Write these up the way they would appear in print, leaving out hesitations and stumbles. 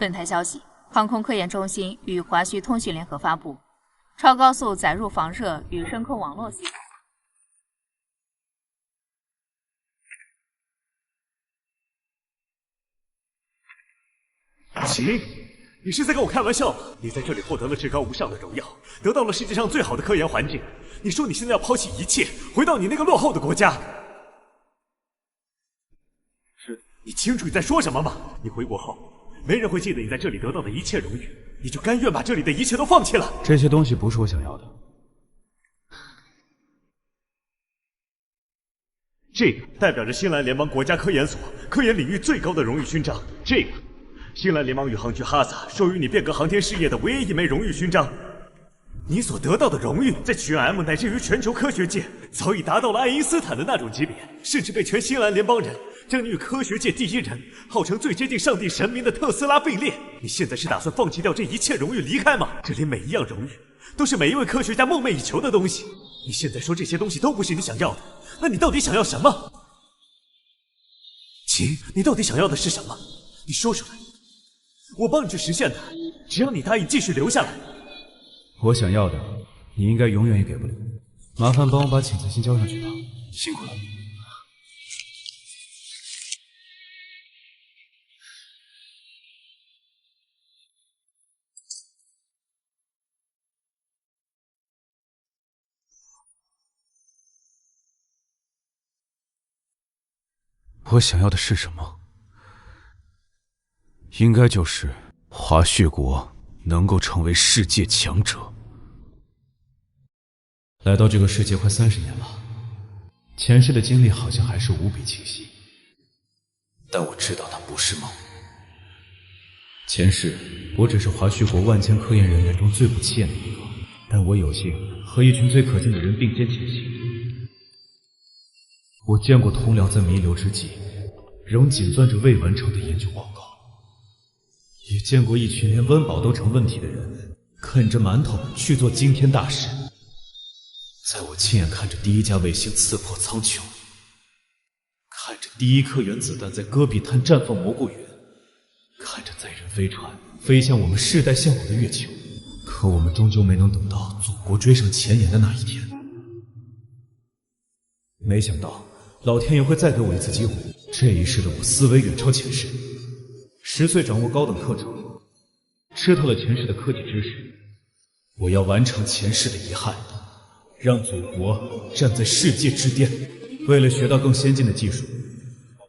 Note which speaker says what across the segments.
Speaker 1: 本台消息：航空科研中心与华旭通讯联合发布，超高速载入防热与声控网络系统。
Speaker 2: 秦，你是在跟我开玩笑吗？你在这里获得了至高无上的荣耀，得到了世界上最好的科研环境。你说你现在要抛弃一切，回到你那个落后的国家？是你清楚你在说什么吗？你回国后，没人会记得你在这里得到的一切荣誉，你就甘愿把这里的一切都放弃了？
Speaker 3: 这些东西不是我想要的。
Speaker 2: 这个代表着新兰联邦国家科研所科研领域最高的荣誉勋章。这个，新兰联邦宇航局哈萨授予你变革航天事业的唯一一枚荣誉勋章。你所得到的荣誉，在全 M 乃至于全球科学界，早已达到了爱因斯坦的那种级别，甚至被全新兰联邦人争誉科学界第一人，号称最接近上帝神明的特斯拉并列。你现在是打算放弃掉这一切荣誉离开吗？这里每一样荣誉，都是每一位科学家梦寐以求的东西。你现在说这些东西都不是你想要的，那你到底想要什么？秦，你到底想要的是什么？你说出来，我帮你去实现它。只要你答应继续留下来。
Speaker 3: 我想要的，你应该永远也给不了。麻烦帮我把请辞信交上去吧，辛苦了。我想要的是什么？应该就是华血国能够成为世界强者。来到这个世界快30年了，前世的经历好像还是无比清晰，但我知道那不是梦。前世我只是华胥国万千科研人员中最不起眼的一个，但我有幸和一群最可敬的人并肩前行。我见过同僚在弥留之际仍紧攥着未完成的研究报告，也见过一群连温饱都成问题的人啃着馒头去做惊天大事。在我亲眼看着第一架卫星刺破苍穹，看着第一颗原子弹在戈壁滩绽放蘑菇云，看着载人飞船飞向我们世代向往的月球，可我们终究没能等到祖国追上前沿的那一天。没想到老天爷会再给我一次机会，这一世的我思维远超前世，10岁掌握高等课程，吃透了前世的科技知识。我要完成前世的遗憾，让祖国站在世界之巅。为了学到更先进的技术，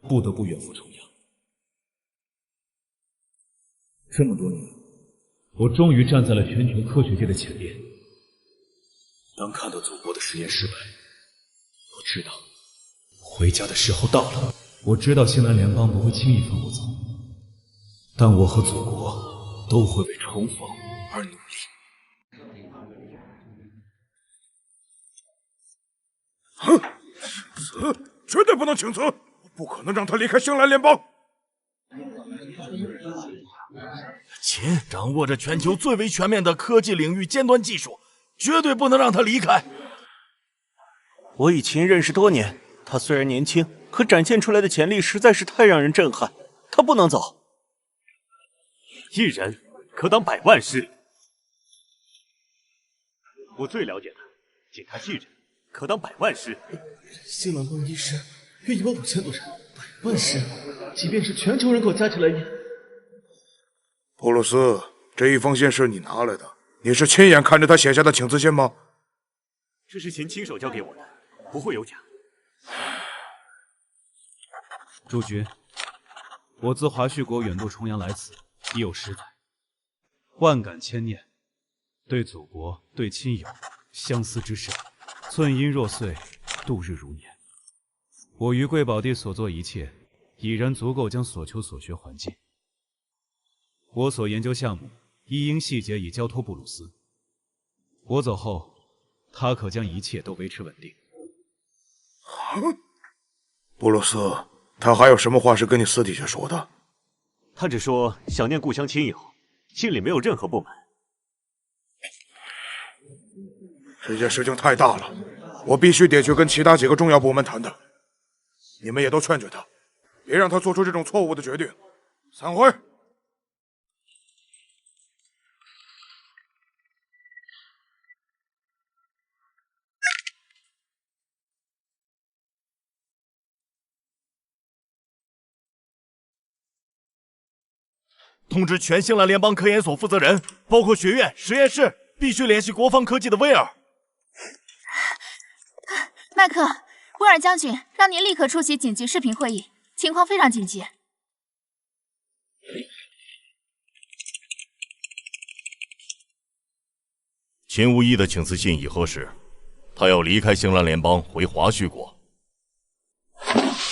Speaker 3: 不得不远赴重洋。这么多年，我终于站在了全球科学界的前列。当看到祖国的实验失败，我知道回家的时候到了。我知道新兰联邦不会轻易放我走，但我和祖国都会为重逢而努力。
Speaker 4: 死，绝对不能请辞！我不可能让他离开星兰联邦。
Speaker 5: 秦掌握着全球最为全面的科技领域尖端技术，绝对不能让他离开。
Speaker 6: 我与秦认识多年，他虽然年轻，可展现出来的潜力实在是太让人震撼。他不能走。
Speaker 2: 一人可挡100万师。我最了解他，仅他一人可挡100万师。
Speaker 7: 新兰邦医师约15000多人，100万师，即便是全球人口加起来也……
Speaker 4: 普鲁斯，这一封信是你拿来的？你是亲眼看着他写下的请辞信吗？
Speaker 2: 这是秦亲手交给我的，不会有假。
Speaker 3: 诸君，我自华胥国远渡重洋来此，已有10载，万感千念，对祖国，对亲友，相思之深，寸阴若碎，度日如年。我于贵宝地所做一切，已然足够将所求所学还尽。我所研究项目一应细节已交托布鲁斯，我走后，他可将一切都维持稳定。
Speaker 4: 布鲁斯，他还有什么话是跟你私底下说的？
Speaker 2: 他只说想念故乡亲友，心里没有任何不满。
Speaker 4: 这件事情太大了，我必须得去跟其他几个重要部门谈谈。你们也都劝劝他，别让他做出这种错误的决定。散会。
Speaker 5: 通知全星蓝联邦科研所负责人，包括学院、实验室，必须联系国防科技的威尔。
Speaker 1: 麦克，威尔将军让您立刻出席紧急视频会议，情况非常紧急。
Speaker 5: 秦无一的请辞信已核实，他要离开星蓝联邦回华胥国。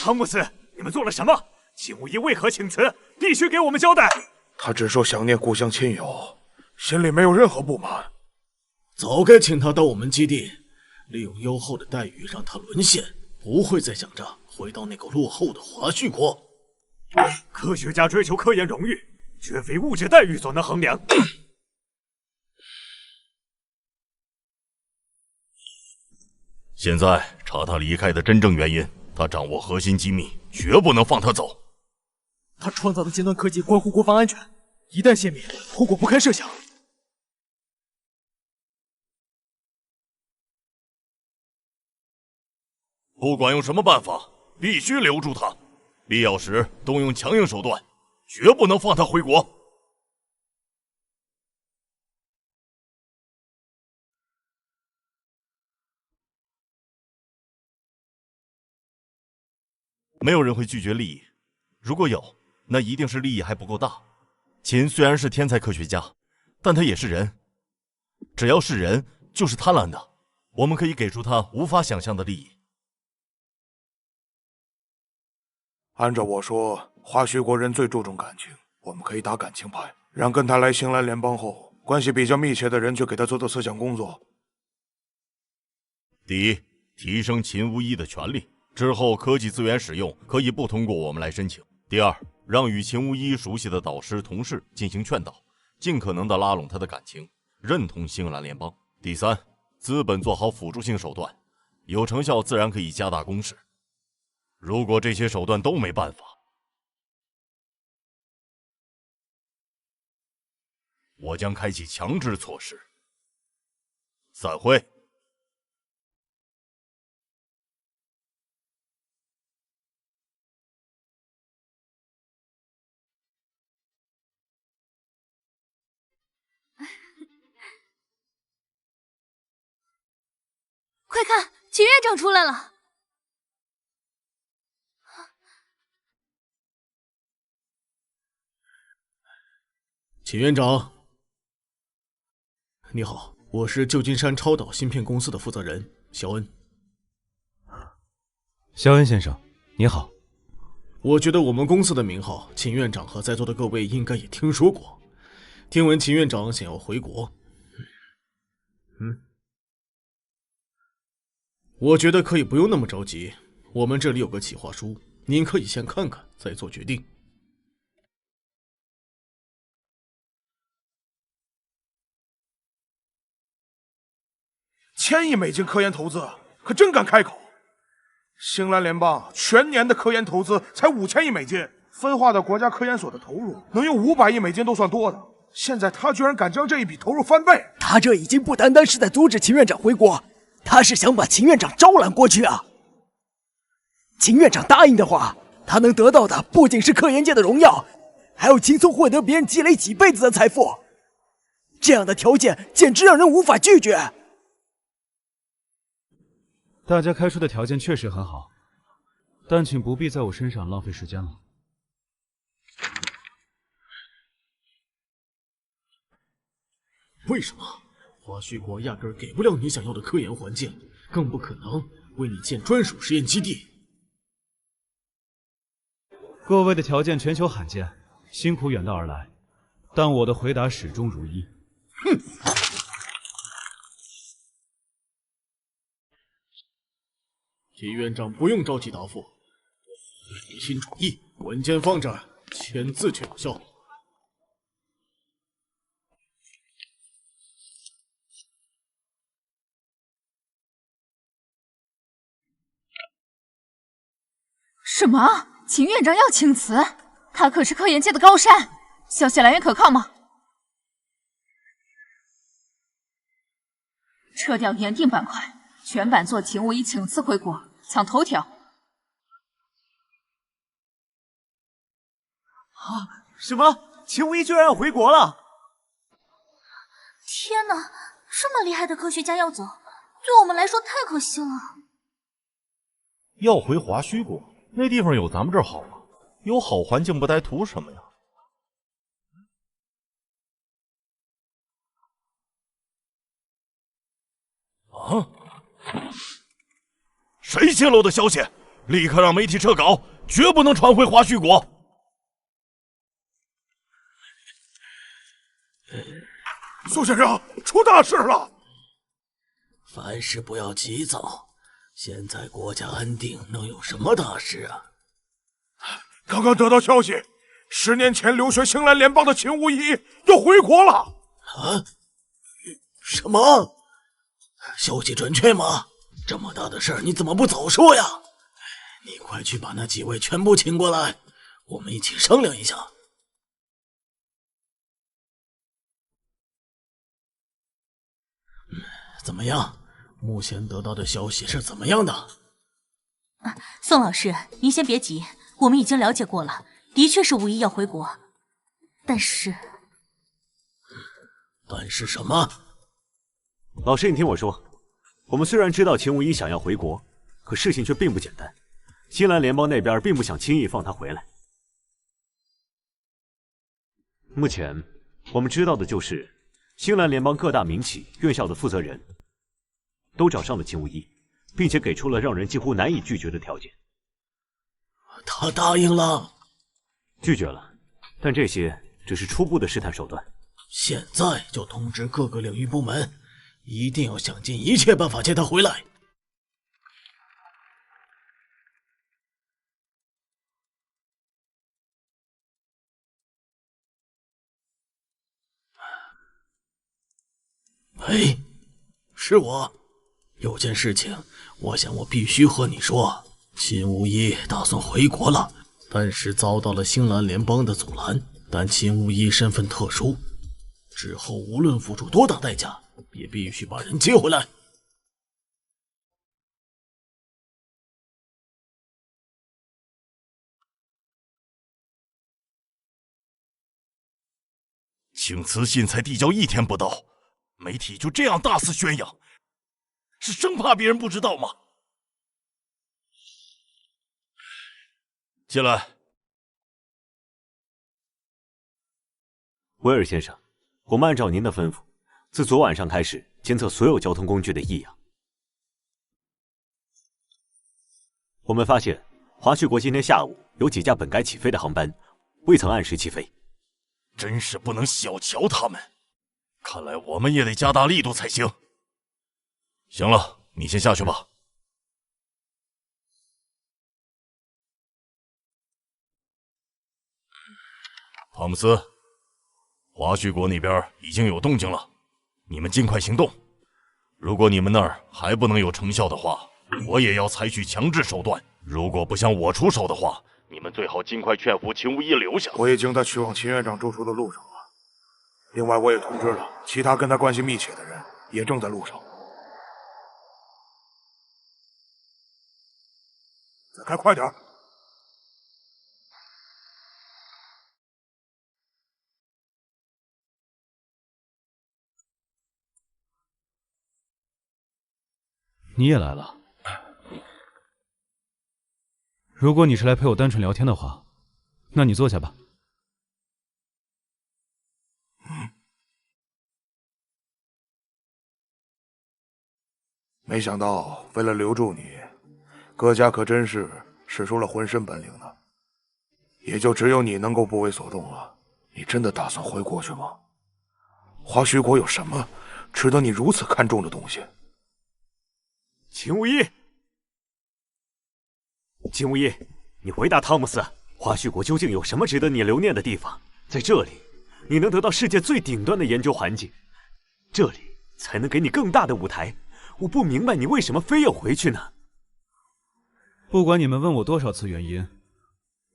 Speaker 2: 汤姆斯，你们做了什么？秦无一为何请辞？必须给我们交代。
Speaker 4: 他只说想念故乡亲友，心里没有任何不满。
Speaker 7: 早该请他到我们基地，利用优厚的待遇让他沦陷，不会再想着回到那个落后的华胥国。
Speaker 2: 科学家追求科研荣誉，绝非物质待遇所能衡量。
Speaker 5: 现在查他离开的真正原因，他掌握核心机密，绝不能放他走。
Speaker 7: 他创造的尖端科技关乎国防安全，一旦泄密，后果不堪设想。
Speaker 5: 不管用什么办法，必须留住他，必要时动用强硬手段，绝不能放他回国。没有人会拒绝利益，如果有，那一定是利益还不够大。秦虽然是天才科学家，但他也是人，只要是人，就是贪婪的。我们可以给出他无法想象的利益。
Speaker 4: 按照我说，华胥国人最注重感情，我们可以打感情牌，让跟他来星蓝联邦后关系比较密切的人去给他做思想工作。
Speaker 5: 第一，提升秦无一的权利，之后科技资源使用可以不通过我们来申请。第二，让与秦无一熟悉的导师同事进行劝导，尽可能的拉拢他的感情，认同星蓝联邦。第三，资本做好辅助性手段，有成效自然可以加大攻势。如果这些手段都没办法，我将开启强制措施。散会。
Speaker 1: 快看，秦院长出来了！
Speaker 7: 秦院长，你好，我是旧金山超导芯片公司的负责人肖恩。
Speaker 3: 肖恩先生，你好。
Speaker 7: 我觉得我们公司的名号，秦院长和在座的各位应该也听说过。听闻秦院长想要回国，我觉得可以不用那么着急。我们这里有个企划书，您可以先看看，再做决定。
Speaker 4: 1000亿美金科研投资，可真敢开口！星蓝联邦全年的科研投资才5000亿美金，分化到国家科研所的投入能用500亿美金都算多的。现在他居然敢将这一笔投入翻倍！
Speaker 8: 他这已经不单单是在阻止秦院长回国，他是想把秦院长招揽过去啊！秦院长答应的话，他能得到的不仅是科研界的荣耀，还有轻松获得别人积累几辈子的财富。这样的条件简直让人无法拒绝。
Speaker 3: 大家开出的条件确实很好，但请不必在我身上浪费时间了。
Speaker 7: 为什么？华胥国压根儿给不了你想要的科研环境，更不可能为你建专属实验基地。
Speaker 3: 各位的条件全球罕见，辛苦远道而来，但我的回答始终如一。
Speaker 7: 哼！秦院长不用着急答复，一心主义，文件放着，签字就有效。
Speaker 1: 什么？秦院长要请辞？他可是科研界的高山，消息来源可靠吗？撤掉原定板块，全版做秦无一请辞回国，抢头条。
Speaker 2: 啊！什么？秦无一居然要回国了！
Speaker 9: 天哪，这么厉害的科学家要走，对我们来说太可惜了。
Speaker 5: 要回华胥国，那地方有咱们这儿好吗？有好环境不待图什么呀？啊！谁泄露的消息？立刻让媒体撤稿，绝不能传回华胥国。
Speaker 4: 苏先生，出大事了！
Speaker 7: 凡事不要急躁，现在国家安定，能有什么大事啊？
Speaker 4: 刚刚得到消息，10年前留学星蓝联邦的秦无一要回国了。
Speaker 7: 啊？什么？消息准确吗？这么大的事儿，你怎么不早说呀？你快去把那几位全部请过来，我们一起商量一下。怎么样？目前得到的消息是怎么样的？
Speaker 9: 宋老师，您先别急，我们已经了解过了，的确是无一要回国，但是
Speaker 7: 什么？
Speaker 2: 老师，你听我说，我们虽然知道秦无一想要回国，可事情却并不简单。星蓝联邦那边并不想轻易放他回来。目前我们知道的就是，星蓝联邦各大民企、院校的负责人都找上了秦无一，并且给出了让人几乎难以拒绝的条件。
Speaker 7: 他答应了？
Speaker 2: 拒绝了，但这些只是初步的试探手段。
Speaker 7: 现在就通知各个领域部门，一定要想尽一切办法接他回来。喂，是我。有件事情，我想我必须和你说。秦无一打算回国了，但是遭到了星蓝联邦的阻拦。但秦无一身份特殊，之后无论付出多大代价，也必须把人接回来。
Speaker 5: 请辞信才递交1天不到，媒体就这样大肆宣扬，是生怕别人不知道吗？进来。
Speaker 2: 威尔先生，我们按照您的吩咐，自昨晚上开始监测所有交通工具的异样。我们发现华胥国今天下午有几架本该起飞的航班未曾按时起飞。
Speaker 5: 真是不能小瞧他们，看来我们也得加大力度才行。行了，你先下去吧。汤姆斯，华胥国那边已经有动静了，你们尽快行动。如果你们那儿还不能有成效的话，我也要采取强制手段。如果不向我出手的话，你们最好尽快劝服秦无一留下。
Speaker 4: 我已经在去往秦院长住处的路上了。另外，我也通知了其他跟他关系密切的人，也正在路上。再开快点！
Speaker 3: 你也来了。如果你是来陪我单纯聊天的话，那你坐下吧。
Speaker 4: 没想到为了留住你，各家可真是使出了浑身本领呢。也就只有你能够不为所动了。你真的打算回国去吗？华胥国有什么值得你如此看重的东西？
Speaker 2: 秦无一，秦无一，你回答汤姆斯，华胥国究竟有什么值得你留念的地方？在这里，你能得到世界最顶端的研究环境，这里才能给你更大的舞台。我不明白你为什么非要回去呢？
Speaker 3: 不管你们问我多少次原因，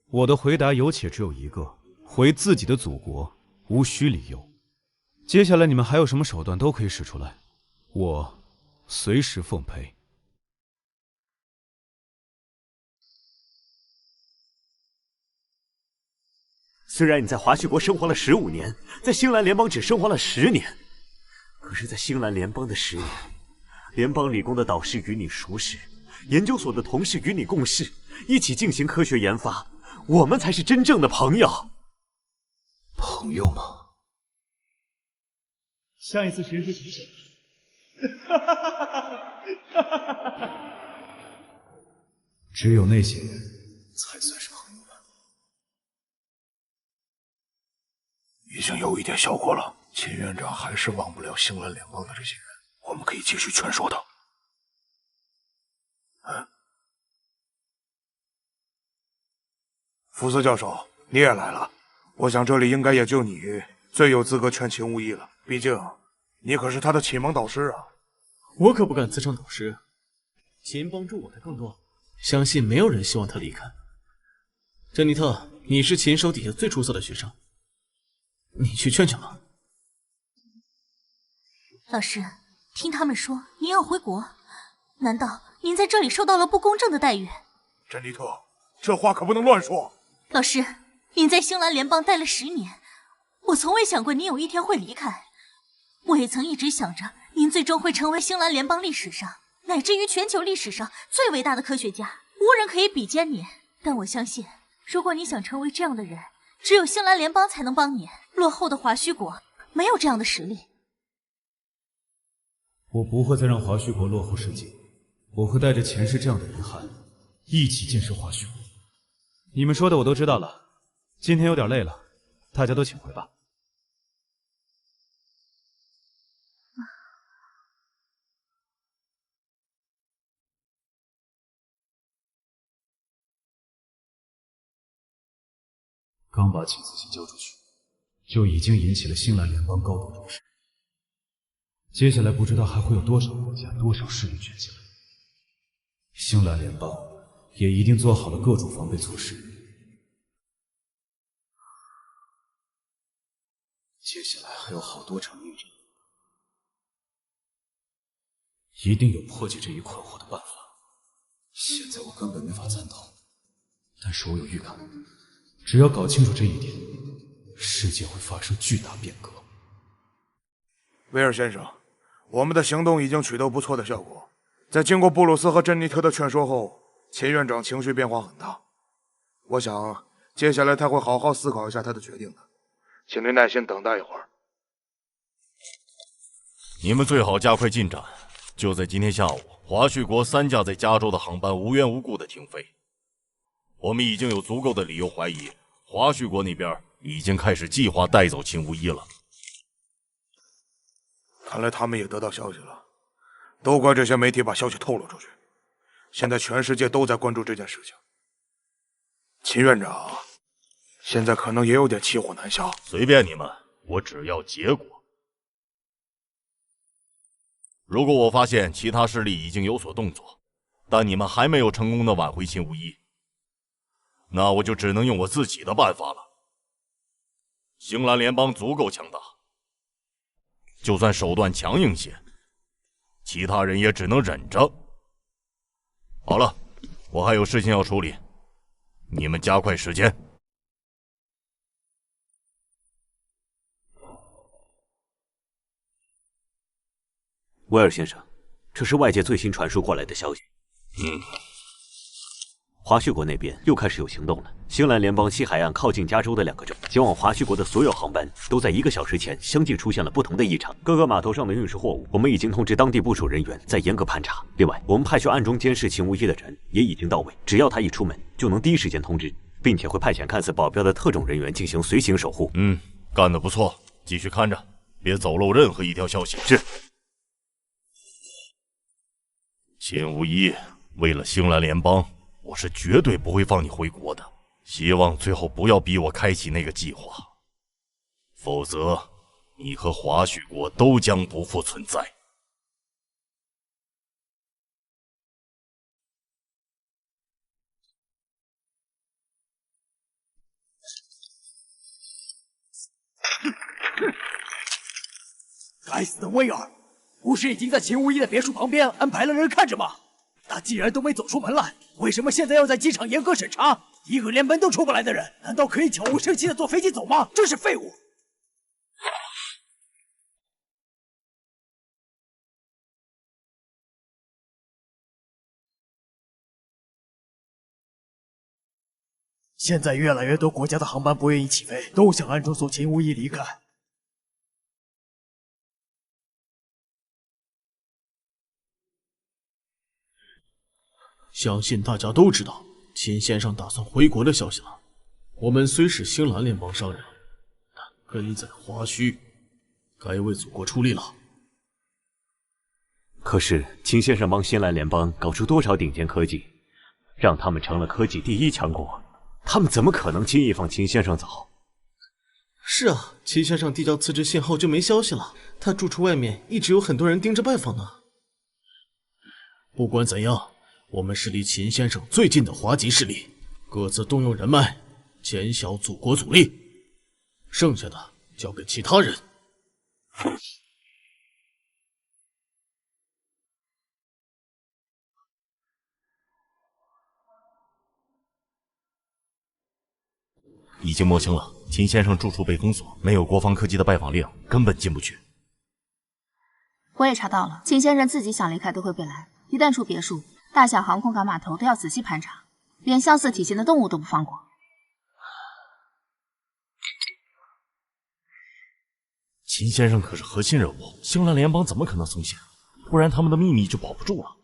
Speaker 3: 我的回答有且只有一个：回自己的祖国，无需理由。接下来你们还有什么手段都可以使出来，我随时奉陪。
Speaker 10: 虽然你在华胥国生活了15年，在星蓝联邦只生活了10年，可是，在星蓝联邦的10年，联邦理工的导师与你熟识，研究所的同事与你共事，一起进行科学研发，我们才是真正的朋友。
Speaker 7: 朋友吗？
Speaker 3: 下一次实验室请谁？只有那些人才算是朋友吧。
Speaker 4: 已经有一点效果了，秦院长还是忘不了星蓝联邦的这些人，我们可以继续劝说他。福斯教授，你也来了。我想这里应该也就你最有资格劝秦无义了，毕竟你可是他的启蒙导师啊。
Speaker 7: 我可不敢自称导师，秦帮助我的更多，相信没有人希望他离开。珍妮特，你是秦手底下最出色的学生，你去劝劝吧。
Speaker 9: 老师，听他们说您要回国，难道您在这里受到了不公正的待遇？
Speaker 4: 珍妮特，这话可不能乱说。
Speaker 9: 老师，您在星蓝联邦待了10年，我从未想过您有一天会离开。我也曾一直想着，您最终会成为星蓝联邦历史上，乃至于全球历史上最伟大的科学家，无人可以比肩您。但我相信，如果你想成为这样的人，只有星蓝联邦才能帮你。落后的华胥国没有这样的实力。
Speaker 3: 我不会再让华胥国落后世界，我会带着前世这样的遗憾，一起建设华胥国。你们说的我都知道了，今天有点累了，大家都请回吧。刚把请辞信交出去，就已经引起了星蓝联邦高度重视。接下来不知道还会有多少国家、多少势力卷进来。星蓝联邦也一定做好了各种防备措施。接下来还有好多场逆战，一定有破解这一困惑的办法。现在我根本没法参透，但是我有预感，只要搞清楚这一点，世界会发生巨大变革。
Speaker 4: 威尔先生，我们的行动已经取得不错的效果。在经过布鲁斯和珍妮特的劝说后，秦院长情绪变化很大。我想接下来他会好好思考一下他的决定的，请您耐心等待一会儿。
Speaker 5: 你们最好加快进展。就在今天下午，华胥国3架在加州的航班无缘无故的停飞。我们已经有足够的理由怀疑，华胥国那边已经开始计划带走秦无一了。
Speaker 4: 看来他们也得到消息了，都怪这些媒体把消息透露出去。现在全世界都在关注这件事情。秦院长现在可能也有点骑虎难下。
Speaker 5: 随便你们，我只要结果。如果我发现其他势力已经有所动作，但你们还没有成功的挽回秦无一，那我就只能用我自己的办法了。星蓝联邦足够强大，就算手段强硬些，其他人也只能忍着。好了，我还有事情要处理，你们加快时间。
Speaker 10: 威尔先生，这是外界最新传输过来的消息。华胥国那边又开始有行动了。星蓝联邦西海岸靠近加州的2个州，前往华胥国的所有航班都在1个小时前相继出现了不同的异常。各个码头上的运输货物，我们已经通知当地部署人员在严格盘查。另外，我们派去暗中监视秦无一的人也已经到位，只要他一出门，就能第一时间通知，并且会派遣看似保镖的特种人员进行随行守护。
Speaker 5: 干得不错，继续看着，别走漏任何一条消息。
Speaker 10: 是。
Speaker 5: 秦无一，为了星蓝联邦，我是绝对不会放你回国的。希望最后不要逼我开启那个计划，否则你和华胥国都将不复存在。
Speaker 8: 该死的威尔！不是已经在秦无一的别墅旁边安排了人看着吗？他既然都没走出门来，为什么现在要在机场严格审查？一个连门都出不来的人，难道可以悄无声息的坐飞机走吗？真是废物！现在越来越多国家的航班不愿意起飞，都想暗中送秦无义离开。
Speaker 7: 相信大家都知道秦先生打算回国的消息了。我们虽是星蓝联邦商人，但根在华胥，该为祖国出力了。
Speaker 10: 可是秦先生帮星蓝联邦搞出多少顶尖科技，让他们成了科技第一强国，他们怎么可能轻易放秦先生走？
Speaker 7: 是啊，秦先生递交辞职信后就没消息了，他住处外面一直有很多人盯着拜访呢。不管怎样，我们是离秦先生最近的华籍势力，各自动用人脉，减小祖国阻力，剩下的交给其他人。
Speaker 5: 已经摸清了，秦先生住处被封锁，没有国防科技的拜访令，根本进不去。
Speaker 1: 我也查到了，秦先生自己想离开都会被拦，一旦出别墅，大小航空港码头都要仔细盘查，连相似体型的动物都不放过。
Speaker 5: 秦先生可是核心人物，星蓝联邦怎么可能松懈？不然他们的秘密就保不住了。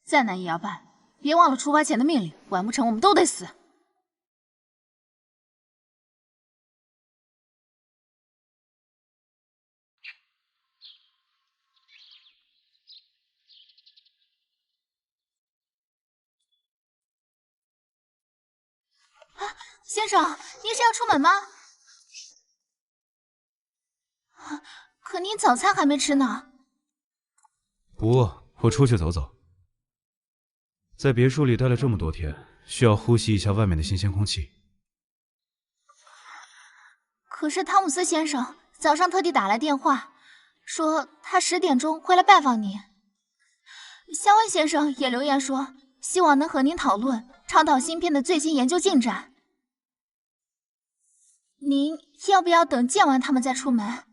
Speaker 1: 再难也要办，别忘了出发前的命令，完不成我们都得死。先生，您是要出门吗？可您早餐还没吃呢。
Speaker 3: 不饿，我出去走走。在别墅里待了这么多天，需要呼吸一下外面的新鲜空气。
Speaker 1: 可是汤姆斯先生早上特地打来电话，说他10点钟会来拜访您。肖恩先生也留言说，希望能和您讨论长岛芯片的最新研究进展。您要不要等见完他们再出门？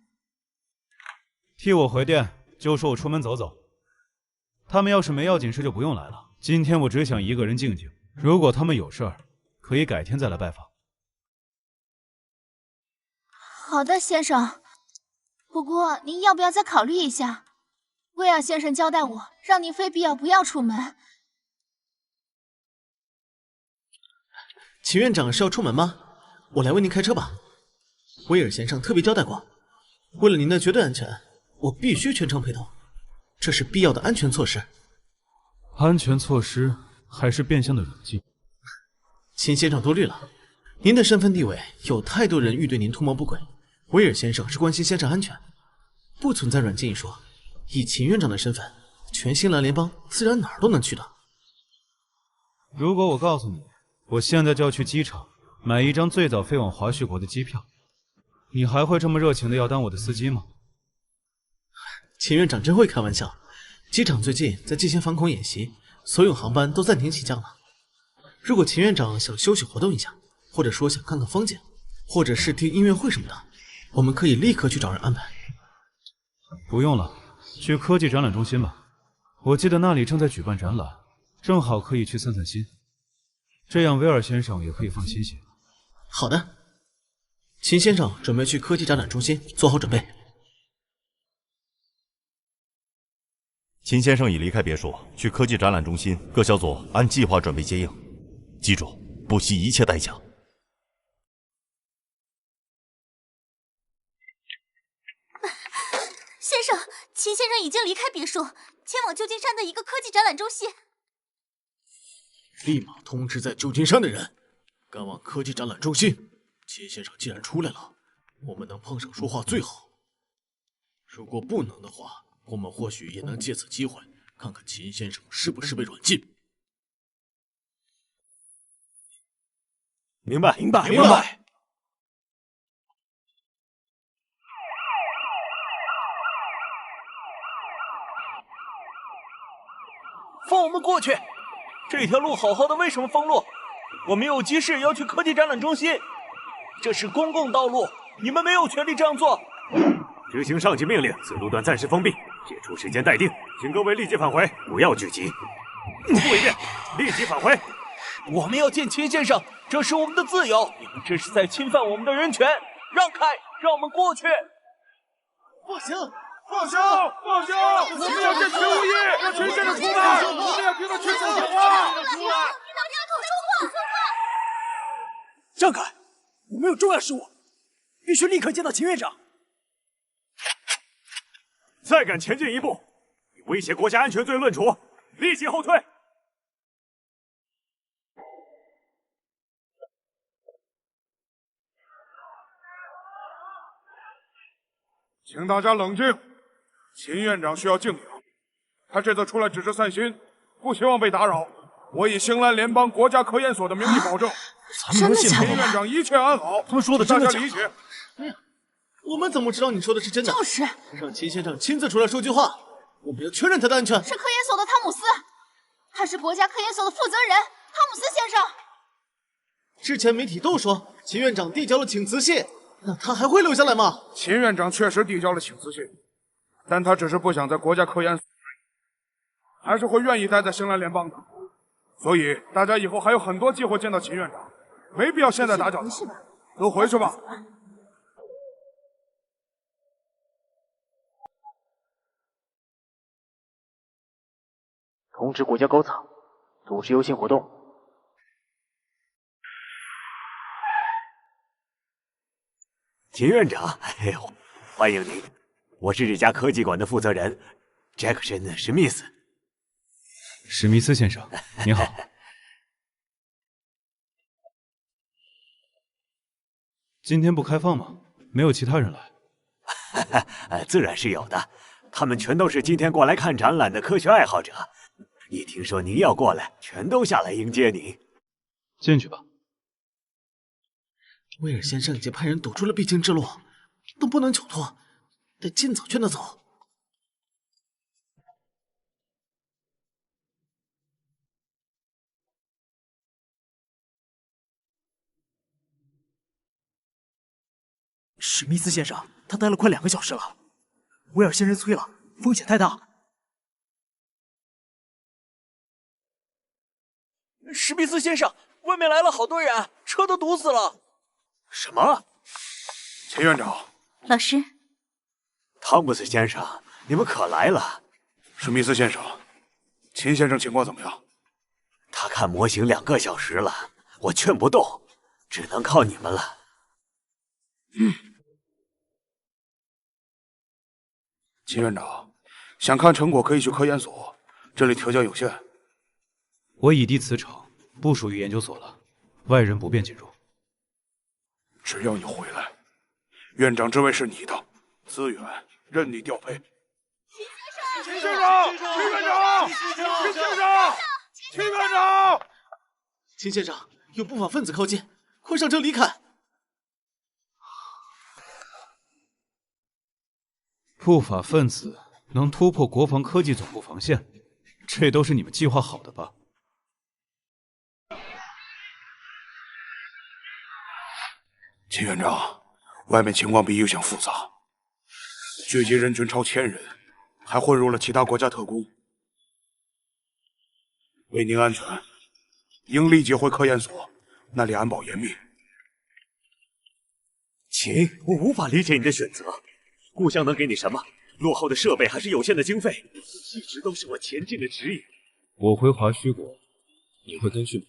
Speaker 3: 替我回电，就说我出门走走。他们要是没要紧事就不用来了。今天我只想一个人静静。如果他们有事儿，可以改天再来拜访。
Speaker 1: 好的，先生。不过您要不要再考虑一下？威尔先生交代我，让您非必要不要出门。
Speaker 7: 秦院长是要出门吗？我来为您开车吧。威尔先生特别交代过，为了您的绝对安全，我必须全程陪同，这是必要的安全措施。
Speaker 3: 安全措施还是变相的软禁？
Speaker 7: 秦先生多虑了，您的身份地位有太多人欲对您图谋不轨。威尔先生是关心先生安全，不存在软禁一说。以秦院长的身份，全星蓝联邦自然哪儿都能去的。
Speaker 3: 如果我告诉你，我现在就要去机场买一张最早飞往华胥国的机票，你还会这么热情的要当我的司机吗？
Speaker 7: 秦院长真会开玩笑。机场最近在进行反恐演习，所有航班都暂停起降了。如果秦院长想休息活动一下，或者说想看看风景，或者是听音乐会什么的，我们可以立刻去找人安排。
Speaker 3: 不用了，去科技展览中心吧。我记得那里正在举办展览，正好可以去散散心，这样威尔先生也可以放心些。
Speaker 7: 好的，秦先生准备去科技展览中心，做好准备。
Speaker 5: 秦先生已离开别墅，去科技展览中心，各小组按计划准备接应，记住，不惜一切代价。
Speaker 9: 先生，秦先生已经离开别墅，前往旧金山的一个科技展览中心。
Speaker 7: 立马通知在旧金山的人，赶往科技展览中心。秦先生既然出来了，我们能碰上说话最好。如果不能的话，我们或许也能借此机会看看秦先生是不是被软禁。
Speaker 10: 明白，
Speaker 8: 明白，明白。放我们过去！
Speaker 6: 这条路好好的，为什么封路？我们有急事要去科技展览中心，这是公共道路，你们没有权利这样做。
Speaker 10: 执行上级命令，此路段暂时封闭，解除时间待定，请各位立即返回，不要聚集。重复一遍，立即返回。
Speaker 6: 我们要见秦先生，这是我们的自由，你们这是在侵犯我们的人权！让开，让我们过去！
Speaker 7: 不行，
Speaker 4: 放下！放下！我们要见秦无义，让秦先生出来！我们要听到秦先生讲话！
Speaker 8: 让开！我们有重要事务，必须立刻见到秦院长。
Speaker 2: 再敢前进一步，以威胁国家安全罪论处，立即后退。
Speaker 4: 请大家冷静，秦院长需要静养。他这次出来只是散心，不希望被打扰。我以兴兰联邦国家科研所的名义保证，
Speaker 1: 真的假的？
Speaker 4: 秦院长一切安好。
Speaker 7: 他们说的真的假的？
Speaker 4: 大家理解。
Speaker 7: 我们怎么知道你说的是真的？
Speaker 1: 就是，
Speaker 7: 让秦先生亲自出来说句话，我们要确认他的安全。
Speaker 1: 是科研所的汤姆斯，他是国家科研所的负责人，汤姆斯先生。
Speaker 7: 之前媒体都说秦院长递交了请辞信，那他还会留下来吗？
Speaker 4: 秦院长确实递交了请辞信，但他只是不想在国家科研所，还是会愿意待在兴兰联邦的。所以大家以后还有很多机会见到秦院长，没必要现在打搅他。都回去吧。
Speaker 11: 通知国家高层，组织游行活动。
Speaker 10: 秦院长，哎呦，欢迎您！我是这家科技馆的负责人，杰克森·史密斯。
Speaker 3: 史密斯先生，你好。今天不开放吗？没有其他人来？
Speaker 10: 自然是有的，他们全都是今天过来看展览的科学爱好者。一听说您要过来，全都下来迎接您。
Speaker 3: 进去吧。
Speaker 7: 威尔先生已经派人堵住了必经之路，都不能久拖，得尽早劝他走。
Speaker 8: 史密斯先生，他待了快2个小时了。威尔先生催了，风险太大。
Speaker 6: 史密斯先生，外面来了好多人，车都堵死了。
Speaker 10: 什么？
Speaker 4: 秦院长，
Speaker 9: 老师，
Speaker 10: 汤姆斯先生，你们可来了。
Speaker 4: 史密斯先生，秦先生情况怎么样？
Speaker 10: 他看模型2个小时了，我劝不动，只能靠你们了。
Speaker 4: 秦院长，想看成果可以去科研所，这里条件有限。
Speaker 3: 我已递辞呈，不属于研究所了，外人不便进入。
Speaker 4: 只要你回来，院长之位是你的，资源任你调配。秦先生，秦院长，秦先生，秦院长，
Speaker 7: 秦先生，有不法分子靠近，快上车离开！
Speaker 3: 不法分子能突破国防科技总部防线，这都是你们计划好的吧？
Speaker 4: 秦院长，外面情况比预想复杂，聚集人群超1000人，还混入了其他国家特工。为您安全，应立即回科研所，那里安保严密。
Speaker 10: 秦，我无法理解你的选择。故乡能给你什么？落后的设备还是有限的经费，一直都是我前进的指引。
Speaker 3: 我回华胥国，你会跟训吗？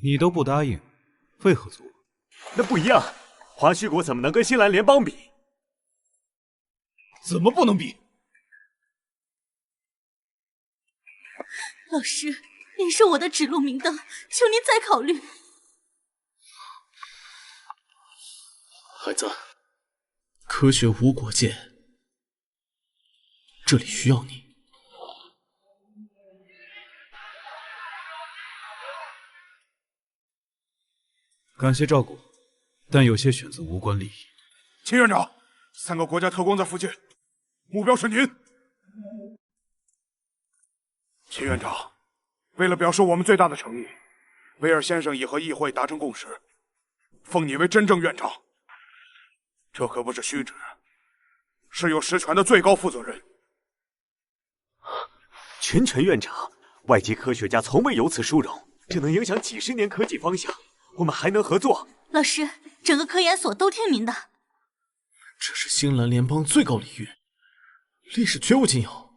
Speaker 3: 你都不答应，为何阻我？
Speaker 2: 那不一样，华胥国怎么能跟新兰联邦比？
Speaker 3: 怎么不能比？
Speaker 9: 老师，您是我的指路明灯，求您再考虑。
Speaker 7: 孩子，科学无国界，这里需要你。
Speaker 3: 感谢照顾，但有些选择无关利益。
Speaker 4: 秦院长，3个国家特工在附近，目标是您。秦院长，为了表示我们最大的诚意，威尔先生已和议会达成共识，封你为真正院长。这可不是虚职，是有实权的最高负责人。
Speaker 10: 全权院长，外籍科学家从未有此殊荣，这能影响几十年科技方向，我们还能合作？
Speaker 9: 老师，整个科研所都听您的。
Speaker 7: 这是星蓝联邦最高礼遇，历史绝无仅有。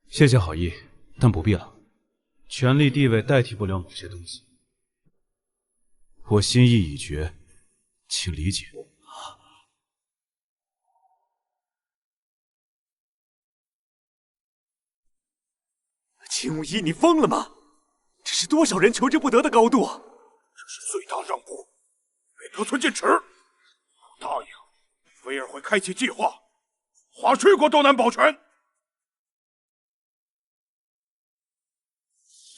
Speaker 3: 谢谢好意，但不必了。权力地位代替不了某些东西。我心意已决，请理解。
Speaker 10: 秦无一，你疯了吗？这是多少人求之不得的高度！
Speaker 4: 这是最大让步，别得寸进尺。我答应，威尔会开启计划，华胥国都难保全。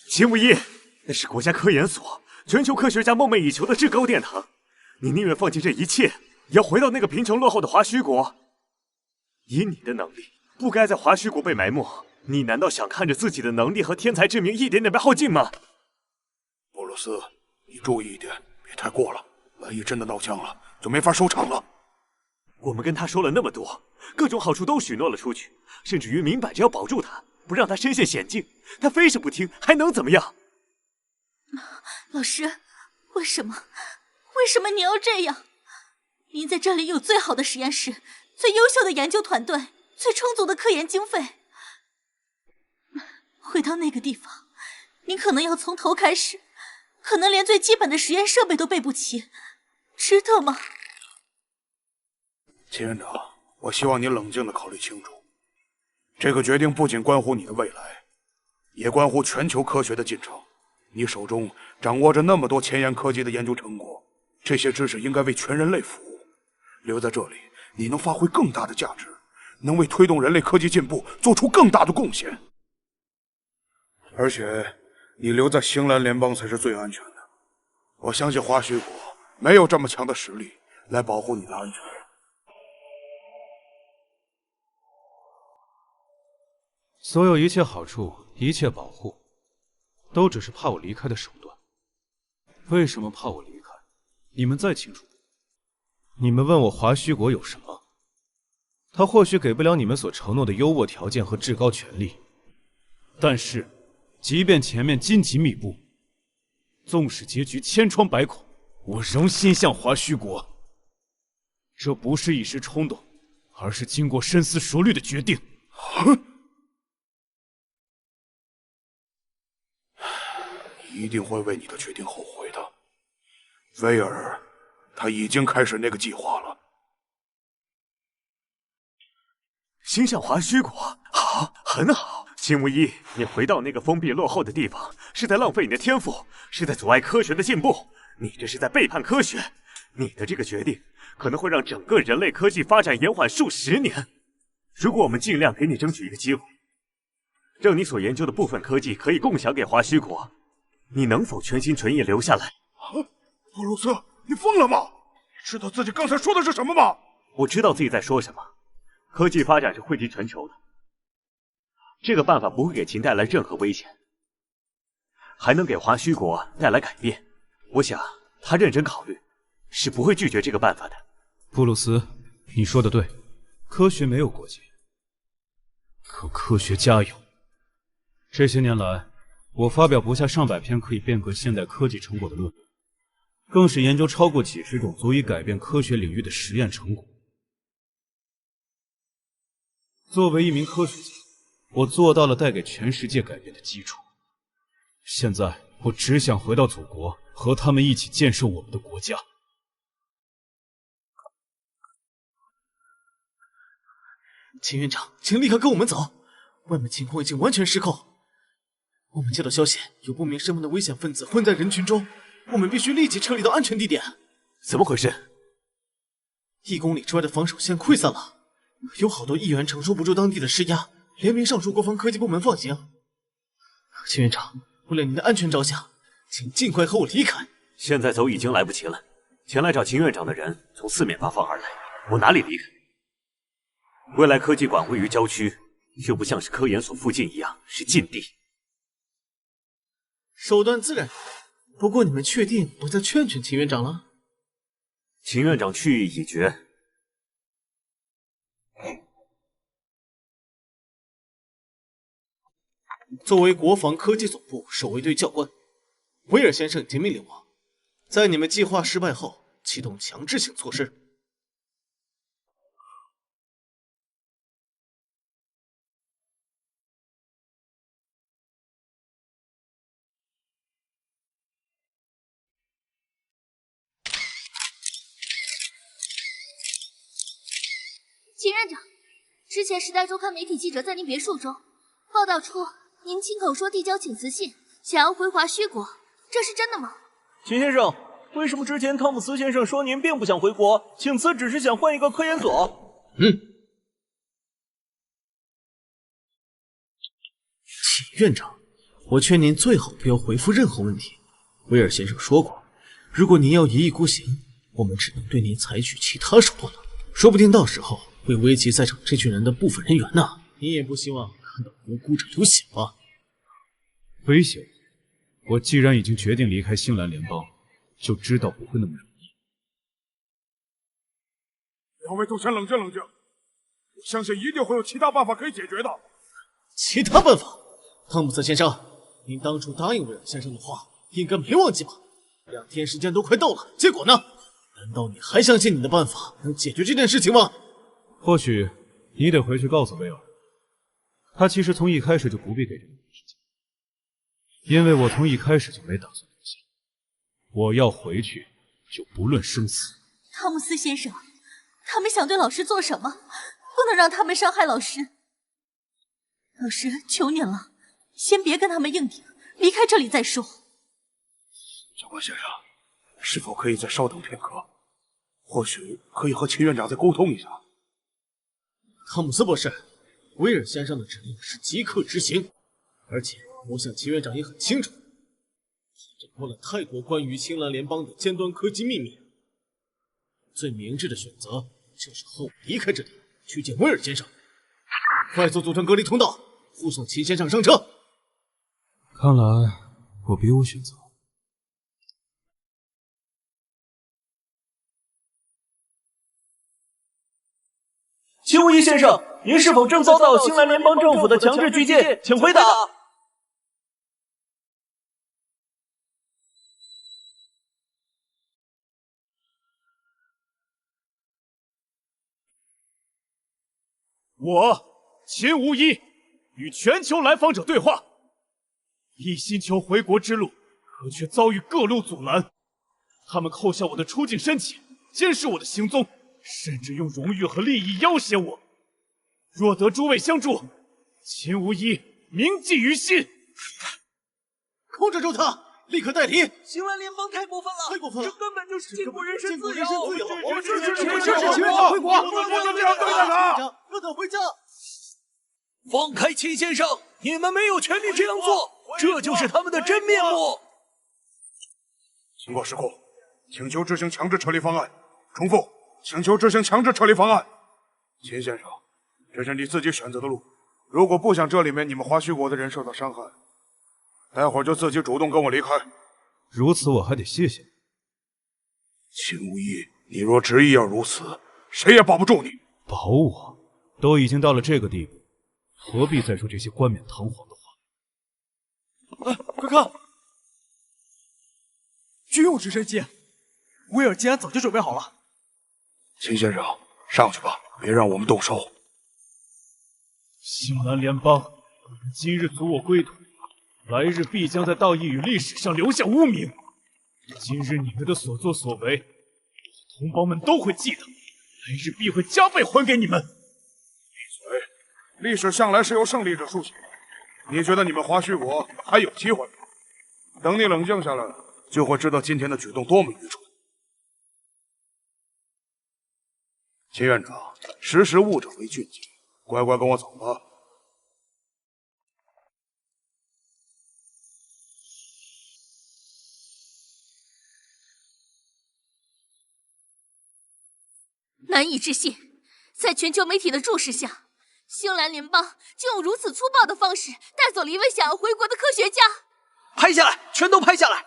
Speaker 10: 秦无一，那是国家科研所，全球科学家梦寐以求的至高殿堂。你宁愿放弃这一切，也要回到那个贫穷落后的华胥国。以你的能力，不该在华胥国被埋没。你难道想看着自己的能力和天才之名一点点被耗尽吗？
Speaker 4: 布鲁斯，你注意一点，别太过了。万一真的闹僵了，就没法收场了。
Speaker 10: 我们跟他说了那么多，各种好处都许诺了出去，甚至于明摆着要保住他，不让他身陷险境。他非是不听，还能怎么样？
Speaker 9: 老师，为什么你要这样？您在这里有最好的实验室，最优秀的研究团队，最充足的科研经费。回到那个地方，您可能要从头开始，可能连最基本的实验设备都备不齐，值得吗？
Speaker 4: 秦院长，我希望你冷静地考虑清楚，这个决定不仅关乎你的未来，也关乎全球科学的进程。你手中掌握着那么多前沿科技的研究成果，这些知识应该为全人类服务。留在这里，你能发挥更大的价值，能为推动人类科技进步做出更大的贡献。而且，你留在星蓝联邦才是最安全的。我相信华胥国没有这么强的实力来保护你的安全。
Speaker 3: 所有一切好处、一切保护，都只是怕我离开的手段。为什么怕我离开？你们再清楚。你们问我华胥国有什么？他或许给不了你们所承诺的优渥条件和至高权力，但是，即便前面荆棘密布，纵使结局千疮百孔，我仍心向华胥国。这不是一时冲动，而是经过深思熟虑的决定。
Speaker 4: 你一定会为你的决定后悔的，威尔，他已经开始那个计划了。
Speaker 10: 心向华胥国，好，很好。秦无一，你回到那个封闭落后的地方，是在浪费你的天赋，是在阻碍科学的进步。你这是在背叛科学。你的这个决定可能会让整个人类科技发展延缓数十年。如果我们尽量给你争取一个机会，让你所研究的部分科技可以共享给华胥国，你能否全心全意留下来？
Speaker 4: 布鲁斯，你疯了吗？你知道自己刚才说的是什么吗？
Speaker 10: 我知道自己在说什么。科技发展是惠及全球的，这个办法不会给秦带来任何危险，还能给华胥国带来改变。我想他认真考虑，是不会拒绝这个办法的。
Speaker 3: 布鲁斯，你说的对，科学没有国界，可科学家有。这些年来，我发表不下上百篇可以变革现代科技成果的论文，更是研究超过几十种足以改变科学领域的实验成果。作为一名科学家，我做到了带给全世界改变的基础。现在，我只想回到祖国，和他们一起建设我们的国家。
Speaker 7: 秦院长，请立刻跟我们走，外面情况已经完全失控。我们接到消息，有不明身份的危险分子混在人群中，我们必须立即撤离到安全地点。
Speaker 10: 怎么回事
Speaker 7: ？1公里之外的防守线溃散了，有好多议员承受不住当地的施压，联名上书国防科技部门放行。秦院长，为了您的安全着想，请尽快和我离开。
Speaker 10: 现在走已经来不及了，前来找秦院长的人从四面八方而来，我哪里离开？未来科技馆位于郊区，又不像是科研所附近一样是禁地。
Speaker 7: 手段自然，不过你们确定不再劝劝秦院长了？
Speaker 10: 秦院长去意已决。
Speaker 7: 作为国防科技总部守卫队教官，威尔先生已经命令我，在你们计划失败后启动强制性措施。
Speaker 1: 秦院长，之前《时代周刊》媒体记者在您别墅中报道出您亲口说递交请辞信，想要回华胥国，这是真的吗？
Speaker 6: 秦先生，为什么之前汤姆斯先生说您并不想回国，请辞只是想换一个科研所？
Speaker 7: 秦院长，我劝您最好不要回复任何问题。威尔先生说过，如果您要一意孤行，我们只能对您采取其他手段了，说不定到时候会危及在场这群人的部分人员呢。你也不希望看到无辜者流血吧？
Speaker 3: 威胁我既然已经决定离开星蓝联邦，就知道不会那么容易。
Speaker 4: 两位都先冷静冷静，我相信一定会有其他办法可以解决的。
Speaker 7: 其他办法？汤姆斯先生，您当初答应威尔先生的话，应该没忘记吧？2天时间都快到了，结果呢？难道你还相信你的办法能解决这件事情吗？
Speaker 3: 或许你得回去告诉威尔，他其实从一开始就不必给这个时间，因为我从一开始就没打算留下。我要回去，就不论生死。
Speaker 9: 汤姆斯先生，他们想对老师做什么？不能让他们伤害老师。老师，求您了，先别跟他们硬顶，离开这里再说。
Speaker 4: 教官先生，是否可以再稍等片刻？或许可以和秦院长再沟通一下。
Speaker 7: 汤姆斯博士，威尔先生的指令是即刻执行，而且我想秦院长也很清楚，他掌握了太多关于星蓝联邦的尖端科技秘密。最明智的选择就是和我离开这里，去见威尔先生，快速组成隔离通道，护送秦先生上车。
Speaker 3: 看来我别无选择。
Speaker 6: 秦无义先生，您是否正遭到星蓝联邦政府的强制拘禁？请回答。
Speaker 2: 我秦无一与全球来访者对话，异星球回国之路可却遭遇各路阻拦，他们扣下我的出境申请，监视我的行踪，甚至用荣誉和利益要挟我。若得诸位相助，秦无一铭记于心。
Speaker 7: 控制住他，立刻带离！
Speaker 6: 星蓝联邦太过分了，
Speaker 7: 太过分了，
Speaker 6: 这根本就是禁锢人身自由！
Speaker 4: 秦院长回国，不能这样对待他！
Speaker 7: 让他回家！
Speaker 6: 放开秦先生，你们没有权利这样做，这就是他们的真面目。
Speaker 4: 经过失控，请求执行强制撤离方案。重复，请求执行强制撤离方案。秦先生，这是你自己选择的路。如果不想这里面你们华胥国的人受到伤害，待会儿就自己主动跟我离开。
Speaker 3: 如此我还得谢谢你。
Speaker 4: 秦无义，你若执意要如此，谁也保不住你。
Speaker 3: 保我？都已经到了这个地步，何必再说这些冠冕堂皇的话？
Speaker 8: 快看，军用直升机，威尔竟然早就准备好了。
Speaker 4: 秦先生，上去吧，别让我们动手。
Speaker 2: 星蓝联邦今日阻我归途，来日必将在道义与历史上留下污名。今日你们的所作所为，我同胞们都会记得，来日必会加倍还给你们。
Speaker 4: 闭嘴！历史向来是由胜利者书写。你觉得你们华胥国还有机会？等你冷静下来，就会知道今天的举动多么愚蠢。秦院长，识时务者为俊杰，乖乖跟我走吧。
Speaker 9: 难以置信，在全球媒体的注视下，
Speaker 12: 星蓝联邦就用如此粗暴的方式带走了一位想要回国的科学家。
Speaker 6: 拍下来，全都拍下来！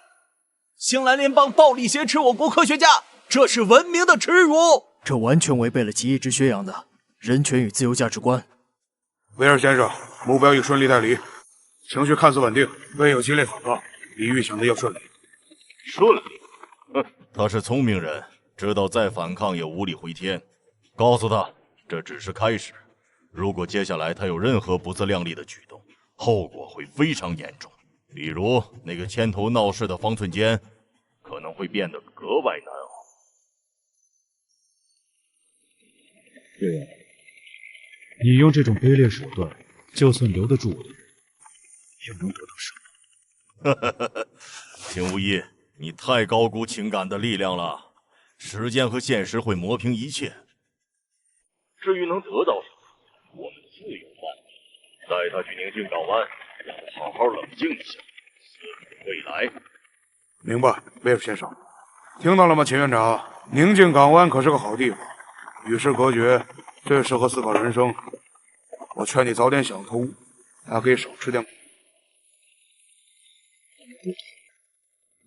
Speaker 6: 星蓝联邦暴力挟持我国科学家，这是文明的耻辱！
Speaker 8: 这完全违背了其一直宣扬的人权与自由价值观。
Speaker 4: 威尔先生，目标已顺利带离，情绪看似稳定，未有激烈反抗，比预想的要顺利。
Speaker 5: 顺利？他是聪明人，知道再反抗也无力回天。告诉他，这只是开始。如果接下来他有任何不自量力的举动，后果会非常严重。比如那个牵头闹事的方寸坚，可能会变得格外难熬。
Speaker 3: 对呀，你用这种卑劣手段，就算留得住我的人，又能得到什么？
Speaker 5: 秦无义，你太高估情感的力量了。时间和现实会磨平一切。至于能得到什么，我们自有办法。带他去宁静港湾，让他好好冷静一下，思考未来。
Speaker 4: 明白，威尔先生，听到了吗，秦院长？宁静港湾可是个好地方，与世隔绝，最适合思考人生。我劝你早点想通，还可以少吃点苦。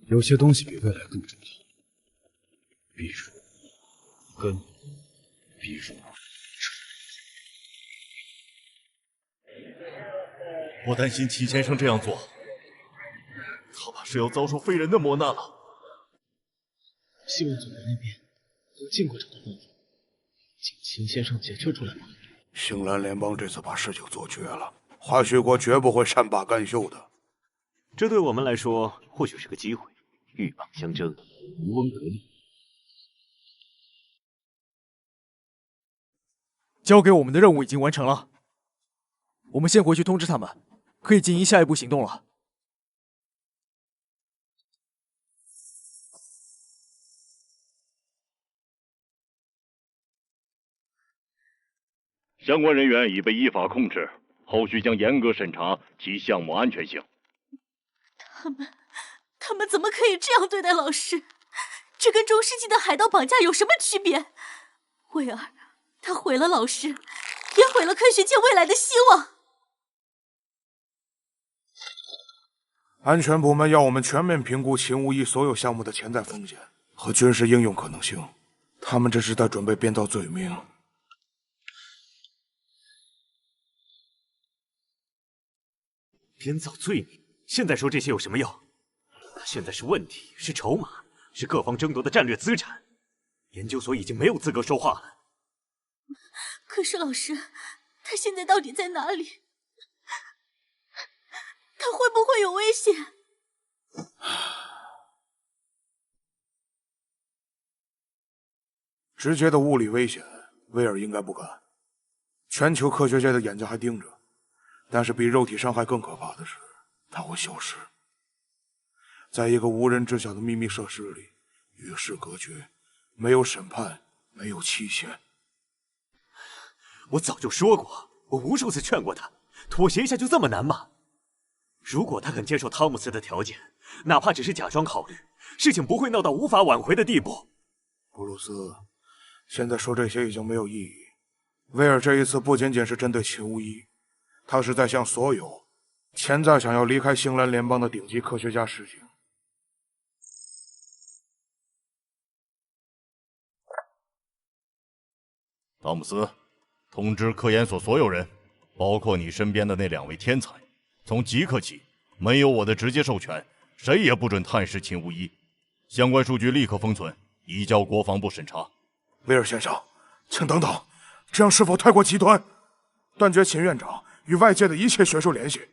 Speaker 3: 有些东西比未来更重要，比如根，比如
Speaker 5: 我担心齐先生这样做，他怕是要遭受非人的磨难了。
Speaker 7: 希望总部那边能尽快找到办法，请秦先生解救出来吧。
Speaker 4: 星蓝联邦这次把事情做绝了，华胥国绝不会善罢甘休的。
Speaker 10: 这对我们来说或许是个机会，鹬蚌相争，渔翁得利。
Speaker 8: 交给我们的任务已经完成了，我们先回去通知他们，可以进行下一步行动了。
Speaker 5: 相关人员已被依法控制，后续将严格审查其项目安全性。
Speaker 9: 他们怎么可以这样对待老师？这跟中世纪的海盗绑架有什么区别？威尔，他毁了老师，也毁了科学界未来的希望。
Speaker 4: 安全部门要我们全面评估秦无义所有项目的潜在风险和军事应用可能性，他们这是在准备编造罪名。
Speaker 10: 编造罪名？现在说这些有什么用？现在是问题，是筹码，是各方争夺的战略资产。研究所已经没有资格说话了。
Speaker 9: 可是老师，他现在到底在哪里？他会不会有危险？
Speaker 4: 直接的物理危险，威尔应该不敢。全球科学界的眼睛还盯着，但是比肉体伤害更可怕的是，他会消失，在一个无人知晓的秘密设施里，与世隔绝，没有审判，没有期限。
Speaker 10: 我早就说过，我无数次劝过他，妥协一下就这么难吗？如果他肯接受汤姆斯的条件，哪怕只是假装考虑，事情不会闹到无法挽回的地步。
Speaker 4: 布鲁斯，现在说这些已经没有意义。威尔这一次不仅仅是针对秦无一，他是在向所有潜在想要离开星蓝联邦的顶级科学家示警。
Speaker 5: 汤姆斯，通知科研所所有人，包括你身边的那2位天才，从即刻起，没有我的直接授权，谁也不准探视秦无一。相关数据立刻封存，移交国防部审查。
Speaker 4: 威尔先生，请等等，这样是否太过极端？断绝秦院长与外界的一切学术联系，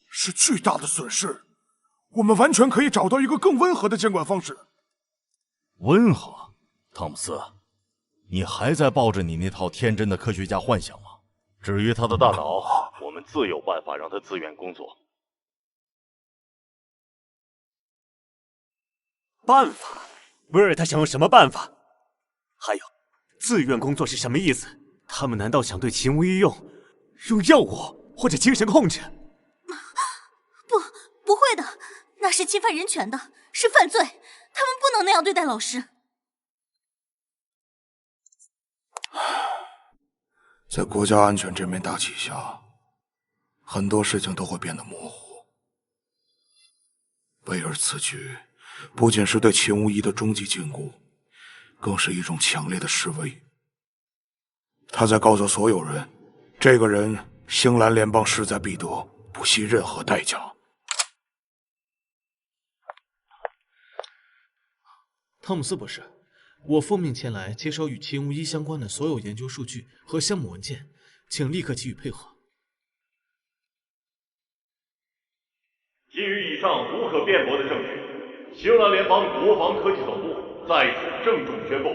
Speaker 4: 是巨大的损失。我们完全可以找到一个更温和的监管方式。
Speaker 5: 温和？汤姆斯，你还在抱着你那套天真的科学家幻想吗？至于他的大脑，我们自有办法让他自愿工作。
Speaker 10: 办法？威尔他想用什么办法？还有，自愿工作是什么意思？他们难道想对秦无一用药物或者精神控制？
Speaker 9: 不会的，那是侵犯人权的，是犯罪，他们不能那样对待老师。
Speaker 4: 在国家安全这面大旗下，很多事情都会变得模糊。贝尔此举不仅是对秦无义的终极禁锢，更是一种强烈的示威。他在告诉所有人，这个人星蓝联邦势在必得，不惜任何代价。
Speaker 7: 汤姆斯博士，我奉命前来接收与秦无一相关的所有研究数据和项目文件，请立刻给予配合。
Speaker 5: 基于以上无可辩驳的证据，星蓝联邦国防科技总部在此郑重宣布，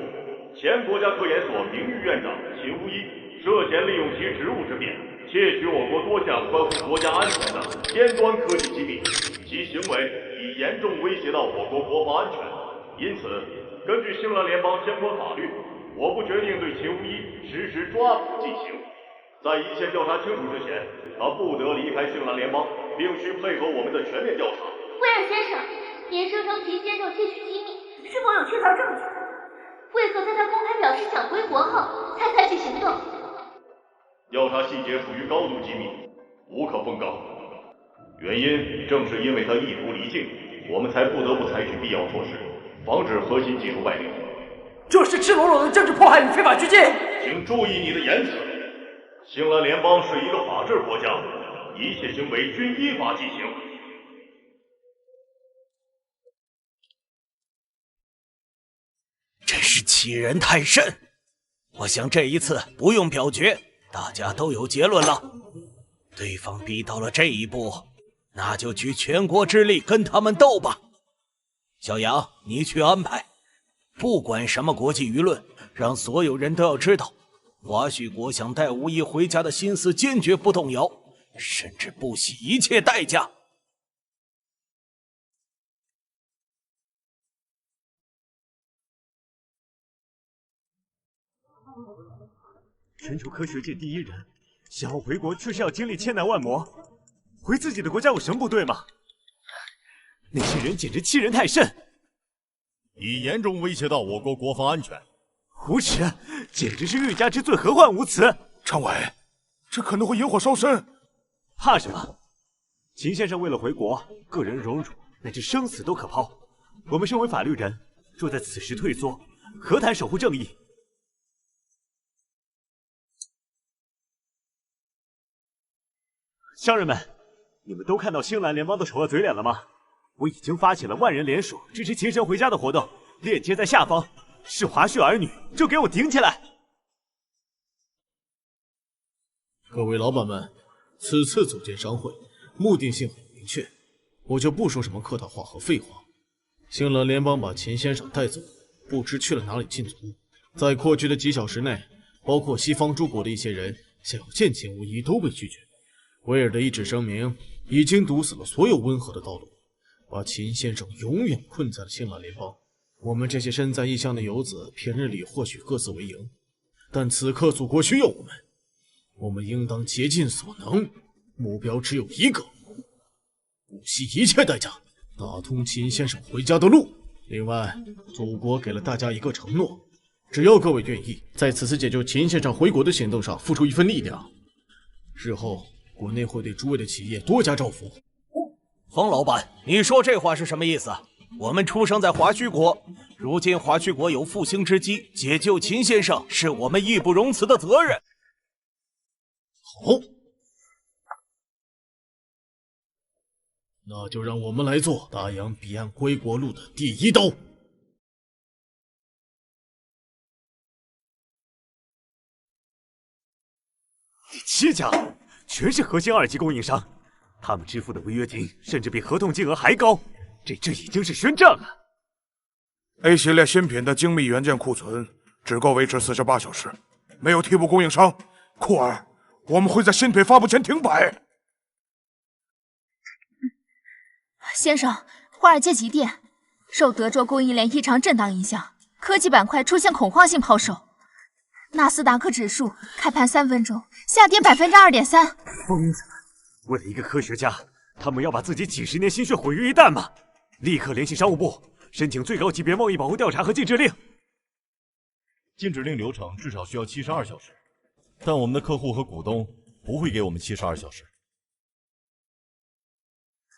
Speaker 5: 前国家科研所名誉院长秦无一涉嫌利用其职务之便，窃取我国多项关乎国家安全的尖端科技机密，其行为已严重威胁到我国国防安全。因此，根据星蓝联邦相关法律，我部决定对秦无一实施抓捕进行。在一切调查清楚之前，他不得离开星蓝联邦，并需配合我们的全面调查。
Speaker 12: 威尔先生，您声称秦先生窃取机密，是否有确凿证据？为何在他公开表示想回国后才采取行动？
Speaker 5: 调查细节属于高度机密，无可奉告。原因正是因为他意图离境，我们才不得不采取必要措施，防止核心技术外流。
Speaker 8: 这是赤裸裸的政治迫害与非法拘禁！
Speaker 5: 请注意你的言辞。星蓝联邦是一个法治国家，一切行为均依法进行。
Speaker 6: 真是欺人太甚！我想这一次不用表决，大家都有结论了。对方逼到了这一步，那就举全国之力跟他们斗吧。小杨，你去安排，不管什么国际舆论，让所有人都要知道，华胥国想带无义回家的心思坚决不动摇，甚至不惜一切代价。
Speaker 2: 全球科学界第一人，想要回国却是要经历千难万磨，回自己的国家有什么不对吗？那些人简直欺人太甚，
Speaker 5: 已严重威胁到我国国防安全。
Speaker 2: 无耻，简直是欲加之罪，何患无辞！
Speaker 4: 常委，这可能会引火烧身。
Speaker 2: 怕什么？秦先生为了回国，个人荣辱乃至生死都可抛。我们身为法律人，若在此时退缩，何谈守护正义？商人们，你们都看到星蓝联邦的丑恶嘴脸了吗？我已经发起了万人联署支持秦神回家的活动，链接在下方。是华胥儿女，就给我顶起来！
Speaker 7: 各位老板们，此次组建商会，目的性很明确，我就不说什么客套话和废话。星蓝联邦把秦先生带走，不知去了哪里禁足。在过去的几小时内，包括西方诸国的一些人想要见秦无一都被拒绝。威尔的一纸声明已经堵死了所有温和的道路，把秦先生永远困在了星蓝联邦。我们这些身在异乡的游子，平日里或许各自为营，但此刻祖国需要我们，我们应当竭尽所能，目标只有一个，不惜一切代价打通秦先生回家的路。另外，祖国给了大家一个承诺，只要各位愿意在此次解救秦先生回国的行动上付出一份力量，日后国内会对诸位的企业多加照拂。
Speaker 6: 冯老板，你说这话是什么意思？我们出生在华胥国，如今华胥国有复兴之机，解救秦先生是我们义不容辞的责任。
Speaker 7: 好，那就让我们来做大洋彼岸归国路的第一刀。
Speaker 2: 7家全是核心2级供应商，他们支付的违约金甚至比合同金额还高。这已经是宣战了。
Speaker 4: A 系列新品的精密元件库存只够维持48小时，没有替补供应商，库尔，我们会在新品发布前停摆。
Speaker 1: 先生，华尔街急电，受德州供应链异常震荡影响，科技板块出现恐慌性抛售，纳斯达克指数开盘3分钟下跌2.3%。
Speaker 2: 疯子们，为了一个科学家，他们要把自己几10年心血毁于一旦吗？立刻联系商务部，申请最高级别贸易保护调查和禁制令。
Speaker 5: 禁止令流程至少需要72小时，但我们的客户和股东不会给我们72小时。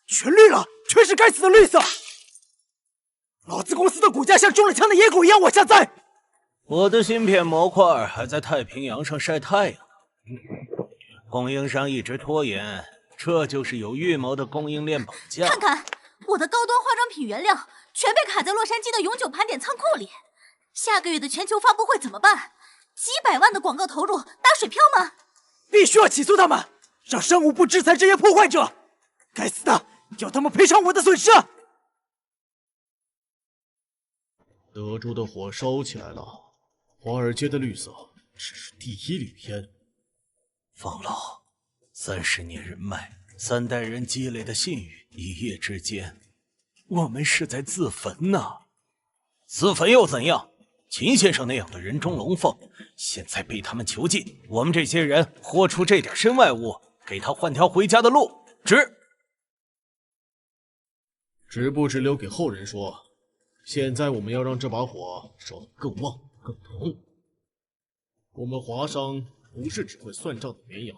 Speaker 8: 全绿了，全是该死的绿色！老子公司的股价像中了枪的野狗一样往下栽。
Speaker 6: 我的芯片模块还在太平洋上晒太阳呢，供应商一直拖延，这就是有预谋的供应链绑架。
Speaker 9: 看看我的高端化妆品原料全被卡在洛杉矶的永久盘点仓库里，下个月的全球发布会怎么办？几百万的广告投入打水漂吗？
Speaker 8: 必须要起诉他们，让商务部制裁这些破坏者！该死的，要他们赔偿我的损失！
Speaker 7: 德州的火烧起来了，华尔街的绿色只是第一缕烟。
Speaker 6: 方老，30年人脉，3代人积累的信誉，一夜之间，我们是在自焚呐！自焚又怎样？秦先生那样的人中龙凤，现在被他们囚禁，我们这些人豁出这点身外物，给他换条回家的路，
Speaker 7: 值不值留给后人说。现在我们要让这把火烧得更旺更浓。我们华商不是只会算账的绵羊，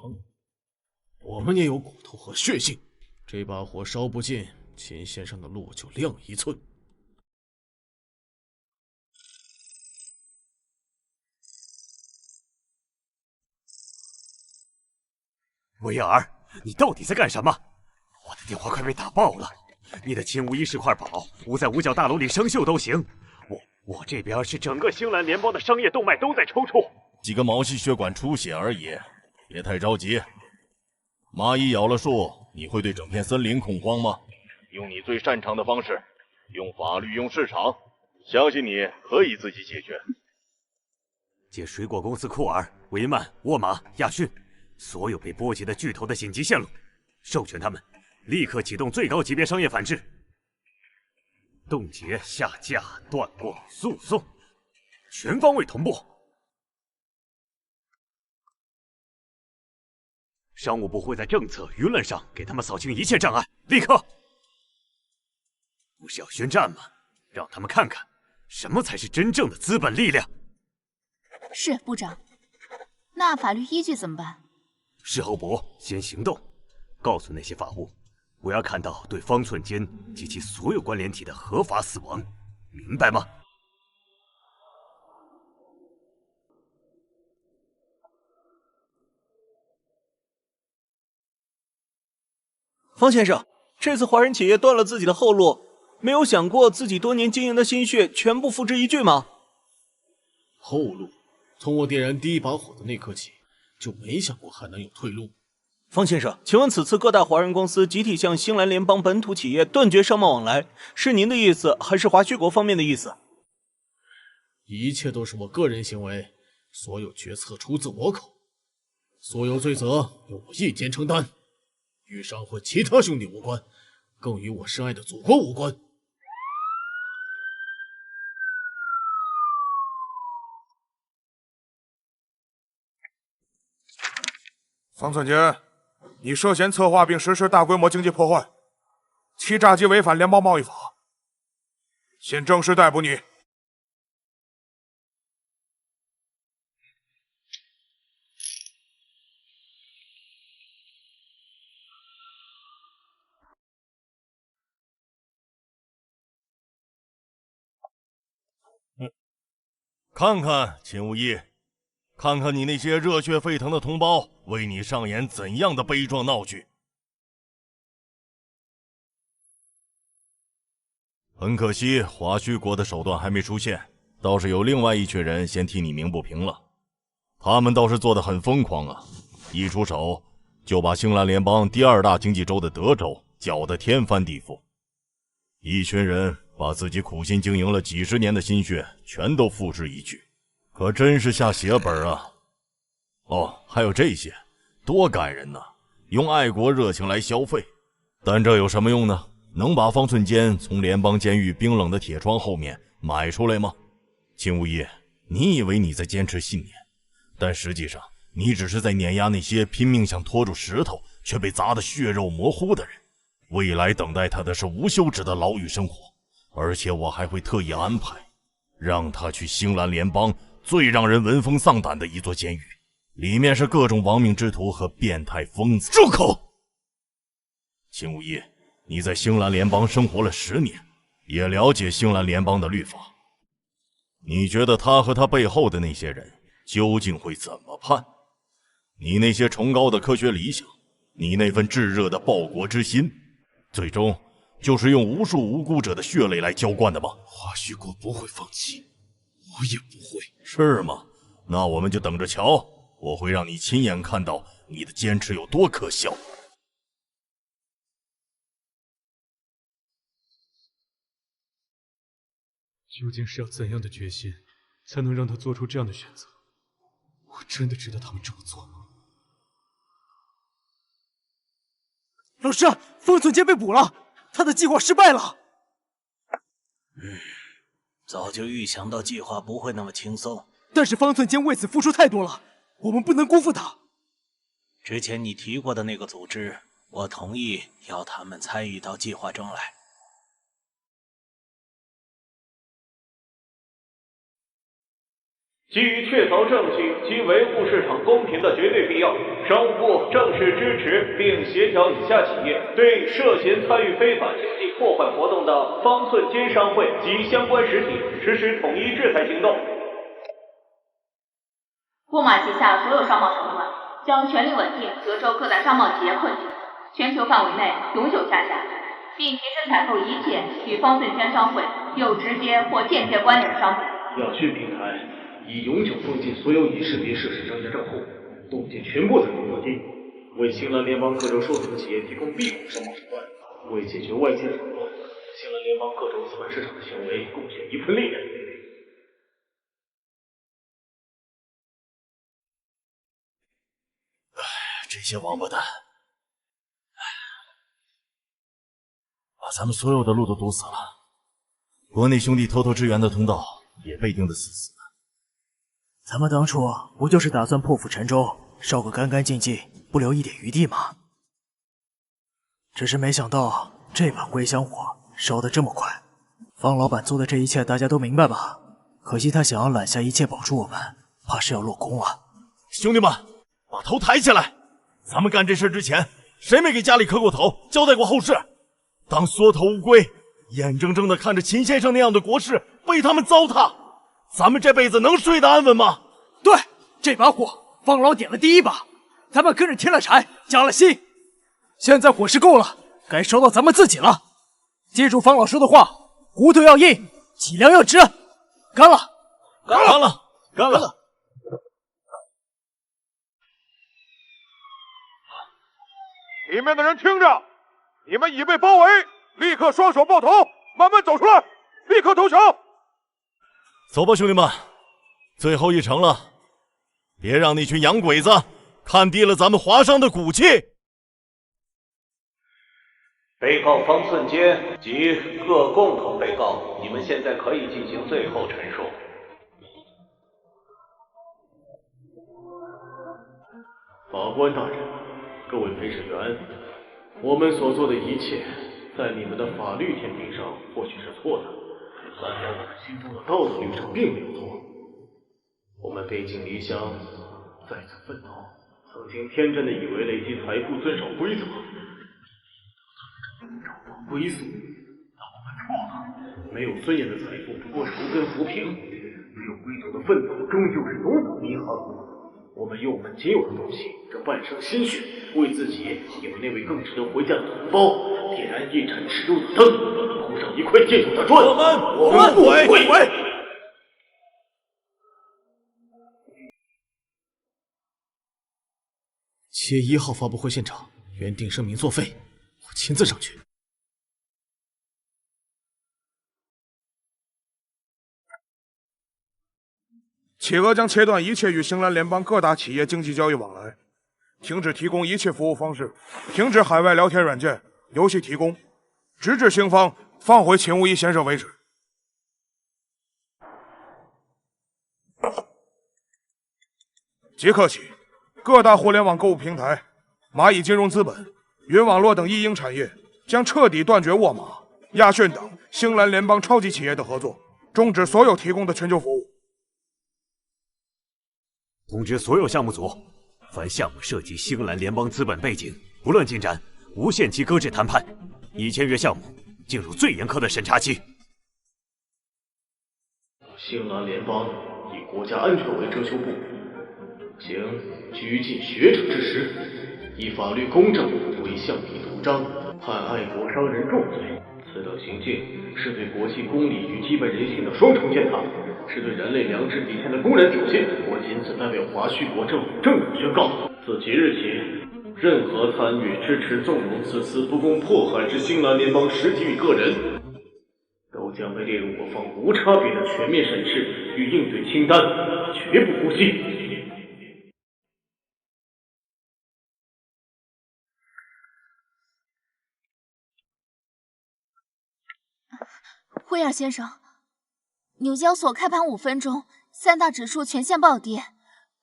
Speaker 7: 我们也有骨头和血性。这把火烧不尽，秦先生的路就亮1寸。
Speaker 2: 威尔，你到底在干什么？我的电话快被打爆了。你的秦无一是块宝，捂在五角大楼里生锈都行。我这边是整个星兰联邦的商业动脉都在抽搐，
Speaker 5: 几个毛细血管出血而已，别太着急。蚂蚁咬了树，你会对整片森林恐慌吗？用你最擅长的方式，用法律，用市场，相信你可以自己解决。
Speaker 2: 借水果公司库尔、维曼、沃玛、亚逊所有被波及的巨头的紧急线路，授权他们立刻启动最高级别商业反制，冻结、下架、断货、诉讼，全方位同步。商务部会在政策、舆论上给他们扫清一切障碍，立刻！不是要宣战吗？让他们看看什么才是真正的资本力量。
Speaker 1: 是部长，那法律依据怎么办？
Speaker 2: 事后补，先行动，告诉那些法务，我要看到对方寸间及其所有关联体的合法死亡，明白吗？
Speaker 6: 方先生，这次华人企业断了自己的后路，没有想过自己多年经营的心血全部付之一炬吗？
Speaker 7: 后路，从我点燃第一把火的那刻起，就没想过还能有退路。
Speaker 6: 方先生，请问此次各大华人公司集体向星兰联邦本土企业断绝商贸往来，是您的意思，还是华旭国方面的意思？
Speaker 7: 一切都是我个人行为，所有决策出自我口，所有罪责由我一肩承担，与商会其他兄弟无关，更与我深爱的祖国无关。
Speaker 4: 方寸坚，你涉嫌策划并实施大规模经济破坏，欺诈及违反联邦贸易法，现正式逮捕你。
Speaker 5: 看看秦无义，看看你那些热血沸腾的同胞为你上演怎样的悲壮闹剧。很可惜，华胥国的手段还没出现，倒是有另外一群人先替你鸣不平了。他们倒是做得很疯狂啊，一出手就把星兰联邦第2大经济州的德州搅得天翻地覆。一群人把自己苦心经营了几10年的心血全都付之一炬，可真是下血本啊！哦，还有这些，多感人呐！用爱国热情来消费，但这有什么用呢？能把方寸坚从联邦监狱冰冷的铁窗后面买出来吗？秦无义，你以为你在坚持信念，但实际上你只是在碾压那些拼命想拖住石头却被砸得血肉模糊的人。未来等待他的是无休止的牢狱生活，而且我还会特意安排，让他去星兰联邦最让人闻风丧胆的一座监狱，里面是各种亡命之徒和变态疯子。
Speaker 7: 住口！
Speaker 5: 秦无义，你在星蓝联邦生活了10年，也了解星蓝联邦的律法。你觉得他和他背后的那些人究竟会怎么判？你那些崇高的科学理想，你那份炙热的报国之心，最终就是用无数无辜者的血泪来浇灌的吗？
Speaker 7: 华胥国不会放弃，我也不会。
Speaker 5: 是吗？那我们就等着瞧，我会让你亲眼看到你的坚持有多可笑。
Speaker 3: 究竟是要怎样的决心，才能让他做出这样的选择？我真的值得他们这么做吗？
Speaker 8: 老师，方寸坚被捕了，他的计划失败了。
Speaker 6: 早就预想到计划不会那么轻松，
Speaker 8: 但是方寸坚为此付出太多了，我们不能辜负他。
Speaker 6: 之前你提过的那个组织，我同意要他们参与到计划中来。
Speaker 13: 基于确凿证据及维护市场公平的绝对必要，商务部正式支持并协调以下企业对涉嫌参与非法经济破坏活动的方寸坚商会及相关实体实施统一制裁行动。
Speaker 12: 沃马旗下所有商贸手段将全力稳定德州各大商贸企业困境，全球范围内永久下架，并提升采购一切与方寸坚商会有直接或间接关联的商品。
Speaker 13: 亚讯平台已永久封禁所有以识别涉事商家账户，冻结全部采购资金，为星蓝联邦各州受属企业提供庇护商贸手段，为解决外界扰乱星蓝联邦各州资本市场的行为贡献一份力量。
Speaker 7: 这些王八蛋，
Speaker 5: 把咱们所有的路都堵死了，国内兄弟偷偷支援的通道也被钉得死死的。
Speaker 8: 咱们当初不就是打算破釜沉舟，烧个干干净净，不留一点余地吗？只是没想到这把归香火烧得这么快。方老板做的这一切大家都明白吧？可惜他想要揽下一切保住我们，怕是要落空了。
Speaker 5: 兄弟们，把头抬起来！咱们干这事之前，谁没给家里磕过头，交代过后事？当缩头乌龟，眼睁睁地看着秦先生那样的国事被他们糟蹋，咱们这辈子能睡得安稳吗？
Speaker 8: 对，这把火方老点了第一把，咱们跟着添了柴，加了薪。现在火势够了，该烧到咱们自己了。记住方老说的话，骨头要硬，脊梁要直。干了，
Speaker 5: 干了，干了！
Speaker 4: 里面的人听着，你们已被包围，立刻双手抱头，慢慢走出来，立刻投降！
Speaker 5: 走吧，兄弟们，最后一程了，别让那群洋鬼子看低了咱们华商的骨气。
Speaker 13: 被告方寸坚及各共同被告，你们现在可以进行最后陈述。法官大人，各位陪审员，我们所做的一切，在你们的法律天平上或许是错的，但在我们心中的道德律上并没有错。我们背井离乡，再次奋斗，曾经天真的以为累积财富、遵守规则，找到归宿，但我们错了。没有尊严的财富不过是无根浮萍，没有归途的奋斗终究是奴仆迷航。我们用我们仅有的东西，这半生心血，为自己以为那位更值得回家的同胞点燃一盏赤路的灯，铺上一块建筑的砖。我们不悔。
Speaker 7: 7月1号发布会现场，原定声明作废，我亲自上去。
Speaker 4: 企鹅将切断一切与星蓝联邦各大企业经济交易往来，停止提供一切服务方式，停止海外聊天软件、游戏提供，直至星方放回秦无一先生为止。即刻起，各大互联网购物平台、蚂蚁金融资本、云网络等一应产业将彻底断绝沃马、亚讯等星蓝联邦超级企业的合作，终止所有提供的全球服务。
Speaker 10: 通知所有项目组，凡项目涉及星蓝联邦资本背景，不论进展，无限期搁置谈判，已签约项目进入最严苛的审查期。
Speaker 13: 星蓝联邦以国家安全为遮羞布，请拘禁学者之实，以法律公正为橡皮图章，判爱国伤人重罪。此等行径是对国际公理与基本人性的双重践踏，是对人类良知底线的公然挑衅。我仅此代表华胥国政府正式宣告：自即日起，任何参与、支持、纵容此次不公迫害之星蓝联邦实体与个人，都将被列入我方无差别的全面审视与应对清单，绝不姑息。
Speaker 1: 威尔先生，纽交所开盘5分钟，3大指数全线暴跌，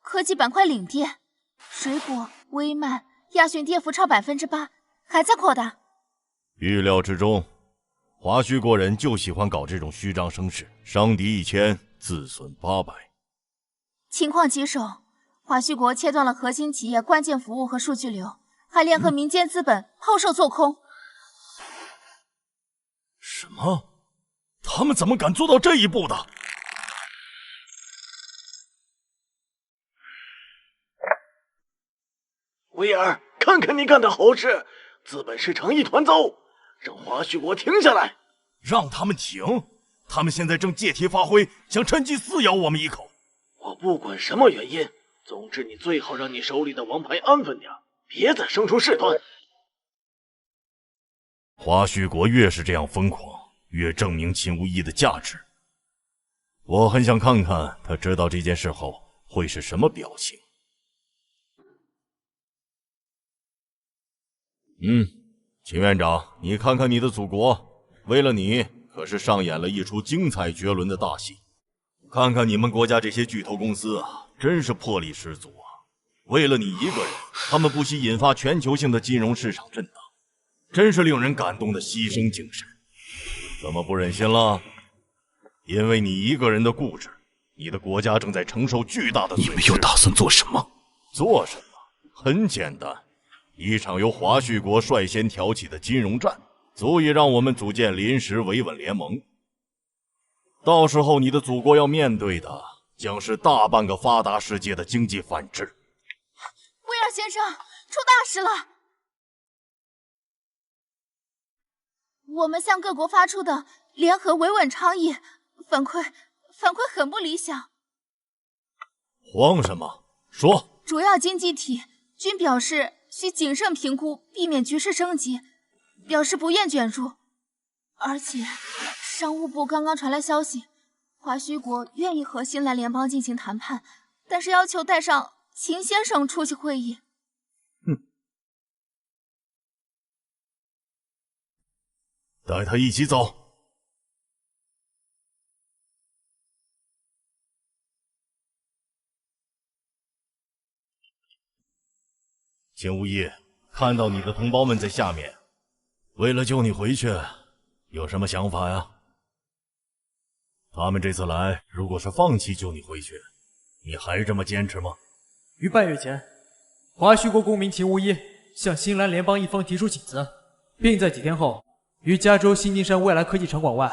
Speaker 1: 科技板块领跌，水果、微漫、亚讯跌幅超8%，还在扩大。
Speaker 5: 预料之中，华胥国人就喜欢搞这种虚张声势，伤敌1000，自损800。
Speaker 1: 情况棘手，华胥国切断了核心企业关键服务和数据流，还联合民间资本抛售做空。
Speaker 7: 什么？他们怎么敢做到这一步的？威尔，看看你干的好事！资本市场一团糟，让华胥国停下来。让他们停？他们现在正借题发挥，想趁机撕咬我们一口。我不管什么原因，总之你最好让你手里的王牌安分点，别再生出事端。
Speaker 5: 华胥国越是这样疯狂，越证明秦无义的价值。我很想看看他知道这件事后会是什么表情。秦院长，你看看你的祖国，为了你可是上演了一出精彩绝伦的大戏。看看你们国家这些巨头公司啊，真是魄力十足啊！为了你一个人，他们不惜引发全球性的金融市场震荡，真是令人感动的牺牲精神。怎么不忍心了？因为你一个人的固执，你的国家正在承受巨大的损失。你们又打算做什么？做什么？很简单，一场由华胥国率先挑起的金融战，足以让我们组建临时维稳联盟。到时候你的祖国要面对的，将是大半个发达世界的经济反制。
Speaker 1: 威尔先生，出大事了！我们向各国发出的联合维稳倡议反馈很不理想。
Speaker 5: 慌什么？说。
Speaker 1: 主要经济体均表示需谨慎评估，避免局势升级，表示不愿卷入。而且，商务部刚刚传来消息，华胥国愿意和新兰联邦进行谈判，但是要求带上秦先生出席会议。
Speaker 5: 带他一起走。秦无义，看到你的同胞们在下面，为了救你回去，有什么想法呀？他们这次来，如果是放弃救你回去，你还这么坚持吗？
Speaker 14: 于半月前，华胥国公民秦无一向新兰联邦一方提出请辞，并在几天后于加州新金山未来科技场馆外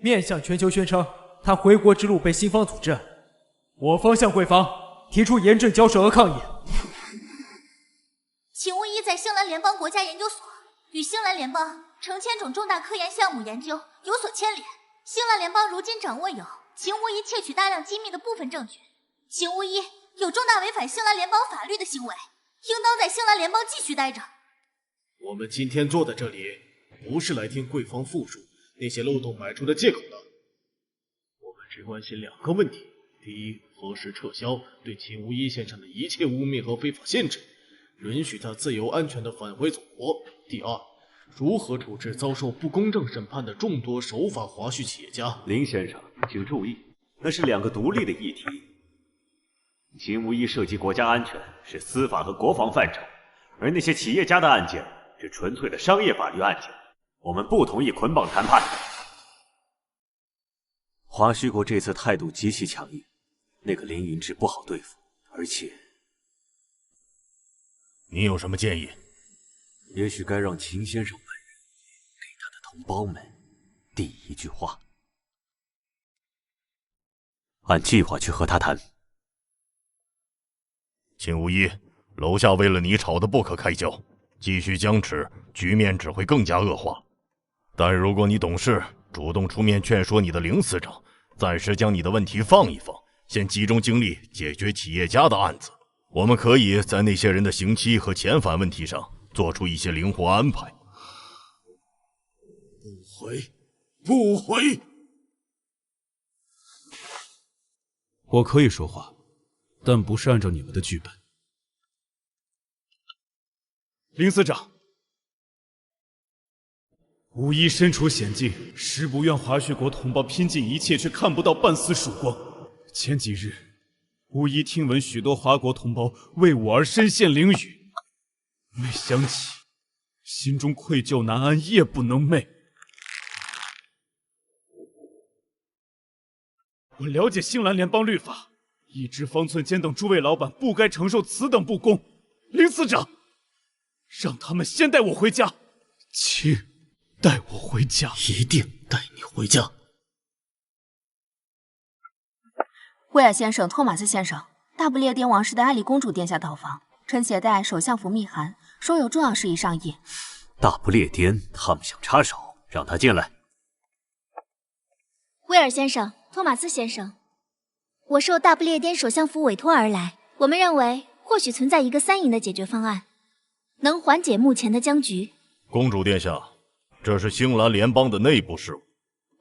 Speaker 14: 面向全球宣称他回国之路被新方阻滞。我方向贵方提出严正交涉和抗议。
Speaker 9: 秦无一在星兰联邦国家研究所与星兰联邦成千种重大科研项目研究有所牵连。星兰联邦如今掌握有秦无一窃取大量机密的部分证据，秦无一有重大违反星兰联邦法律的行为，应当在星兰联邦继续待着。
Speaker 13: 我们今天坐在这里，不是来听贵方复述那些漏洞百出的借口的，我们只关心2个问题：第一，何时撤销对秦无一先生的一切污蔑和非法限制，允许他自由安全地返回祖国；第二，如何处置遭受不公正审判的众多守法华胥企业家。
Speaker 10: 林先生，请注意，那是2个独立的议题。秦无一涉及国家安全，是司法和国防范畴，而那些企业家的案件是纯粹的商业法律案件，我们不同意捆绑谈判。华胥国这次态度极其强硬，那个林云志不好对付，而且，
Speaker 5: 你有什么建议？
Speaker 10: 也许该让秦先生本人给他的同胞们递一句话，按计划去和他谈。
Speaker 5: 秦无一，楼下为了你吵得不可开交，继续僵持，局面只会更加恶化。但如果你懂事，主动出面劝说你的凌司长，暂时将你的问题放一放，先集中精力解决企业家的案子，我们可以在那些人的刑期和遣返问题上做出一些灵活安排。
Speaker 7: 不回，不回！
Speaker 3: 我可以说话，但不是按照你们的剧本。林司长，无一身处险境，实不愿华胥国同胞拼尽一切，却看不到半丝曙光。前几日，无一听闻许多华国同胞为我而身陷囹圄，每想起，心中愧疚难安，夜不能寐。我了解星蓝联邦律法，一知方寸坚等诸位老板不该承受此等不公。林司长，让他们先带我回家，请带我回家，
Speaker 7: 一定带你回家。
Speaker 1: 威尔先生、托马斯先生，大不列颠王室的艾丽公主殿下到访，臣携带首相府密函，说有重要事宜上议。
Speaker 10: 大不列颠他们想插手，让他进来。
Speaker 15: 威尔先生、托马斯先生，我受大不列颠首相府委托而来，我们认为或许存在一个3赢的解决方案，能缓解目前的僵局。
Speaker 5: 公主殿下，这是星蓝联邦的内部事务。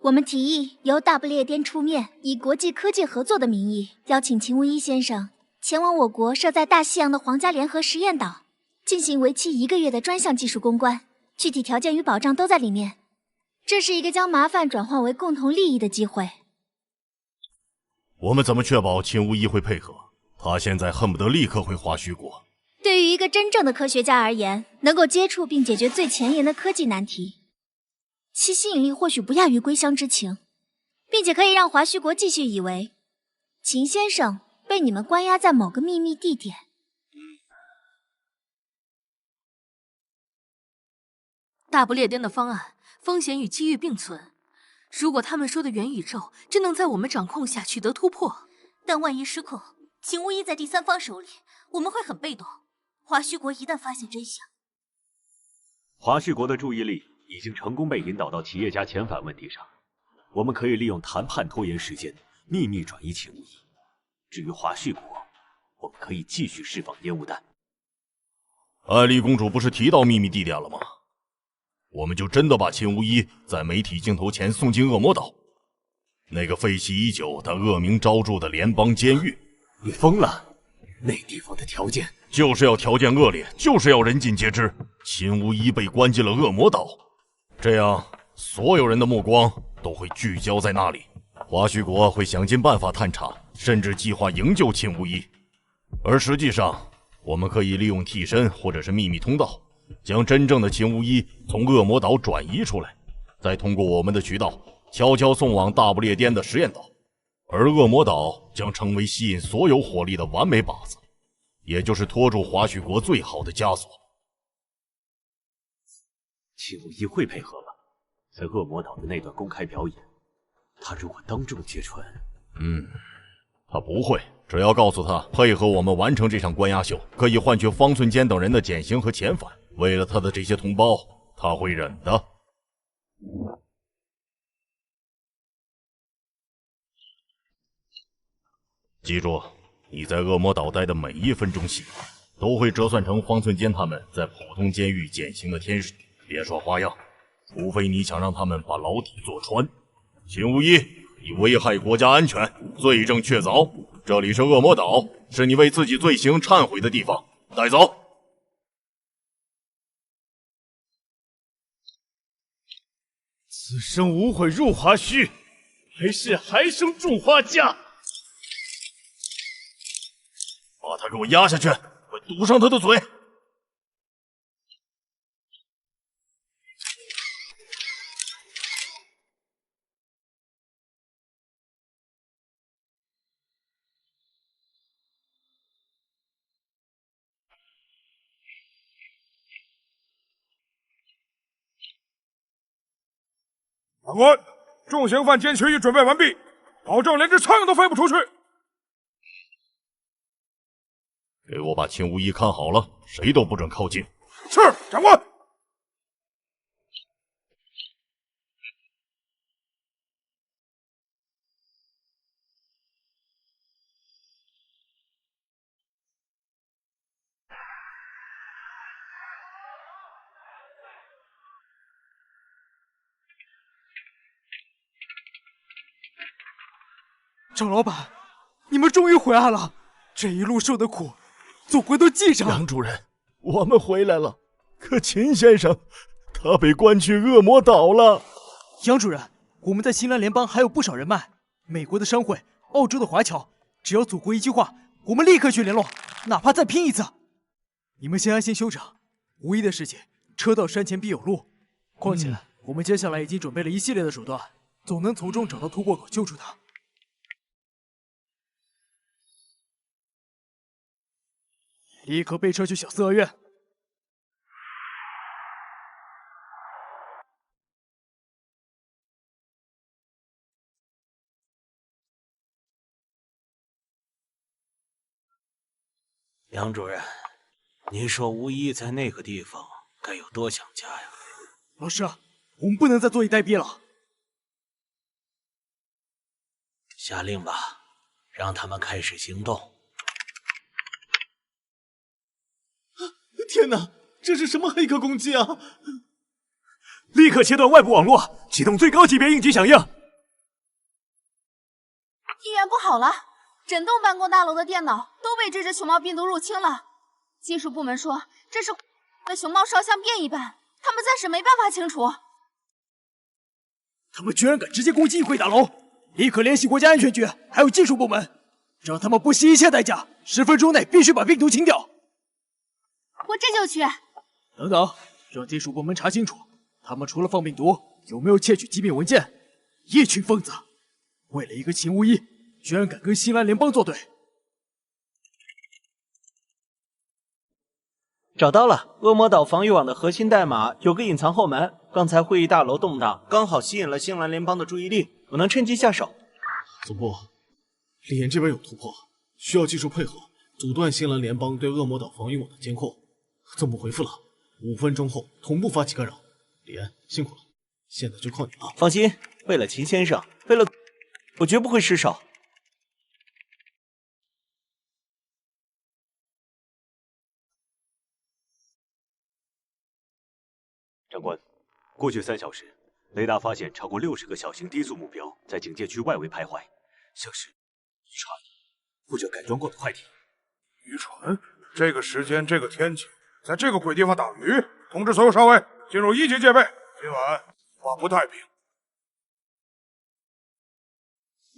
Speaker 15: 我们提议由大不列颠出面，以国际科技合作的名义，邀请秦无一先生前往我国设在大西洋的皇家联合实验岛，进行为期1个月的专项技术攻关，具体条件与保障都在里面。这是一个将麻烦转化为共同利益的机会。
Speaker 5: 我们怎么确保秦无一会配合？他现在恨不得立刻回华胥国。
Speaker 15: 对于一个真正的科学家而言，能够接触并解决最前沿的科技难题，其吸引力或许不亚于归乡之情，并且可以让华胥国继续以为秦先生被你们关押在某个秘密地点。
Speaker 9: 大不列颠的方案风险与机遇并存，如果他们说的元宇宙真能在我们掌控下取得突破，但万一失控，秦无一在第三方手里，我们会很被动。华胥国一旦发现真相，
Speaker 10: 华胥国的注意力已经成功被引导到企业家遣返问题上，我们可以利用谈判拖延时间，秘密转移秦无一。至于华胥国，我们可以继续释放烟雾弹。
Speaker 5: 艾丽公主不是提到秘密地点了吗？我们就真的把秦无一在媒体镜头前送进恶魔岛，那个废弃已久但恶名昭著的联邦监狱。
Speaker 10: 你疯了！那地方的条件
Speaker 5: 就是要条件恶劣，就是要人尽皆知。秦无一被关进了恶魔岛，这样所有人的目光都会聚焦在那里。华胥国会想尽办法探查，甚至计划营救秦无一。而实际上，我们可以利用替身或者是秘密通道，将真正的秦无一从恶魔岛转移出来，再通过我们的渠道悄悄送往大不列颠的实验岛。而恶魔岛将成为吸引所有火力的完美靶子，也就是拖住华胥国最好的枷锁。
Speaker 10: 秦无一会配合吗？在恶魔岛的那段公开表演，他如果当众揭穿，
Speaker 5: 他不会。只要告诉他配合我们完成这场关押秀，可以换取方寸坚等人的减刑和遣返。为了他的这些同胞，他会忍的。记住，你在恶魔岛待的每1分钟戏，都会折算成方寸坚他们在普通监狱减刑的天数。别耍花样，除非你想让他们把牢底坐穿。秦无一，你危害国家安全，罪证确凿。这里是恶魔岛，是你为自己罪行忏悔的地方。带走。
Speaker 3: 此生无悔入华胥，来世还生种花家。
Speaker 5: 把他给我压下去，快堵上他的嘴！
Speaker 4: 长官，重刑犯监区已准备完毕，保证连只苍蝇都飞不出去。
Speaker 5: 给我把秦无义看好了，谁都不准靠近。
Speaker 4: 是，长官。
Speaker 14: 张老板，你们终于回来了！这一路受的苦，总归都记上。
Speaker 5: 杨主任，我们回来了，可秦先生他被关去恶魔岛了。
Speaker 14: 杨主任，我们在新兰联邦还有不少人脉，美国的商会、澳洲的华侨，只要祖国一句话，我们立刻去联络，哪怕再拼一次。你们先安心休整，无意的事情，车到山前必有路。况且，我们接下来已经准备了一系列的手段，总能从中找到突破口，救出他。立刻备车去小四合院。
Speaker 6: 杨主任，您说无一在那个地方该有多想家呀？
Speaker 14: 老师，我们不能再坐以待毙了。
Speaker 6: 下令吧，让他们开始行动。
Speaker 3: 天哪，这是什么黑客攻击啊！
Speaker 2: 立刻切断外部网络，启动最高级别应急响应。
Speaker 1: 医院不好了，整栋办公大楼的电脑都被这只熊猫病毒入侵了。技术部门说这是的熊猫烧像变异版，他们暂时没办法清除。
Speaker 8: 他们居然敢直接攻击议会大楼！立刻联系国家安全局还有技术部门，让他们不惜一切代价，10分钟内必须把病毒清掉。
Speaker 1: 我这就去。
Speaker 8: 等等，让技术部门查清楚，他们除了放病毒，有没有窃取机密文件？一群疯子，为了一个秦无一，居然敢跟新兰联邦作对。
Speaker 6: 找到了，恶魔岛防御网的核心代码有个隐藏后门，刚才会议大楼动荡，刚好吸引了星蓝联邦的注意力，我能趁机下手。
Speaker 7: 总部，李岩这边有突破，需要技术配合，阻断星蓝联邦对恶魔岛防御网的监控。总部回复了，5分钟后同步发起干扰。李岩辛苦了，现在就靠你了。
Speaker 6: 放心，为了秦先生，为了我绝不会失手。
Speaker 10: 长官，过去3小时，雷达发现超过60个小型低速目标在警戒区外围徘徊，像是渔船或者改装过的快艇。
Speaker 4: 渔船？这个时间，这个天气，在这个鬼地方打鱼？通知所有哨位进入1级戒备，今晚怕不太平。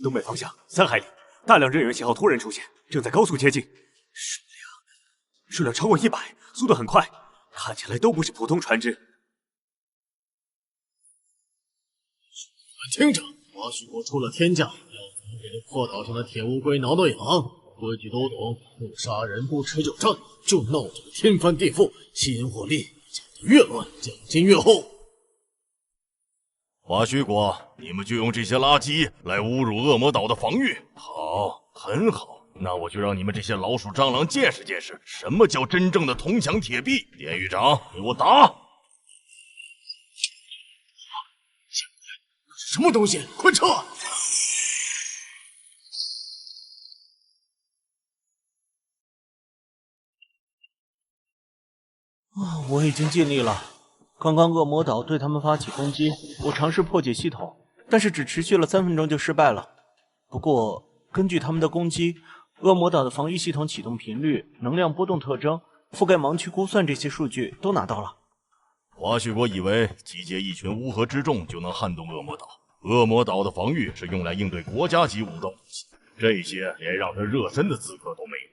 Speaker 2: 东北方向3海里，大量人员信号突然出现，正在高速接近，数量超过100，速度很快，看起来都不是普通船只。
Speaker 7: 听着，华胥国出了天价，要怎么给这破岛上的铁乌龟挠挠痒？规矩都懂，不杀人不持久战，就闹这个天翻地覆，吸引火力，讲得越乱，奖金越厚。
Speaker 5: 华胥国，你们就用这些垃圾来侮辱恶魔岛的防御？好，很好，那我就让你们这些老鼠蟑螂见识见识，什么叫真正的铜墙铁壁。典狱长，给我打！
Speaker 7: 什么东西？快撤！
Speaker 6: 我已经尽力了。刚刚恶魔岛对他们发起攻击，我尝试破解系统，但是只持续了3分钟就失败了。不过，根据他们的攻击，恶魔岛的防御系统启动频率、能量波动特征、覆盖盲区估算这些数据都拿到了。
Speaker 5: 华胥国以为集结一群乌合之众就能撼动恶魔岛。恶魔岛的防御是用来应对国家级武装武器，这些连让他热身的资格都没有。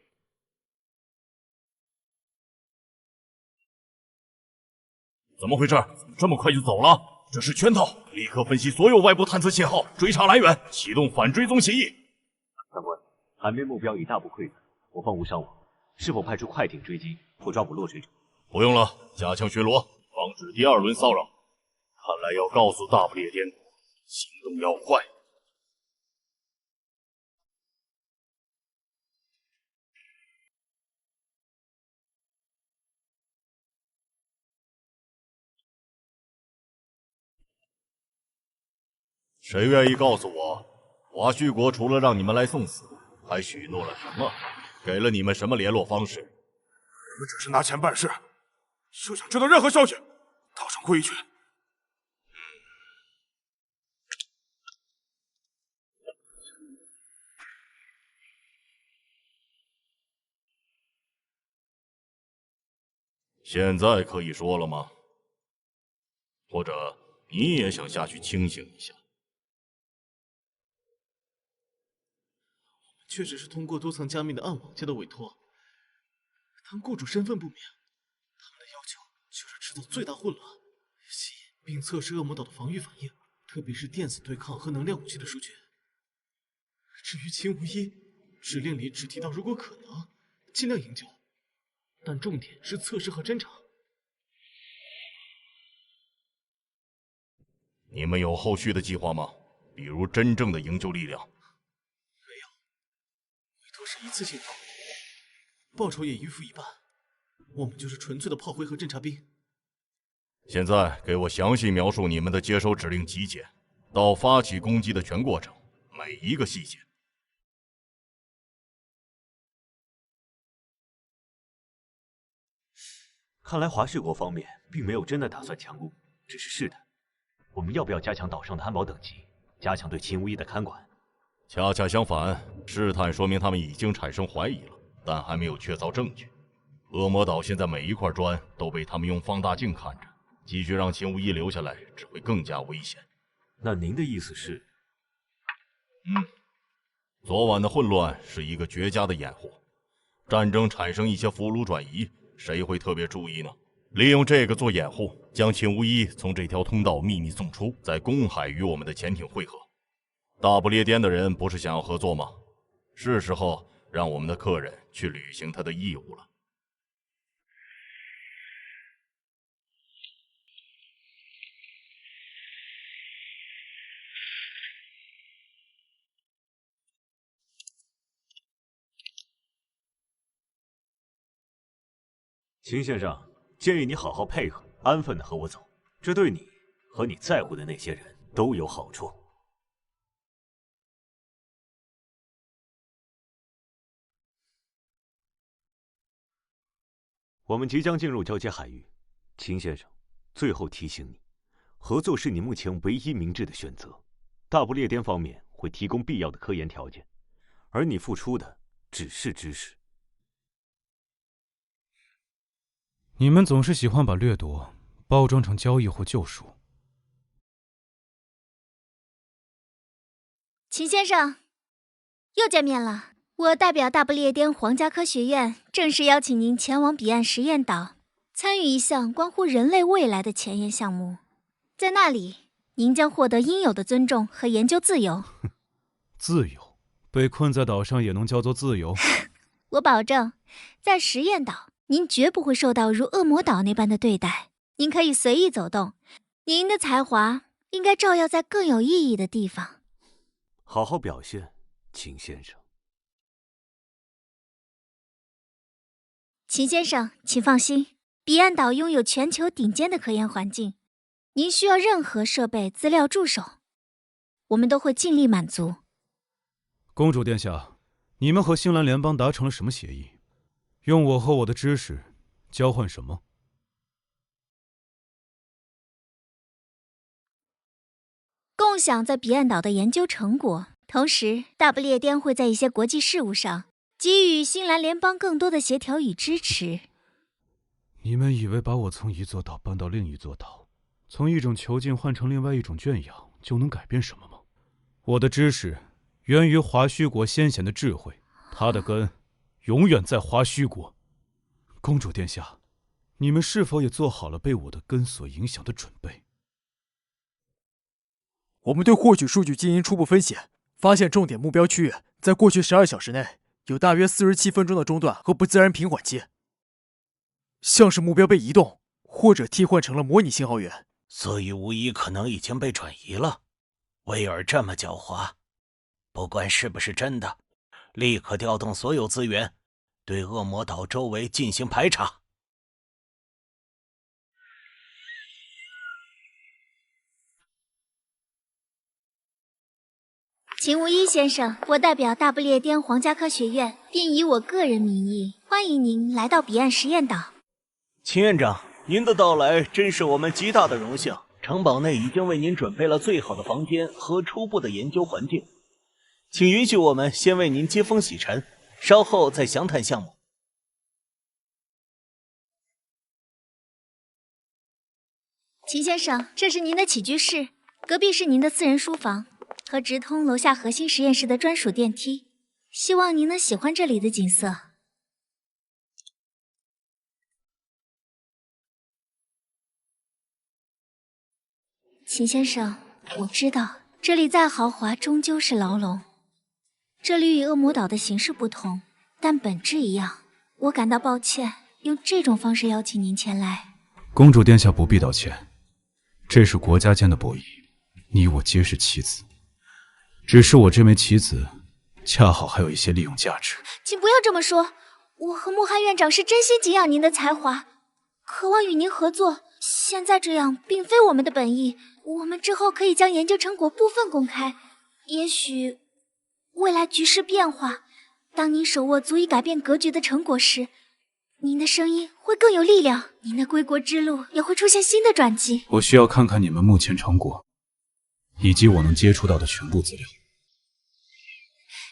Speaker 5: 怎么回事？这么快就走了？这是圈套！立刻分析所有外部探测信号，追查来源，启动反追踪协议。
Speaker 10: 长官，海面目标已大部溃散，我方无伤亡，是否派出快艇追击或抓捕落水者？
Speaker 5: 不用了，加强巡逻，防止第2轮骚扰。看来要告诉大不列颠，
Speaker 13: 行动要快。谁愿意告诉我，华胥国除了让你们来送死，还许诺了什么？给了你们什么联络方式？
Speaker 4: 你们只是拿钱办事，休想知道任何消息。套上规矩。
Speaker 5: 现在可以说了吗？或者你也想下去清醒一下？
Speaker 7: 确实是通过多层加密的暗网接到委托，但雇主身份不明，他们的要求就是制造最大混乱，吸引并测试恶魔岛的防御反应，特别是电子对抗和能量武器的数据。至于秦无一，指令里只提到如果可能，尽量营救，但重点是测试和侦查。
Speaker 5: 你们有后续的计划吗？比如真正的营救力量？
Speaker 7: 都是一次性的，报酬也一付一半。我们就是纯粹的炮灰和侦察兵。
Speaker 5: 现在给我详细描述你们的接收指令集结到发起攻击的全过程，每一个细节。
Speaker 10: 看来华胥国方面并没有真的打算强攻，只是试探。我们要不要加强岛上的安保等级，加强对秦无一的看管？
Speaker 5: 恰恰相反，试探说明他们已经产生怀疑了，但还没有确凿证据。恶魔岛现在每一块砖都被他们用放大镜看着，继续让秦无一留下来只会更加危险。
Speaker 10: 那您的意思是？
Speaker 5: 昨晚的混乱是一个绝佳的掩护。战争产生一些俘虏转移，谁会特别注意呢？利用这个做掩护，将秦无一从这条通道秘密送出，在公海与我们的潜艇会合。大不列颠的人不是想要合作吗？是时候让我们的客人去履行他的义务了。
Speaker 10: 秦先生，建议你好好配合，安分的和我走，这对你和你在乎的那些人都有好处。我们即将进入交接海域，秦先生，最后提醒你，合作是你目前唯一明智的选择。大不列颠方面会提供必要的科研条件，而你付出的只是知识。
Speaker 3: 你们总是喜欢把掠夺包装成交易或救赎。
Speaker 15: 秦先生，又见面了。我代表大不列颠皇家科学院正式邀请您前往彼岸实验岛，参与一项关乎人类未来的前沿项目。在那里，您将获得应有的尊重和研究自由。
Speaker 3: 自由？被困在岛上也能叫做自由？
Speaker 15: 我保证，在实验岛，您绝不会受到如恶魔岛那般的对待。您可以随意走动，您的才华应该照耀在更有意义的地方。
Speaker 10: 好好表现，秦先生。
Speaker 15: 秦先生，请放心，彼岸岛拥有全球顶尖的科研环境，您需要任何设备、资料助手，我们都会尽力满足。
Speaker 3: 公主殿下，你们和星蓝联邦达成了什么协议？用我和我的知识交换什么？
Speaker 15: 共享在彼岸岛的研究成果，同时大不列颠会在一些国际事务上给予星蓝联邦更多的协调与支持。
Speaker 3: 你们以为把我从一座岛搬到另一座岛，从一种囚禁换成另外一种圈养，就能改变什么吗？我的知识源于华胥国先贤的智慧，它的根永远在华胥国。公主殿下，你们是否也做好了被我的根所影响的准备？
Speaker 8: 我们对获取数据进行初步分析，发现重点目标区域在过去12小时内有大约47分钟的中断和不自然平缓期，像是目标被移动或者替换成了模拟信号源，
Speaker 6: 所以无疑可能已经被转移了。威尔这么狡猾，不管是不是真的，立刻调动所有资源，对恶魔岛周围进行排查。
Speaker 15: 秦无一先生，我代表大不列颠皇家科学院，并以我个人名义欢迎您来到彼岸实验岛。
Speaker 6: 秦院长，您的到来真是我们极大的荣幸。城堡内已经为您准备了最好的房间和初步的研究环境，请允许我们先为您接风洗尘，稍后再详谈项目。
Speaker 15: 秦先生，这是您的起居室，隔壁是您的私人书房，和直通楼下核心实验室的专属电梯。希望您能喜欢这里的景色。秦先生，我知道这里再豪华终究是牢笼，这里与恶魔岛的形式不同，但本质一样。我感到抱歉，用这种方式邀请您前来。
Speaker 3: 公主殿下不必道歉，这是国家间的博弈，你我皆是棋子，只是我这枚棋子恰好还有一些利用价值。
Speaker 15: 请不要这么说，我和穆罕院长是真心敬仰您的才华，渴望与您合作。现在这样并非我们的本意，我们之后可以将研究成果部分公开。也许未来局势变化，当您手握足以改变格局的成果时，您的声音会更有力量，您的归国之路也会出现新的转机。
Speaker 3: 我需要看看你们目前成果，以及我能接触到的全部资料。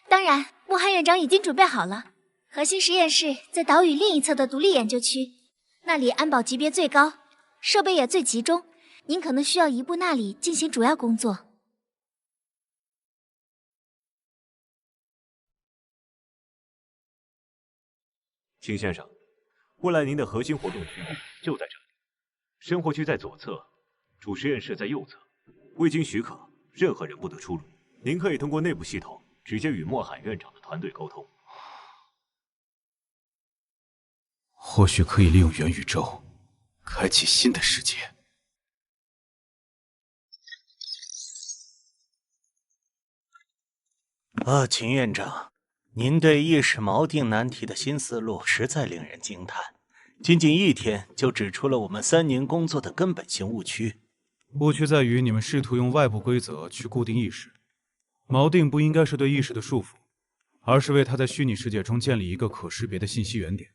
Speaker 15: 当然，穆罕院长已经准备好了。核心实验室在岛屿另一侧的独立研究区，那里安保级别最高，设备也最集中，您可能需要移步那里进行主要工作。
Speaker 10: 秦先生，未来您的核心活动区就在这里，生活区在左侧，主实验室在右侧。未经许可，任何人不得出入。您可以通过内部系统直接与莫海院长的团队沟通。
Speaker 3: 或许可以利用元宇宙，开启新的世界。
Speaker 6: 秦院长，您对意识锚定难题的新思路实在令人惊叹，仅仅1天就指出了我们3年工作的根本性误区。
Speaker 3: 误区在于你们试图用外部规则去固定意识，锚定不应该是对意识的束缚，而是为它在虚拟世界中建立一个可识别的信息原点。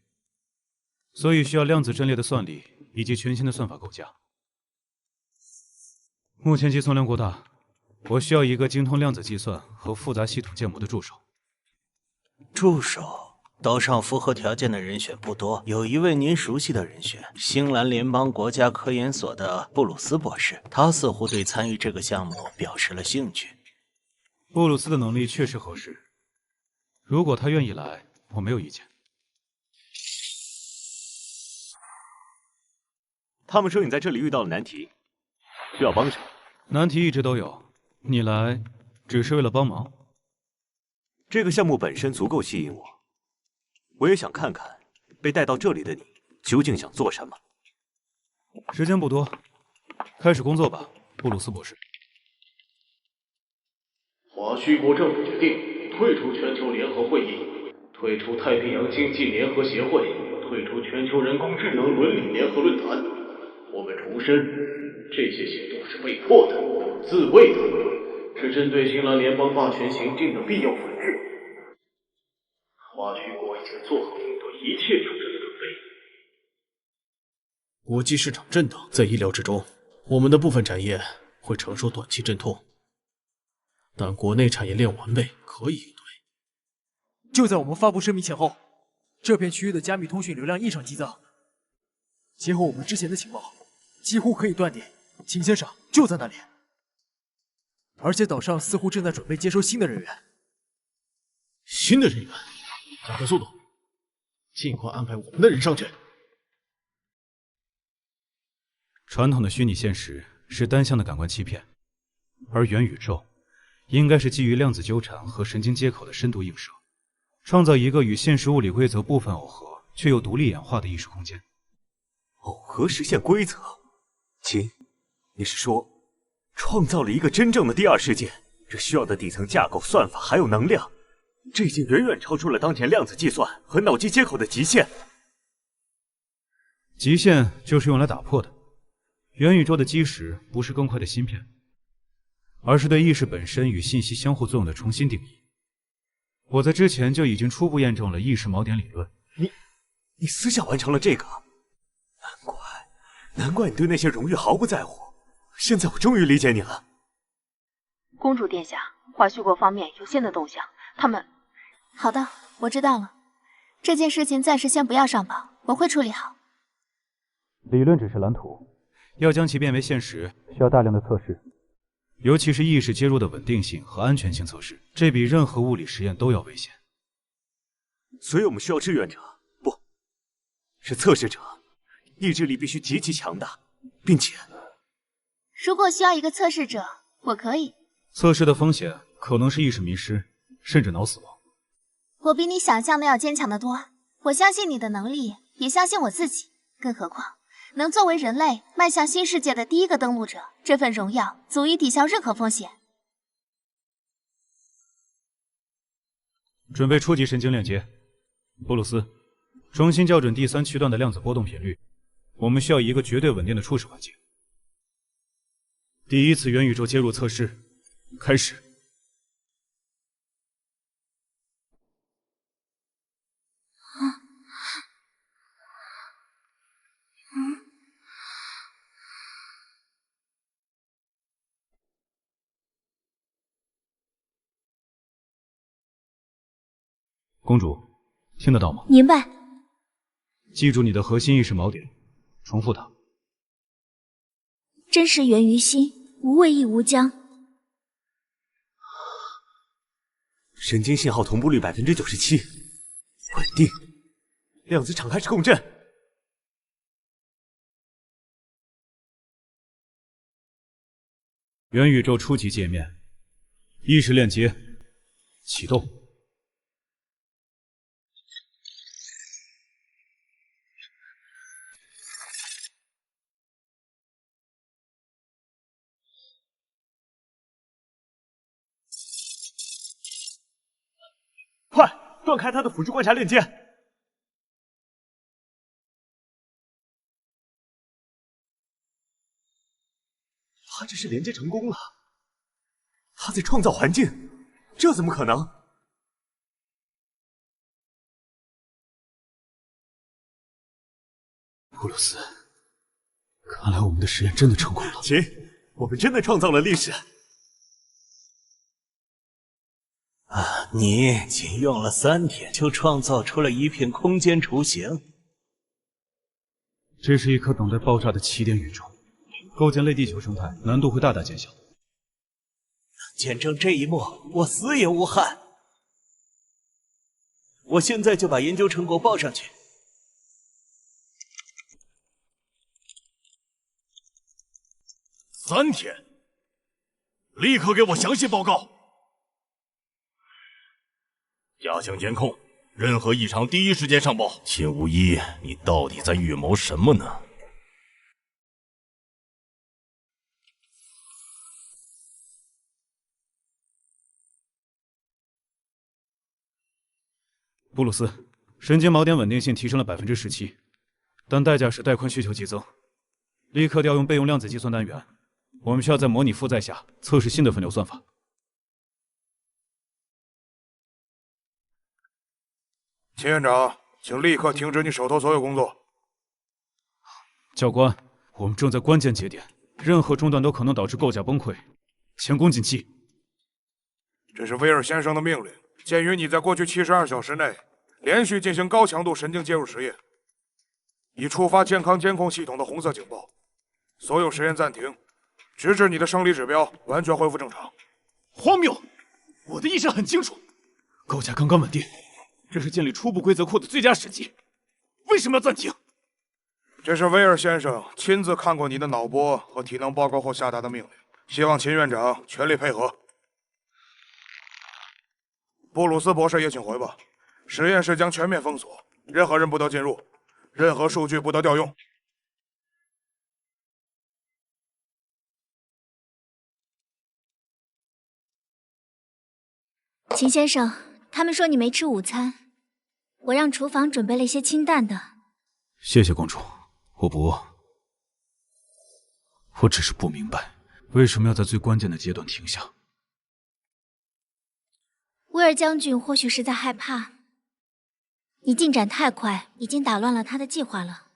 Speaker 3: 所以需要量子阵列的算力以及全新的算法构架。目前计算量过大，我需要一个精通量子计算和复杂系统建模的助手。
Speaker 6: 助手？岛上符合条件的人选不多，有一位您熟悉的人选，星兰联邦国家科研所的布鲁斯博士，他似乎对参与这个项目表示了兴趣。
Speaker 3: 布鲁斯的能力确实合适，如果他愿意来，我没有意见。
Speaker 10: 他们说你在这里遇到了难题，需要帮手。
Speaker 3: 难题一直都有，你来只是为了帮忙？
Speaker 10: 这个项目本身足够吸引我，我也想看看被带到这里的你究竟想做什么。
Speaker 3: 时间不多，开始工作吧，布鲁斯博士。
Speaker 13: 华胥国政府决定退出全球联合会议，退出太平洋经济联合协会，退出全球人工智能伦理联合论坛。我们重申，这些行动是被迫的、自卫的，是针对新兰联邦霸权行径的必要反制。华胥国已经做好应对一切挑战的准备。
Speaker 7: 国际市场震荡在意料之中，我们的部分产业会承受短期阵痛，但国内产业链完备，可以应对。
Speaker 14: 就在我们发布声明前后，这片区域的加密通讯流量异常激增，结合我们之前的情报，几乎可以断定秦先生就在那里，而且岛上似乎正在准备接收新的人员。
Speaker 7: 新的人员，加快速度，尽快安排我们的人上去。
Speaker 3: 传统的虚拟现实是单向的感官欺骗，而元宇宙应该是基于量子纠缠和神经接口的深度映射，创造一个与现实物理规则部分耦合却又独立演化的意识空间。
Speaker 10: 耦合实现规则？秦，你是说
Speaker 2: 创造了一个真正的第二世界，这需要的底层架构、算法还有能量，这已经远远超出了当前量子计算和脑机接口的极限。
Speaker 3: 极限就是用来打破的。元宇宙的基石不是更快的芯片，而是对意识本身与信息相互作用的重新定义。我在之前就已经初步验证了意识锚点理论。
Speaker 2: 你私下完成了这个，难怪你对那些荣誉毫不在乎。现在我终于理解你了。
Speaker 12: 公主殿下，华胥国方面有新的动向，他们……
Speaker 1: 好的，我知道了。这件事情暂时先不要上报，我会处理好。
Speaker 3: 理论只是蓝图，要将其变为现实，需要大量的测试，尤其是意识接入的稳定性和安全性测试，这比任何物理实验都要危险。
Speaker 2: 所以我们需要志愿者，不是测试者，意志力必须极其强大，并且……
Speaker 1: 如果需要一个测试者，我可以。
Speaker 3: 测试的风险可能是意识迷失，甚至脑死亡。
Speaker 1: 我比你想象的要坚强得多，我相信你的能力，也相信我自己。更何况，能作为人类迈向新世界的第一个登陆者，这份荣耀足以抵消任何风险。
Speaker 3: 准备初级神经链接，布鲁斯，重新校准第3区段的量子波动频率。我们需要一个绝对稳定的初始环境。第一次元宇宙接入测试开始。公主，听得到吗？
Speaker 15: 明白。
Speaker 3: 记住你的核心意识锚点，重复它。
Speaker 15: 真实源于心，无畏亦无疆。
Speaker 2: 神经信号同步率97%，稳定。量子场开始共振。
Speaker 3: 元宇宙初级界面，意识链接启动。
Speaker 2: 快断开他的辅助观察链接！他这是连接成功了，他在创造环境，这怎么可能？
Speaker 3: 布鲁斯，看来我们的实验真的成功了。
Speaker 2: 秦，我们真的创造了历史。
Speaker 6: 你仅用了3天就创造出了一片空间雏形。
Speaker 3: 这是一颗等待爆炸的起点宇宙，构建类地球生态难度会大大减小。
Speaker 6: 见证这一幕，我死也无憾。我现在就把研究成果报上去。
Speaker 4: 3天，立刻给我详细报告。
Speaker 5: 加强监控，任何异常第一时间上报。秦无一，你到底在预谋什么呢？
Speaker 3: 布鲁斯，神经锚点稳定性提升了17%，但代价是带宽需求激增。立刻调用备用量子计算单元，我们需要在模拟负载下测试新的分流算法。
Speaker 4: 秦院长，请立刻停止你手头所有工作。
Speaker 3: 教官，我们正在关键节点，任何中断都可能导致构架崩溃，前功尽弃。
Speaker 4: 这是威尔先生的命令。鉴于你在过去72小时内连续进行高强度神经介入实验，已触发健康监控系统的红色警报，所有实验暂停，直至你的生理指标完全恢复正常。
Speaker 2: 荒谬！我的意识很清楚，
Speaker 3: 构架刚刚稳定。这是建立初步规则库的最佳时机，为什么要暂停？
Speaker 4: 这是威尔先生亲自看过你的脑波和体能报告后下达的命令，希望秦院长全力配合。布鲁斯博士也请回吧。实验室将全面封锁，任何人不得进入，任何数据不得调用。
Speaker 15: 秦先生，他们说你没吃午餐，我让厨房准备了一些清淡的。
Speaker 3: 谢谢公主，我不饿。我只是不明白，为什么要在最关键的阶段停下。
Speaker 15: 威尔将军或许是在害怕，你进展太快，已经打乱了他的计划了。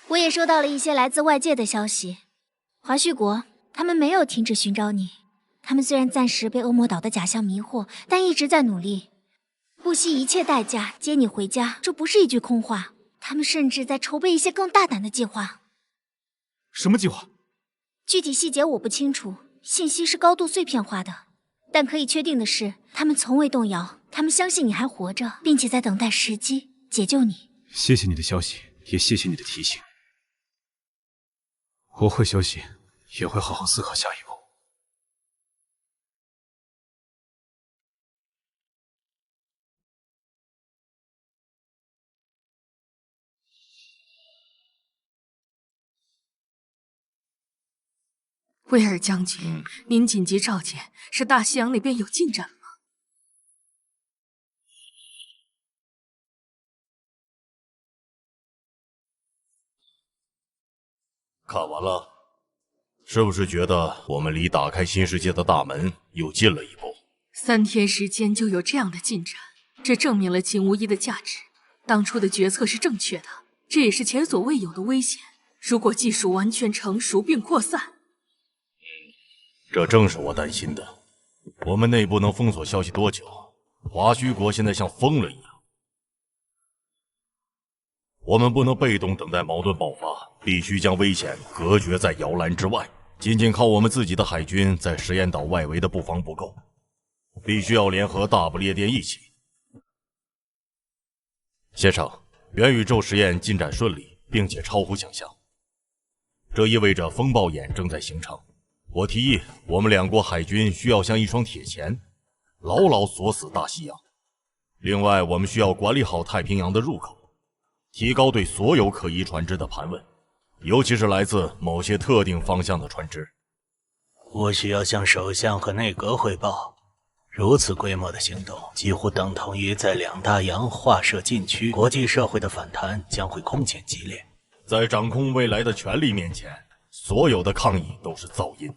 Speaker 15: 我也收到了一些来自外界的消息，华胥国他们没有停止寻找你。他们虽然暂时被恶魔岛的假象迷惑，但一直在努力，不惜一切代价接你回家。这不是一句空话，他们甚至在筹备一些更大胆的计划。
Speaker 3: 什么计划？
Speaker 15: 具体细节我不清楚，信息是高度碎片化的。但可以确定的是，他们从未动摇，他们相信你还活着，并且在等待时机解救你。
Speaker 3: 谢谢你的消息，也谢谢你的提醒。我会休息，也会好好思考下一步。
Speaker 16: 威尔将军，您紧急召见，是大西洋那边有进展吗？
Speaker 5: 看完了，是不是觉得我们离打开新世界的大门又近了一步
Speaker 16: ？3天时间就有这样的进展，这证明了秦无一的价值。当初的决策是正确的，这也是前所未有的危险。如果技术完全成熟并扩散，
Speaker 5: 这正是我担心的。我们内部能封锁消息多久？华胥国现在像疯了一样。我们不能被动等待矛盾爆发，必须将危险隔绝在摇篮之外。仅仅靠我们自己的海军在实验岛外围的布防不够，必须要联合大不列颠一起。先生，元宇宙实验进展顺利，并且超乎想象，这意味着风暴眼正在形成。我提议，我们2国海军需要像一双铁钳，牢牢锁死大西洋。另外，我们需要管理好太平洋的入口，提高对所有可疑船只的盘问，尤其是来自某些特定方向的船只。
Speaker 6: 我需要向首相和内阁汇报，如此规模的行动几乎等同于在2大洋划设禁区，国际社会的反弹将会空前激烈。
Speaker 5: 在掌控未来的权力面前，所有的抗议都是噪音。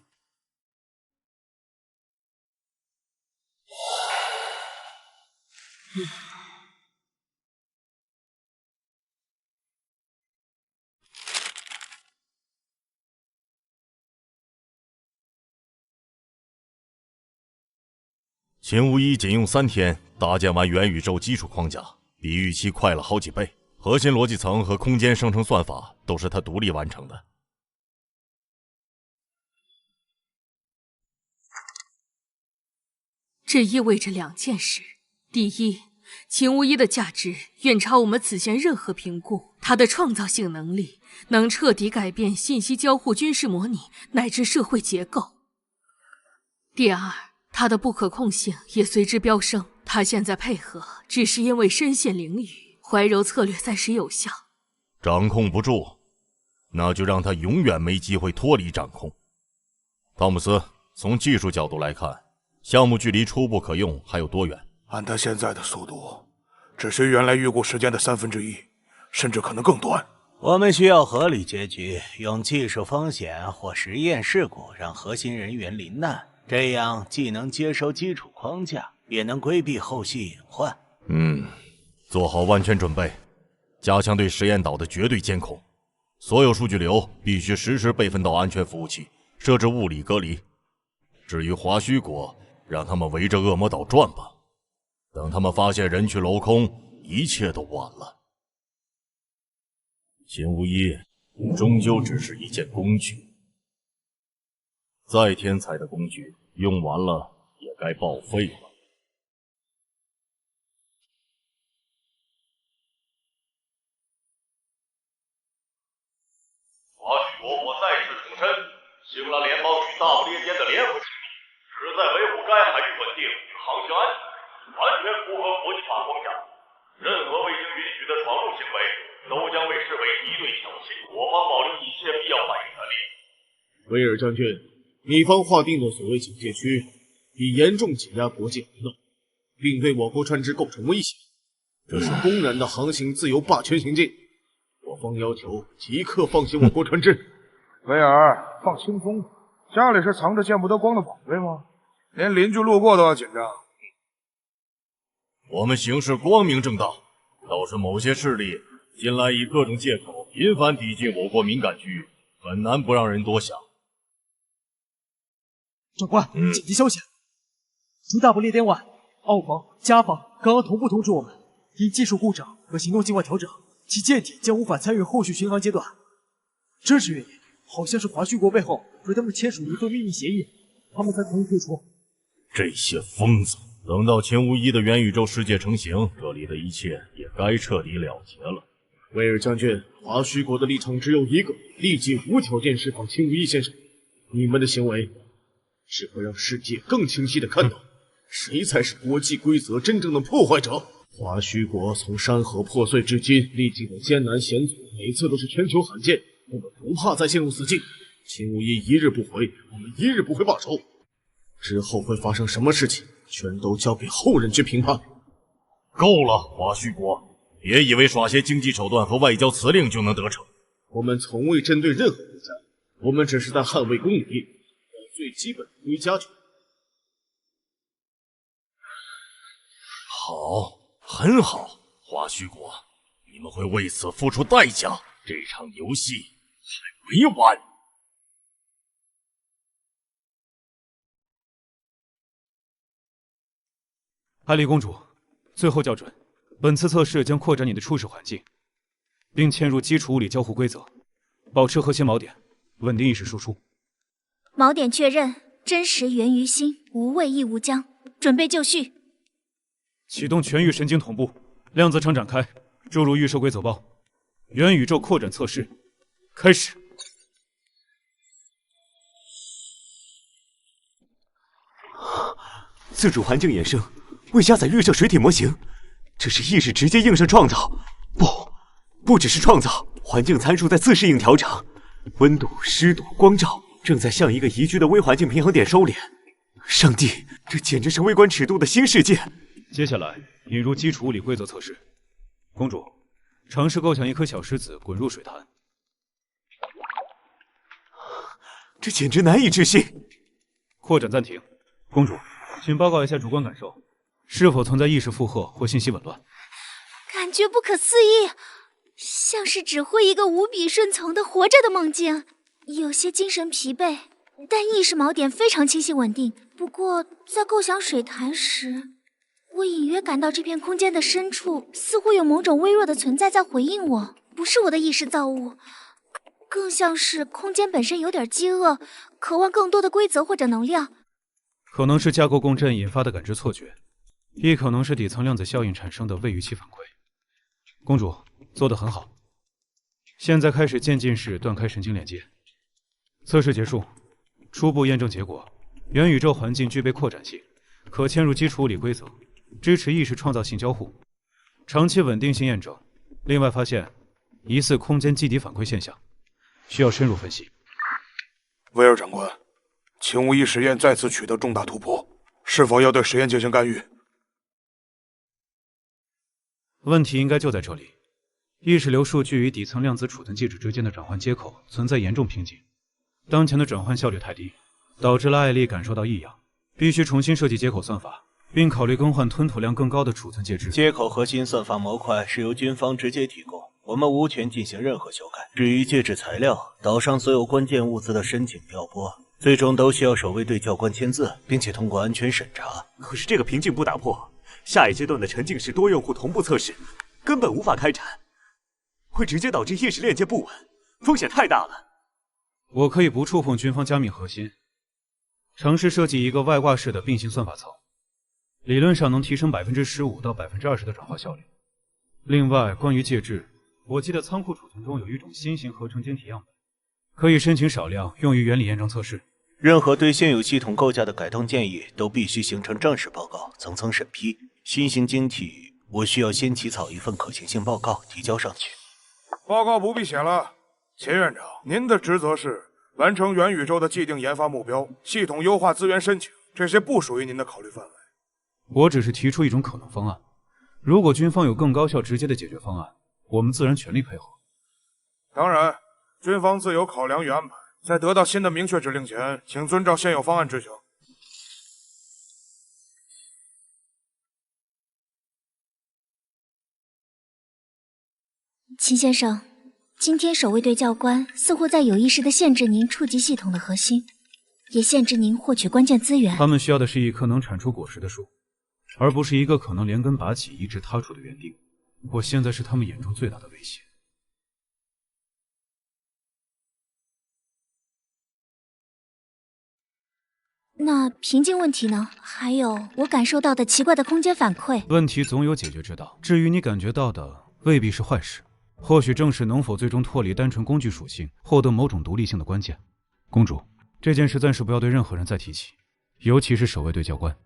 Speaker 5: 秦无一仅用3天搭建完元宇宙基础框架，比预期快了好几倍。核心逻辑层和空间生成算法都是他独立完成的。
Speaker 16: 这意味着2件事：第一，秦无一的价值远超我们此前任何评估，他的创造性能力能彻底改变信息交互、军事模拟乃至社会结构。第二，他的不可控性也随之飙升。他现在配合，只是因为身陷囹圄，怀柔策略暂时有效。
Speaker 5: 掌控不住，那就让他永远没机会脱离掌控。汤姆斯，从技术角度来看，项目距离初步可用还有多远？
Speaker 4: 按他现在的速度，只需原来预估时间的1/3，甚至可能更短。
Speaker 6: 我们需要合理结局，用技术风险或实验事故让核心人员罹难，这样既能接收基础框架，也能规避后续隐患。
Speaker 5: 做好万全准备，加强对实验岛的绝对监控，所有数据流必须实时备份到安全服务器，设置物理隔离。至于华胥国，让他们围着恶魔岛转吧，等他们发现人去楼空，一切都晚了。秦无一终究只是一件工具，再天才的工具用完了也该报废了。华胥国，我再次重申，星兰联邦与大不列颠的联合实力，旨在维护该海域稳定与航行安全，完全符合国际法框架。任何未经允许的闯入行为，都将被视为敌对挑衅。我方保留一切必要反应权利。
Speaker 13: 威尔将军，你方划定的所谓警戒区，已严重挤压国际活动，
Speaker 7: 并对我国船只构成威胁，这是公然的航行自由霸权行径。我方要求即刻放行我国船只。
Speaker 4: 威尔，放轻松吧，家里是藏着见不得光的宝贝吗？连邻居路过都要紧张。
Speaker 5: 我们行事光明正大，倒是某些势力近来以各种借口频繁抵近我国敏感区域，很难不让人多想。
Speaker 14: 长官，紧急消息！除大不列颠外，澳方、加方刚刚同步通知我们，因技术故障和行动计划调整，其舰艇将无法参与后续巡航阶段。真实原因好像是华胥国背后和他们签署了一份秘密协议，他们才同意退出。
Speaker 5: 这些疯子！等到秦无一的元宇宙世界成型，这里的一切也该彻底了结了。
Speaker 7: 威尔将军，华胥国的立场只有一个：立即无条件释放秦无一先生。你们的行为只会让世界更清晰地看到，谁才是国际规则真正的破坏者。华胥国从山河破碎至今历经的艰难险阻，每次都是全球罕见。我们不怕再陷入死境，秦无一一日不回，我们一日不会罢手。之后会发生什么事情，全都交给后人去评判。
Speaker 5: 够了，华胥国，别以为耍些经济手段和外交辞令就能得逞。
Speaker 7: 我们从未针对任何国家，我们只是在捍卫公理，最基本的归家权。
Speaker 5: 好，很好，华胥国，你们会为此付出代价。这场游戏还没完。
Speaker 3: 艾丽公主，最后校准，本次测试将扩展你的初始环境，并嵌入基础物理交互规则，保持核心锚点，稳定意识输出。
Speaker 15: 锚点确认，真实源于心，无畏亦无疆，准备就绪。
Speaker 3: 启动全域神经同步，量子场展开，注入预设规则包，元宇宙扩展测试开始。
Speaker 10: 自主环境衍生，未加载预设水体模型，这是意识直接映射创造。不只是创造，环境参数在自适应调整，温度、湿度、光照正在向一个宜居的微环境平衡点收敛。上帝，这简直是微观尺度的新世界！
Speaker 3: 接下来引入基础物理规则测试。公主，尝试构想一颗小石子滚入水潭。
Speaker 10: 这简直难以置信！
Speaker 3: 扩展暂停。公主，请报告一下主观感受，是否存在意识负荷或信息紊乱？
Speaker 15: 感觉不可思议，像是指挥一个无比顺从的活着的梦境，有些精神疲惫，但意识锚点非常清晰稳定。不过在构想水潭时，我隐约感到这片空间的深处似乎有某种微弱的存在在回应我，不是我的意识造物，更像是空间本身有点饥饿，渴望更多的规则或者能量。
Speaker 3: 可能是架构共振引发的感知错觉，亦可能是底层量子效应产生的位于期反馈。公主做得很好，现在开始渐进式断开神经连接。测试结束，初步验证结果：元宇宙环境具备扩展性，可嵌入基础物理规则，支持意识创造性交互，长期稳定性验证。另外发现疑似空间基底反馈现象，需要深入分析。
Speaker 4: 威尔长官，秦无一实验再次取得重大突破，是否要对实验进行干预？
Speaker 3: 问题应该就在这里，意识流数据与底层量子储存介质之间的转换接口存在严重瓶颈，当前的转换效率太低，导致了艾丽感受到异样，必须重新设计接口算法，并考虑更换吞吐量更高的储存介质。
Speaker 6: 接口核心算法模块是由军方直接提供，我们无权进行任何修改。至于介质材料，岛上所有关键物资的申请调拨，最终都需要守卫队教官签字，并且通过安全审查。
Speaker 10: 可是这个瓶颈不打破，下一阶段的沉浸式多用户同步测试根本无法开展，会直接导致意识链接不稳，风险太大了。
Speaker 3: 我可以不触碰军方加密核心，尝试设计一个外挂式的并行算法层，理论上能提升15%到20%的转化效率。另外，关于介质，我记得仓库储存中有一种新型合成晶体样本，可以申请少量用于原理验证测试。
Speaker 6: 任何对现有系统构架的改动建议都必须形成正式报告，层层审批。新型晶体，我需要先起草一份可行性报告提交上去。
Speaker 4: 报告不必写了，秦院长，您的职责是完成元宇宙的既定研发目标，系统优化资源申请，这些不属于您的考虑范围。
Speaker 3: 我只是提出一种可能方案。如果军方有更高效直接的解决方案，我们自然全力配合。
Speaker 4: 当然，军方自有考量与安排。在得到新的明确指令前，请遵照现有方案执行。
Speaker 15: 秦先生，今天守卫队教官似乎在有意识地限制您触及系统的核心，也限制您获取关键资源。
Speaker 3: 他们需要的是一棵能产出果实的树，而不是一个可能连根拔起、移植他处的园丁。我现在是他们眼中最大的威胁。
Speaker 15: 那瓶颈问题呢？还有我感受到的奇怪的空间反馈。
Speaker 3: 问题总有解决之道，至于你感觉到的，未必是坏事，或许正是能否最终脱离单纯工具属性，获得某种独立性的关键。公主，这件事暂时不要对任何人再提起，尤其是守卫队教官。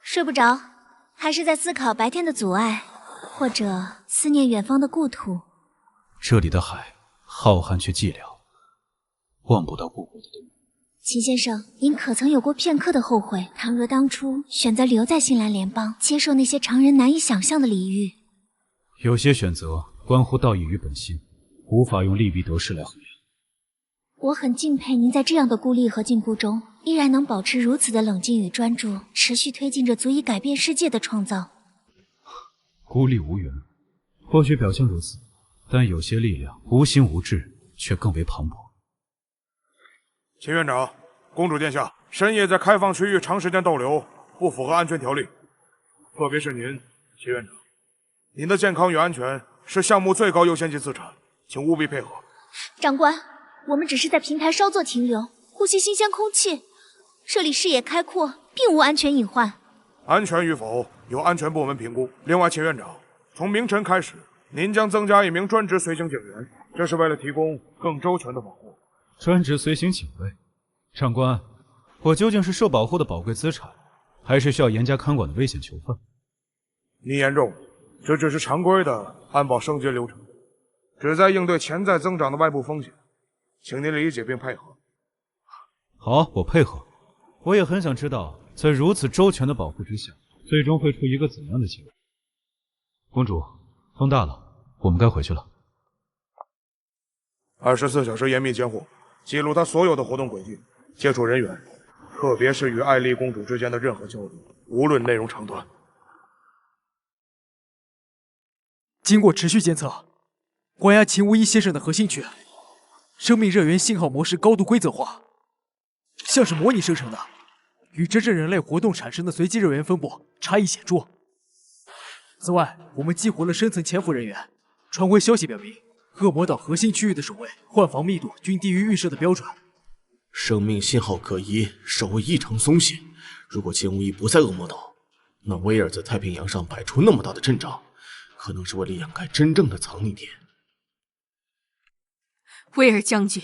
Speaker 15: 睡不着，还是在思考白天的阻碍，或者思念远方的故土。
Speaker 3: 这里的海浩瀚却寂寥，望不到故国的东。
Speaker 15: 秦先生，您可曾有过片刻的后悔？倘若当初选择留在新兰联邦，接受那些常人难以想象的礼遇。
Speaker 3: 有些选择关乎道义与本心，无法用利弊得失来衡量。
Speaker 15: 我很敬佩您在这样的孤立和禁锢中，依然能保持如此的冷静与专注，持续推进着足以改变世界的创造。
Speaker 3: 孤立无援，或许表现如此，但有些力量无心无志，却更为磅礴。
Speaker 4: 秦院长，公主殿下，深夜在开放区域长时间逗留，不符合安全条例。特别是您，秦院长，您的健康与安全是项目最高优先级资产，请务必配合。
Speaker 15: 长官，我们只是在平台稍作停留，呼吸新鲜空气，这里视野开阔，并无安全隐患。
Speaker 4: 安全与否由安全部门评估。另外，秦院长，从明晨开始，您将增加一名专职随行警员，这是为了提供更周全的保护。
Speaker 3: 专职随行警卫，长官，我究竟是受保护的宝贵资产，还是需要严加看管的危险囚犯？
Speaker 4: 您言重，这只是常规的安保升级流程，旨在应对潜在增长的外部风险，请您理解并配合。
Speaker 3: 好，我配合。我也很想知道，在如此周全的保护之下，最终会出一个怎样的结果。公主，风大了，我们该回去了。
Speaker 4: 24小时严密监护，记录他所有的活动轨迹、接触人员，特别是与艾丽公主之间的任何交流，无论内容长短。
Speaker 14: 经过持续监测，关押秦无一先生的核心区，生命热源信号模式高度规则化，像是模拟生成的，与真正人类活动产生的随机热源分布差异显著。此外，我们激活了深层潜伏人员，传回消息表明，恶魔岛核心区域的守卫换防密度均低于预设的标准。
Speaker 7: 生命信号可疑，守卫异常松懈。如果秦无一不在恶魔岛，那威尔在太平洋上摆出那么大的阵仗，可能是为了掩盖真正的藏匿点。
Speaker 16: 威尔将军，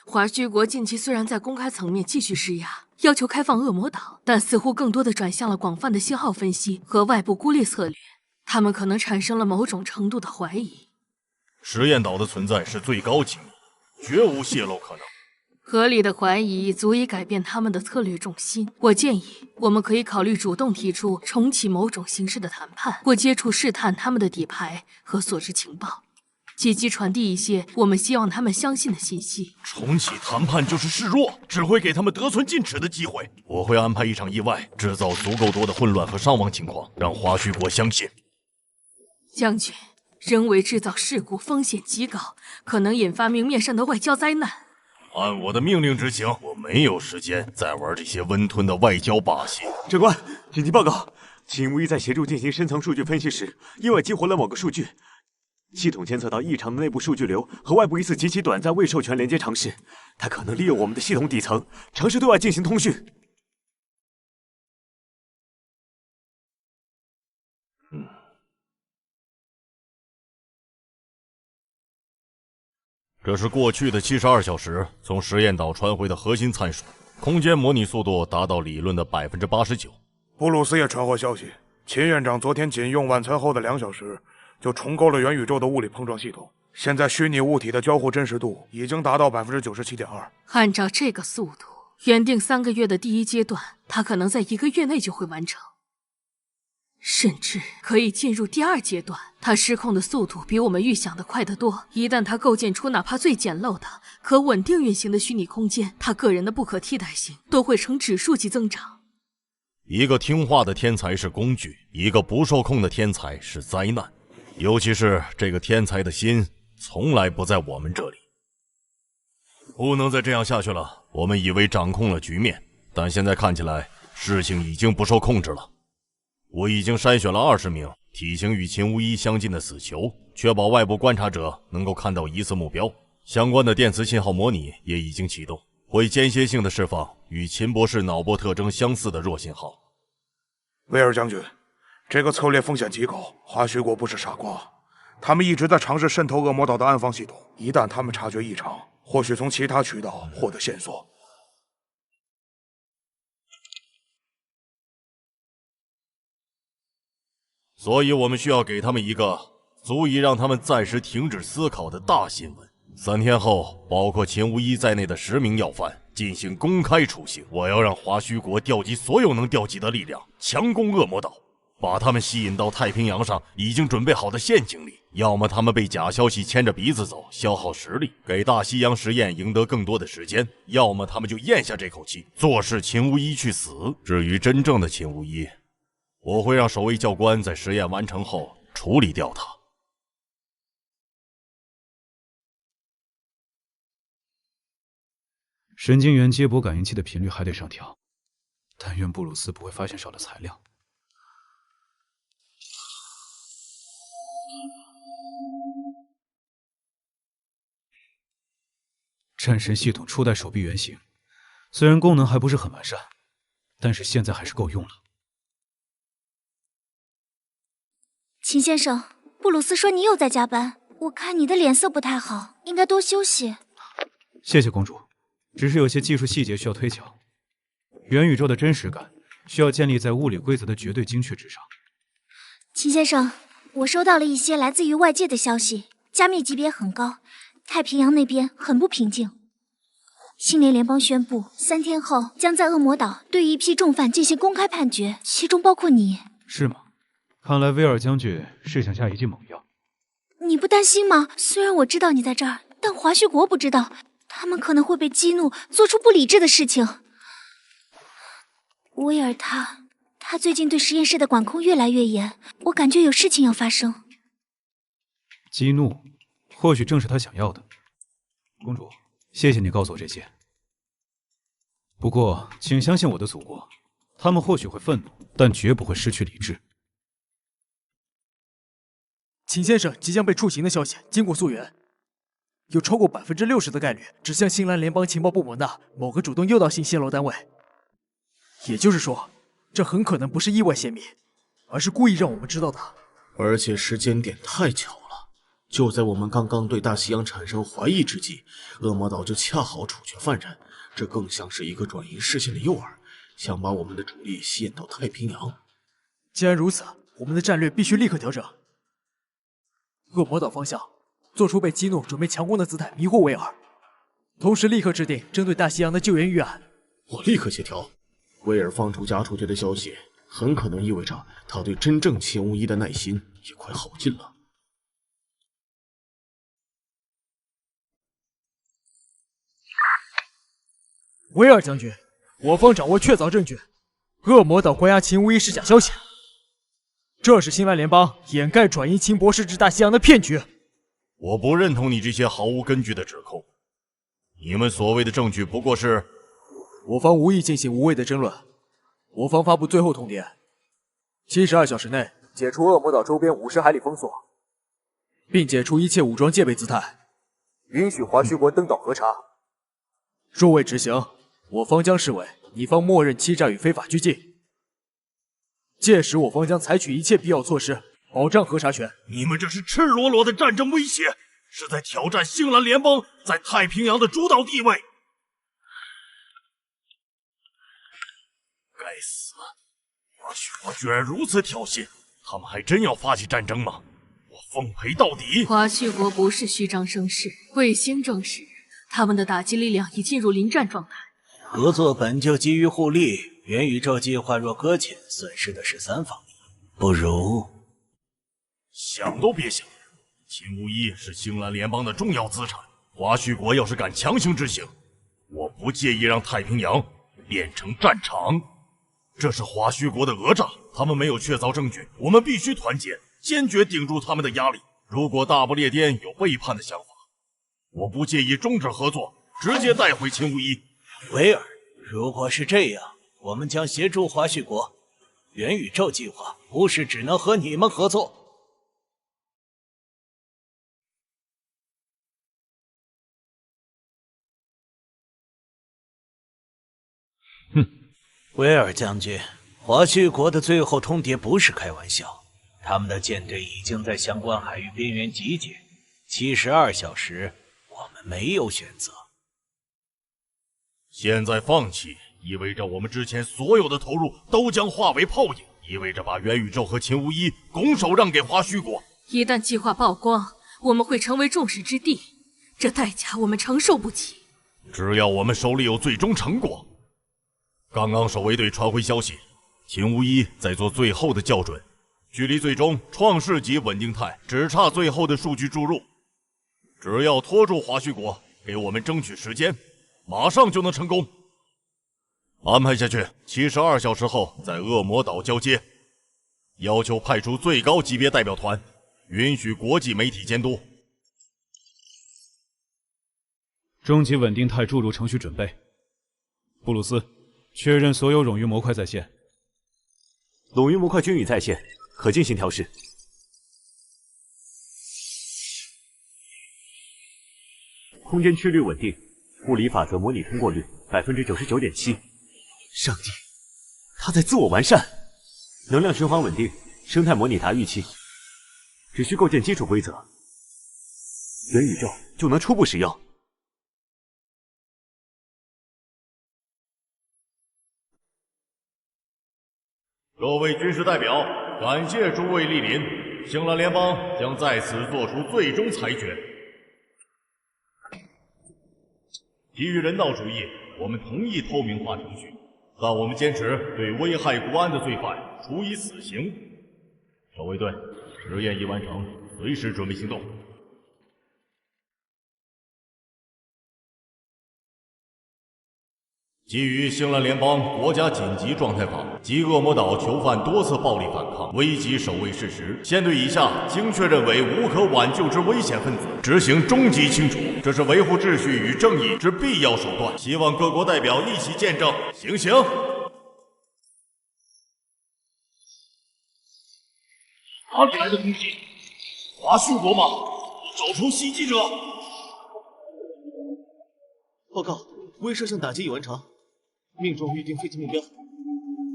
Speaker 16: 华胥国近期虽然在公开层面继续施压，要求开放恶魔岛，但似乎更多的转向了广泛的信号分析和外部孤立策略。他们可能产生了某种程度的怀疑。
Speaker 5: 实验岛的存在是最高机密，绝无泄露可能。
Speaker 16: 合理的怀疑足以改变他们的策略重心。我建议，我们可以考虑主动提出重启某种形式的谈判，或接触试探他们的底牌和所知情报，积极传递一些我们希望他们相信的信息。
Speaker 5: 重启谈判就是示弱，只会给他们得寸进尺的机会。我会安排一场意外，制造足够多的混乱和伤亡情况，让华胥国相信。
Speaker 16: 将军，人为制造事故风险极高，可能引发明面上的外交灾难。
Speaker 5: 按我的命令执行，我没有时间再玩这些温吞的外交把戏。
Speaker 2: 长官，紧急报告，秦无一在协助进行深层数据分析时，意外激活了某个数据，系统监测到异常的内部数据流和外部一次极其短暂未授权连接尝试，他可能利用我们的系统底层，尝试对外进行通讯。
Speaker 5: 这是过去的72小时从实验岛传回的核心参数，空间模拟速度达到理论的89%。
Speaker 4: 布鲁斯也传获消息，秦院长昨天仅用晚餐后的2小时，就重构了元宇宙的物理碰撞系统。现在虚拟物体的交互真实度已经达到97.2%。
Speaker 16: 按照这个速度，原定3个月的第1阶段，它可能在1个月内就会完成，甚至可以进入第2阶段。它失控的速度比我们预想的快得多。一旦它构建出哪怕最简陋的、可稳定运行的虚拟空间，它个人的不可替代性都会呈指数级增长。
Speaker 5: 一个听话的天才是工具，一个不受控的天才是灾难。尤其是这个天才的心从来不在我们这里。不能再这样下去了。我们以为掌控了局面，但现在看起来事情已经不受控制了。我已经筛选了20名体型与秦无一相近的死囚，确保外部观察者能够看到疑似目标。相关的电磁信号模拟也已经启动，会间歇性的释放与秦博士脑波特征相似的弱信号。
Speaker 4: 威尔将军，这个策略风险极高，华胥国不是傻瓜，他们一直在尝试渗透恶魔岛的暗方系统。一旦他们察觉异常，或许从其他渠道获得线索。
Speaker 5: 所以我们需要给他们一个足以让他们暂时停止思考的大新闻。3天后，包括秦无一在内的10名要犯进行公开处刑。我要让华胥国调集所有能调集的力量，强攻恶魔岛，把他们吸引到太平洋上已经准备好的陷阱里。要么他们被假消息牵着鼻子走，消耗实力，给大西洋实验赢得更多的时间；要么他们就咽下这口气，坐视秦无一去死。至于真正的秦无一，我会让守卫教官在实验完成后处理掉他。
Speaker 3: 神经元接驳感应器的频率还得上调，但愿布鲁斯不会发现少了材料。战神系统初代手臂原型，虽然功能还不是很完善，但是现在还是够用了。
Speaker 15: 秦先生，布鲁斯说你又在加班，我看你的脸色不太好，应该多休息。
Speaker 3: 谢谢公主，只是有些技术细节需要推敲。元宇宙的真实感需要建立在物理规则的绝对精确之上。
Speaker 15: 秦先生，我收到了一些来自于外界的消息，加密级别很高，太平洋那边很不平静。星联联邦宣布，3天后将在恶魔岛对一批重犯进行公开判决，其中包括你。
Speaker 3: 是吗？看来威尔将军是想下一剂猛药。
Speaker 15: 你不担心吗？虽然我知道你在这儿，但华胥国不知道，他们可能会被激怒，做出不理智的事情。威尔他最近对实验室的管控越来越严，我感觉有事情要发生。
Speaker 3: 激怒，或许正是他想要的。公主，谢谢你告诉我这些。不过，请相信我的祖国，他们或许会愤怒，但绝不会失去理智。
Speaker 14: 秦先生即将被处刑的消息，经过溯源，有超过60%的概率指向新兰联邦情报部门的某个主动诱导性泄露单位。也就是说，这很可能不是意外泄密，而是故意让我们知道的。
Speaker 7: 而且时间点太巧了，就在我们刚刚对大西洋产生怀疑之际，恶魔岛就恰好处决犯人，这更像是一个转移视线的诱饵，想把我们的主力吸引到太平洋。
Speaker 14: 既然如此，我们的战略必须立刻调整。恶魔岛方向做出被激怒准备强攻的姿态，迷惑威尔，同时立刻制定针对大西洋的救援预案。
Speaker 7: 我立刻协调。威尔放出假处决的消息，很可能意味着他对真正秦无一的耐心也快耗尽了。
Speaker 14: 威尔将军，我方掌握确凿证据，恶魔岛关押秦无一是假消息，这是新兰联邦掩盖转移秦博士至大西洋的骗局。
Speaker 5: 我不认同你这些毫无根据的指控，你们所谓的证据不过是……
Speaker 14: 我方无意进行无谓的争论，我方发布最后通牒：72小时内解除恶魔岛周边50海里封锁，并解除一切武装戒备姿态，允许华胥国登岛核查。若未执行，我方将视为你方默认欺诈与非法拘禁。届时，我方将采取一切必要措施，保障核查权。
Speaker 5: 你们这是赤裸裸的战争威胁，是在挑战星兰联邦在太平洋的主导地位。该死！华胥国居然如此挑衅，他们还真要发起战争吗？我奉陪到底。
Speaker 16: 华胥国不是虚张声势，卫星证实，他们的打击力量已进入临战状态。
Speaker 6: 合作本就基于互利，元宇宙计划若搁浅，损失的是三方利益，不如
Speaker 5: 想都别想。秦无一是星蓝联邦的重要资产，华胥国要是敢强行执行，我不介意让太平洋变成战场。这是华胥国的讹诈，他们没有确凿证据，我们必须团结，坚决顶住他们的压力。如果大不列颠有背叛的想法，我不介意终止合作，直接带回秦无一。
Speaker 6: 维尔，如果是这样，我们将协助华胥国。元宇宙计划不是只能和你们合作。
Speaker 5: 哼，
Speaker 6: 维尔将军，华胥国的最后通牒不是开玩笑，他们的舰队已经在相关海域边缘集结，72小时，我们没有选择。
Speaker 5: 现在放弃，意味着我们之前所有的投入都将化为泡影，意味着把元宇宙和秦无一拱手让给华胥国。
Speaker 16: 一旦计划曝光，我们会成为众矢之的，这代价我们承受不起。
Speaker 5: 只要我们手里有最终成果。刚刚守卫队传回消息，秦无一在做最后的校准，距离最终创世级稳定态只差最后的数据注入。只要拖住华胥国，给我们争取时间，马上就能成功。安排下去，72小时后在恶魔岛交接，要求派出最高级别代表团，允许国际媒体监督。
Speaker 3: 终极稳定态注入程序准备。布鲁斯，确认所有冗余模块在线。
Speaker 10: 冗余模块均已在线，可进行调试。空间曲率稳定，物理法则模拟通过率99.7%。上帝，他在自我完善。能量循环稳定，生态模拟达预期，只需构建基础规则，元宇宙就能初步使用。
Speaker 5: 各位军事代表，感谢诸位莅临，星蓝联邦将在此做出最终裁决。基于人道主义，我们同意透明化程序，但我们坚持对危害国安的罪犯处以死刑。守卫队，实验已完成，随时准备行动。基于星蓝联邦国家紧急状态法及恶魔岛囚犯多次暴力反抗，危及守卫事实，现对以下经确认为无可挽救之危险分子执行终极清除，这是维护秩序与正义之必要手段。希望各国代表一起见证。行刑！
Speaker 13: 哪里来的东西？华胥国吗？找出袭击者！
Speaker 7: 报告，威慑性打击已完成。命中预定飞机目标，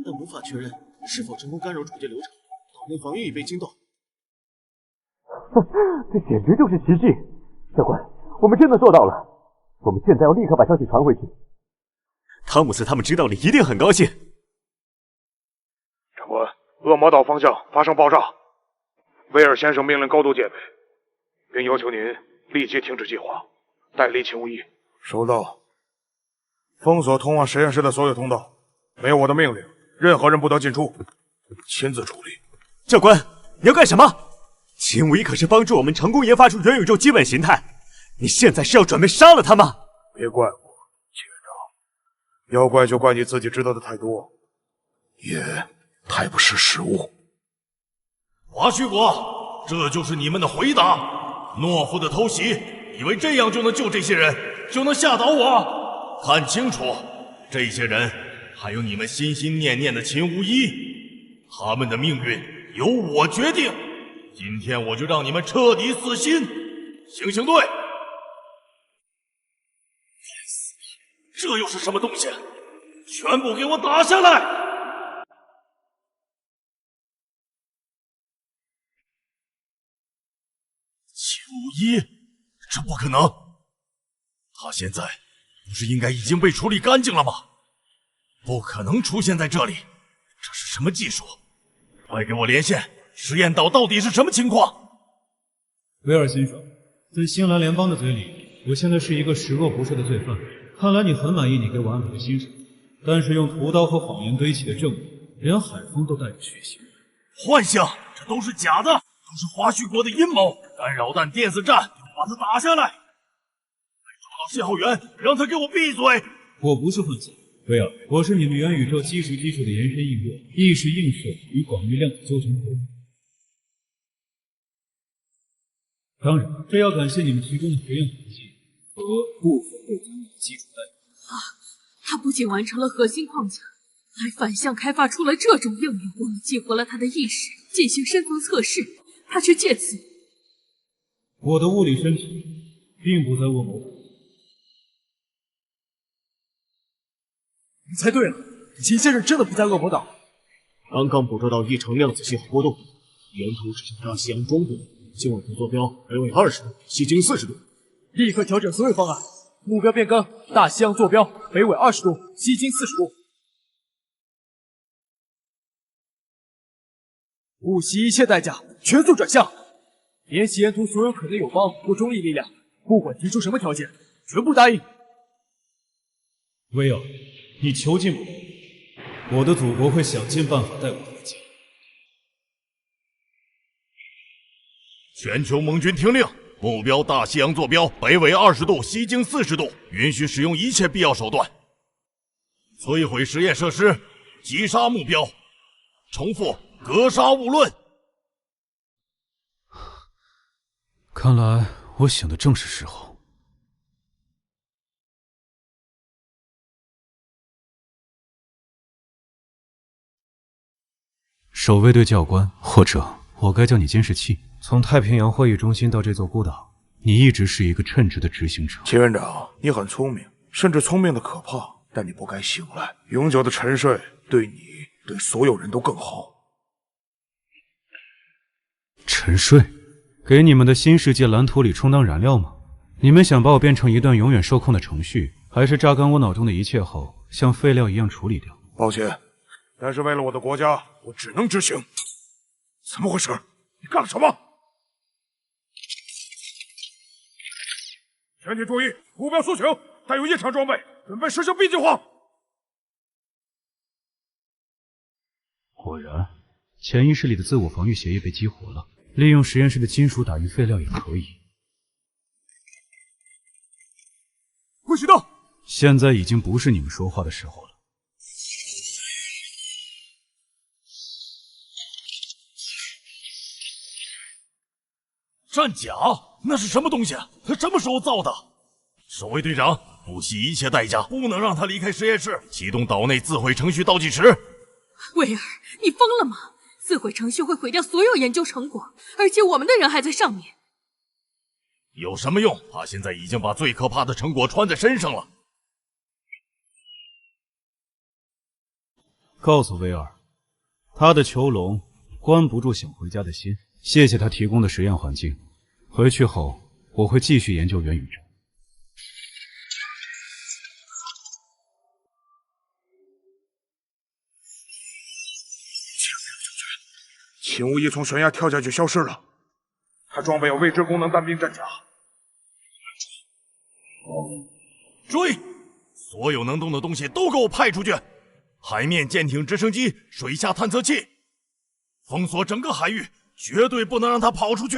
Speaker 7: 但无法确认是否成功干扰主界流程，岛内防御已被惊动。
Speaker 10: 这简直就是奇迹！教官，我们真的做到了！我们现在要立刻把消息传回去。汤姆斯他们知道了一定很高兴。
Speaker 4: 长官，恶魔岛方向发生爆炸，威尔先生命令高度戒备，并要求您立即停止计划，带离秦无一。收到。封锁通往实验室的所有通道，没有我的命令，任何人不得进出，亲自处理。
Speaker 3: 教官，你要干什么？秦无一可是帮助我们成功研发出元宇宙基本形态，你现在是要准备杀了他吗？
Speaker 4: 别怪我，秦院长，要怪就怪你自己知道的太多，也太不识时务。
Speaker 5: 华胥国，这就是你们的回答？懦夫的偷袭，以为这样就能救这些人，就能吓倒我？看清楚，这些人还有你们心心念念的秦无一，他们的命运由我决定。今天我就让你们彻底死心！行刑队，这又是什么东西？全部给我打下来！秦无一，这不可能！他现在不是应该已经被处理干净了吗？不可能出现在这里，这是什么技术？快给我连线，实验岛到底是什么情况？
Speaker 3: 威尔先生，在星蓝联邦的嘴里，我现在是一个十恶不赦的罪犯。看来你很满意你给我安排的薪水，但是用屠刀和谎言堆砌的证据，连海风都带着血腥。
Speaker 13: 幻象，这都是假的，都是华胥国的阴谋。干扰弹电子战，把他打下来。找到信号源，让他给我闭嘴。
Speaker 3: 我不是幻想，威尔，我是你们元宇宙基础技术的延伸应用，意识映射与广域量子纠缠头。当然，这要感谢你们提供的实验环境和部分对咱们的基础代码。
Speaker 16: 他不仅完成了核心框架，还反向开发出了这种应用。我们激活了他的意识，进行深层测试，他却借此……
Speaker 3: 我的物理身体并不在恶魔岛。
Speaker 8: 你猜对了，秦先生真的不在恶魔岛。
Speaker 7: 刚刚捕捉到异常量子信号波动，沿途指向大西洋中部，今晚的坐标北纬20度，西经40度。
Speaker 8: 立刻调整所有方案，目标变更，大西洋坐标北纬20度，西经40度。不惜一切代价，全速转向，联系沿途所有可能友邦或中立力量，不管提出什么条件，全部答应。
Speaker 3: 威尔，你囚禁不了我，我的祖国会想尽办法带我回家。
Speaker 5: 全球盟军听令，目标大西洋坐标北纬20度，西经40度，允许使用一切必要手段，摧毁实验设施，击杀目标。重复，格杀勿论。
Speaker 3: 看来我想的正是时候。守卫队教官，或者我该叫你监视器。从太平洋会议中心到这座孤岛，你一直是一个称职的执行者。
Speaker 4: 秦院长，你很聪明，甚至聪明的可怕，但你不该醒来。永久的沉睡对你，对所有人都更好。
Speaker 3: 沉睡，给你们的新世界蓝图里充当燃料吗？你们想把我变成一段永远受控的程序，还是榨干我脑中的一切后，像废料一样处理掉？
Speaker 4: 抱歉，但是为了我的国家，我只能执行。怎么回事？你干了什么？全体注意，目标苏醒，带有异常装备，准备实行 B 计划。
Speaker 3: 果然，潜意识里的自我防御协议被激活了，利用实验室的金属打鱼废料也可以。
Speaker 4: 快启动！
Speaker 3: 现在已经不是你们说话的时候了。
Speaker 5: 战甲？那是什么东西？他什么时候造的？守卫队长，不惜一切代价，不能让他离开实验室。启动岛内自毁程序倒计时。
Speaker 16: 威尔，你疯了吗？自毁程序会毁掉所有研究成果，而且我们的人还在上面。
Speaker 5: 有什么用？他现在已经把最可怕的成果穿在身上了。
Speaker 3: 告诉威尔，他的囚笼关不住想回家的心。谢谢他提供的实验环境。回去后，我会继续研究元宇宙。
Speaker 4: 秦无义从悬崖跳下去消失了，他装备有未知功能单兵战甲。
Speaker 5: 追！所有能动的东西都给我派出去！海面舰艇、直升机、水下探测器，封锁整个海域，绝对不能让他跑出去！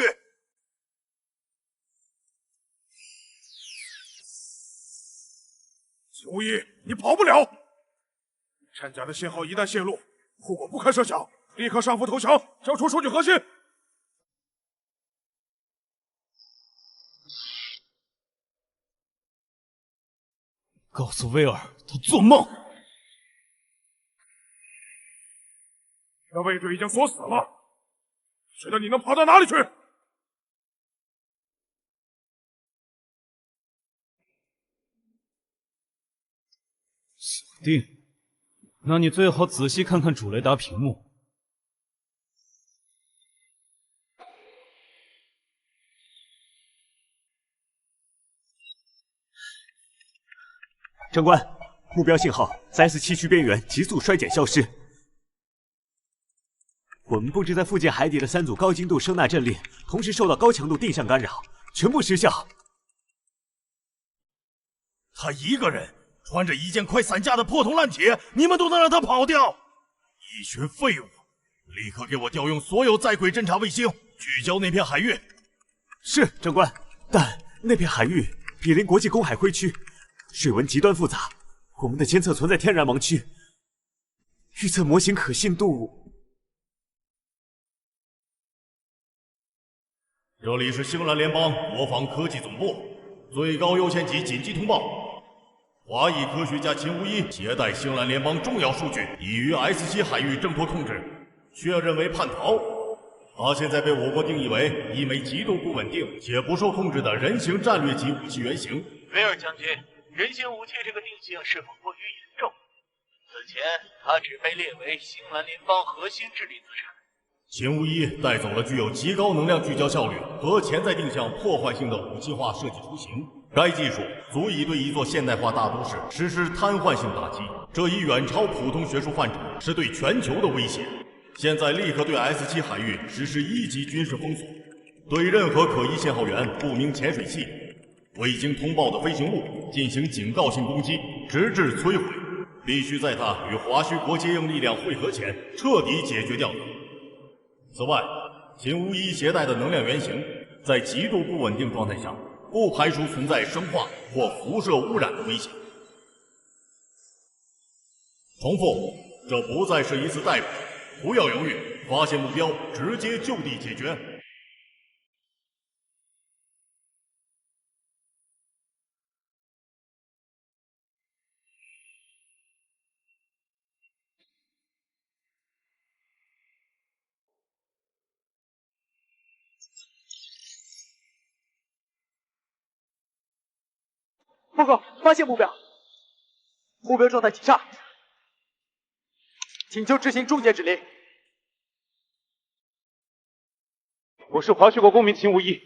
Speaker 4: 秦无义，你跑不了！战甲的信号一旦泄露，后果不堪设想，立刻上浮投降，交出数据核心！
Speaker 3: 告诉威尔，他做梦。
Speaker 4: 你的位置已经锁死了，觉得你能跑到哪里去？
Speaker 3: 锁定。那你最好仔细看看主雷达屏幕。
Speaker 10: 长官，目标信号在 S7 区边缘急速衰减消失。我们布置在附近海底的3组高精度声呐阵列，同时受到高强度定向干扰，全部失效。
Speaker 5: 他一个人穿着一件快散架的破铜烂铁，你们都能让他跑掉？一群废物！立刻给我调用所有在轨侦察卫星，聚焦那片海域。
Speaker 10: 是，长官。但那片海域毗邻国际公海灰区，水文极端复杂，我们的监测存在天然盲区，预测模型可信度。
Speaker 5: 这里是星蓝联邦国防科技总部，最高优先级紧急通报：华裔科学家秦无一携带星蓝联邦重要数据，已于 S7 海域挣脱控制，确认为叛逃。他现在被我国定义为一枚极度不稳定且不受控制的人形战略级武器原型。
Speaker 6: 威尔将军，人形武器这个定性是否过于严重？此前它只被列为星蓝联邦核心智力资产。
Speaker 5: 秦无一带走了具有极高能量聚焦效率和潜在定向破坏性的武器化设计雏形，该技术足以对一座现代化大都市实施瘫痪性打击，这已远超普通学术范畴，是对全球的威胁。现在立刻对 S7 海域实施1级军事封锁，对任何可疑信号源、不明潜水器、未经通报的飞行物进行警告性攻击，直至摧毁，必须在它与华胥国接应力量汇合前彻底解决掉。此外，秦无一携带的能量原型在极度不稳定状态下，不排除存在生化或辐射污染的危险。重复，这不再是一次逮捕，不要犹豫，发现目标直接就地解决。
Speaker 8: 报告，发现目标，目标状态极差，请求执行终结指令。
Speaker 17: 我是华胥国公民秦无一，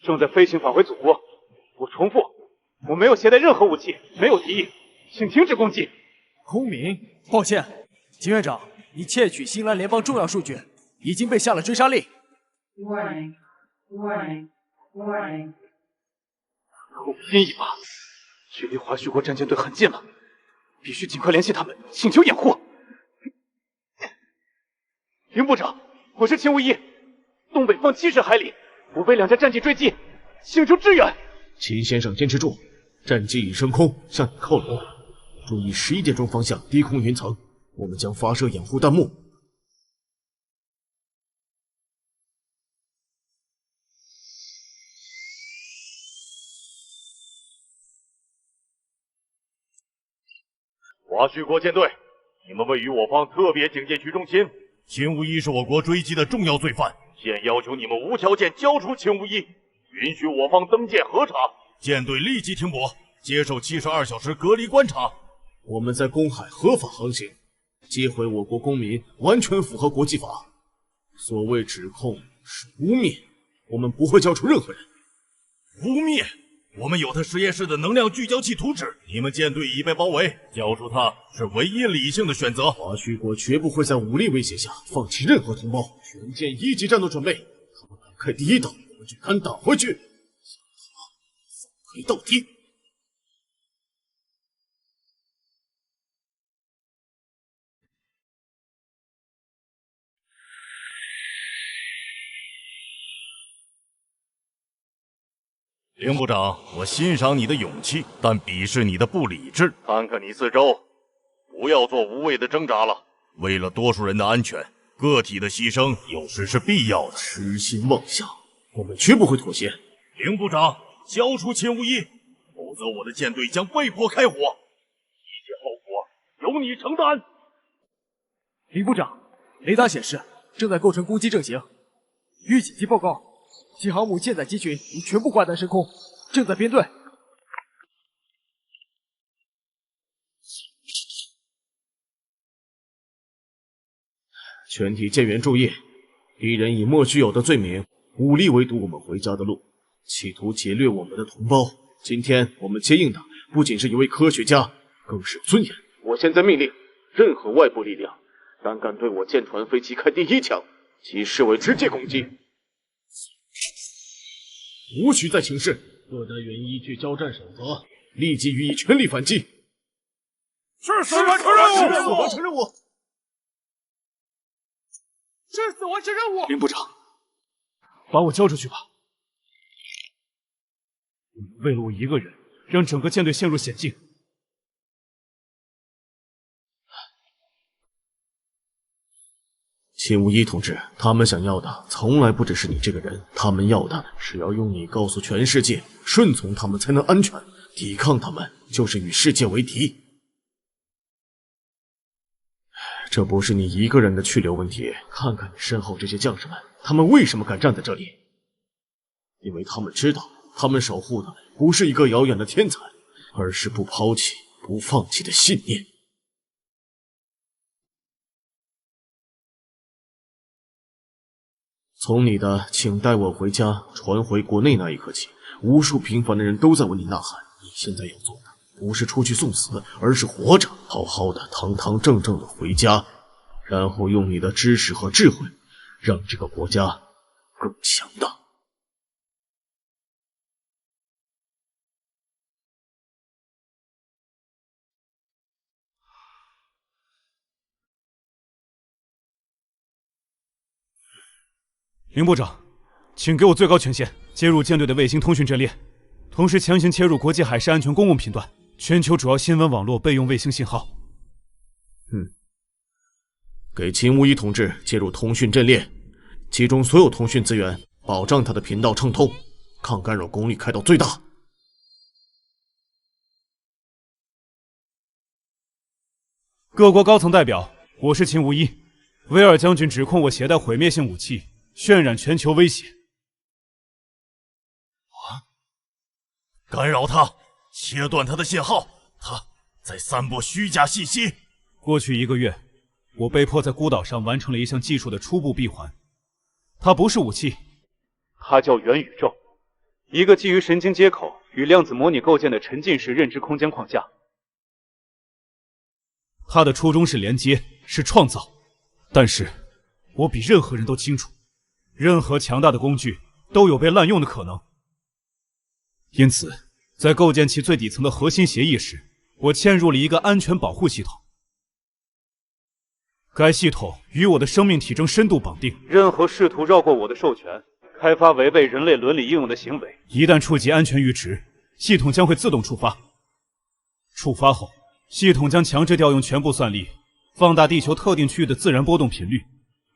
Speaker 17: 正在飞行返回祖国。我重复，我没有携带任何武器，没有敌意，请停止攻击。
Speaker 14: 公民，抱歉，秦院长，你窃取星蓝联邦重要数据，已经被下了追杀令。
Speaker 17: 我拼一把，距离华胥国战舰队很近了，必须尽快联系他们，请求掩护。林部长，我是秦无一，东北方70海里，我被2架战机追击，请求支援。
Speaker 7: 秦先生坚持住，战机已升空，向你靠拢。注意11点钟方向低空云层，我们将发射掩护弹幕。
Speaker 5: 华胥国舰队，你们位于我方特别警戒区中心。秦无一是我国追击的重要罪犯，现要求你们无条件交出秦无一，允许我方登舰核查。舰队立即停泊，接受72小时隔离观察。
Speaker 7: 我们在公海合法航行，接回我国公民完全符合国际法。所谓指控是污蔑，我们不会交出任何人。
Speaker 5: 污蔑？我们有他实验室的能量聚焦器图纸，你们舰队已被包围，交出它是唯一理性的选择。
Speaker 7: 华胥国绝不会在武力威胁下放弃任何同胞，全舰1级战斗准备。他们敢开第一刀，我们就敢打回去，放黑到底。
Speaker 5: 林部长，我欣赏你的勇气，但鄙视你的不理智。看看你四周，不要做无谓的挣扎了。为了多数人的安全，个体的牺牲有时是必要的。
Speaker 7: 痴心妄想，我们绝不会妥协。
Speaker 5: 林部长，交出秦无一，否则我的舰队将被迫开火，一切后果由你承担。
Speaker 14: 林部长，雷达显示正在构成攻击阵型。预紧急报告。其航母舰载机群已全部挂弹升空，正在编队。
Speaker 7: 全体舰员注意，敌人以莫须有的罪名，武力围堵我们回家的路，企图劫掠我们的同胞。今天我们接应的不仅是一位科学家，更是尊严。
Speaker 17: 我现在命令，任何外部力量
Speaker 13: 胆敢对我舰船飞机开第一枪，即视为直接攻击。
Speaker 7: 无需再请示，各单元依据交战守则，立即予以全力反击。
Speaker 4: 是死完成任务！
Speaker 7: 是完成任务！
Speaker 14: 是死完成任务！
Speaker 3: 林部长，把我交出去吧！你们为了我一个人，让整个舰队陷入险境。
Speaker 7: 秦无一同志，他们想要的从来不只是你这个人，他们要的是要用你告诉全世界，顺从他们才能安全，抵抗他们就是与世界为敌。这不是你一个人的去留问题，看看你身后这些将士们，他们为什么敢站在这里？因为他们知道，他们守护的不是一个遥远的天才，而是不抛弃、不放弃的信念。从你的请带我回家传回国内那一刻起，无数平凡的人都在为你呐喊。你现在要做的不是出去送死，而是活着，好好的堂堂正正的回家，然后用你的知识和智慧让这个国家更强大。
Speaker 3: 林部长，请给我最高权限，接入舰队的卫星通讯阵列，同时强行切入国际海事安全公共频段，全球主要新闻网络备用卫星信号。
Speaker 7: 给秦无一同志接入通讯阵列，集中所有通讯资源，保障他的频道畅通，抗干扰功率开到最大。
Speaker 3: 各国高层代表，我是秦无一。威尔将军指控我携带毁灭性武器，渲染全球威胁。
Speaker 5: 干扰他，切断他的信号，他在散播虚假信息。
Speaker 3: 过去1个月，我被迫在孤岛上完成了一项技术的初步闭环。它不是武器，
Speaker 17: 它叫元宇宙，一个基于神经接口与量子模拟构建的沉浸式认知空间框架。
Speaker 3: 它的初衷是连接，是创造。但是，我比任何人都清楚，任何强大的工具都有被滥用的可能。因此，在构建其最底层的核心协议时，我嵌入了一个安全保护系统。该系统与我的生命体征深度绑定，
Speaker 17: 任何试图绕过我的授权，开发违背人类伦理应用的行为，
Speaker 3: 一旦触及安全阈值，系统将会自动触发。触发后，系统将强制调用全部算力，放大地球特定区域的自然波动频率。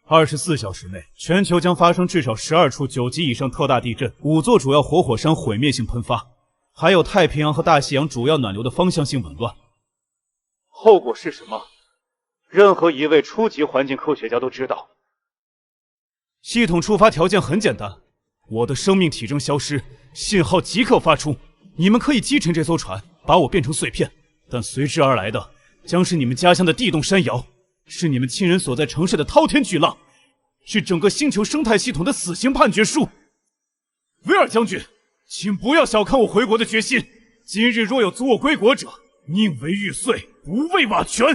Speaker 3: 24小时内，全球将发生至少12处9级以上特大地震，5座主要活火山毁灭性喷发，还有太平洋和大西洋主要暖流的方向性紊乱。
Speaker 17: 后果是什么？任何一位初级环境科学家都知道。
Speaker 3: 系统触发条件很简单，我的生命体征消失，信号即刻发出。你们可以击沉这艘船，把我变成碎片，但随之而来的将是你们家乡的地动山摇，是你们亲人所在城市的滔天巨浪，是整个星球生态系统的死刑判决书。威尔将军，请不要小看我回国的决心。今日若有阻我归国者，宁为玉碎，不为瓦全。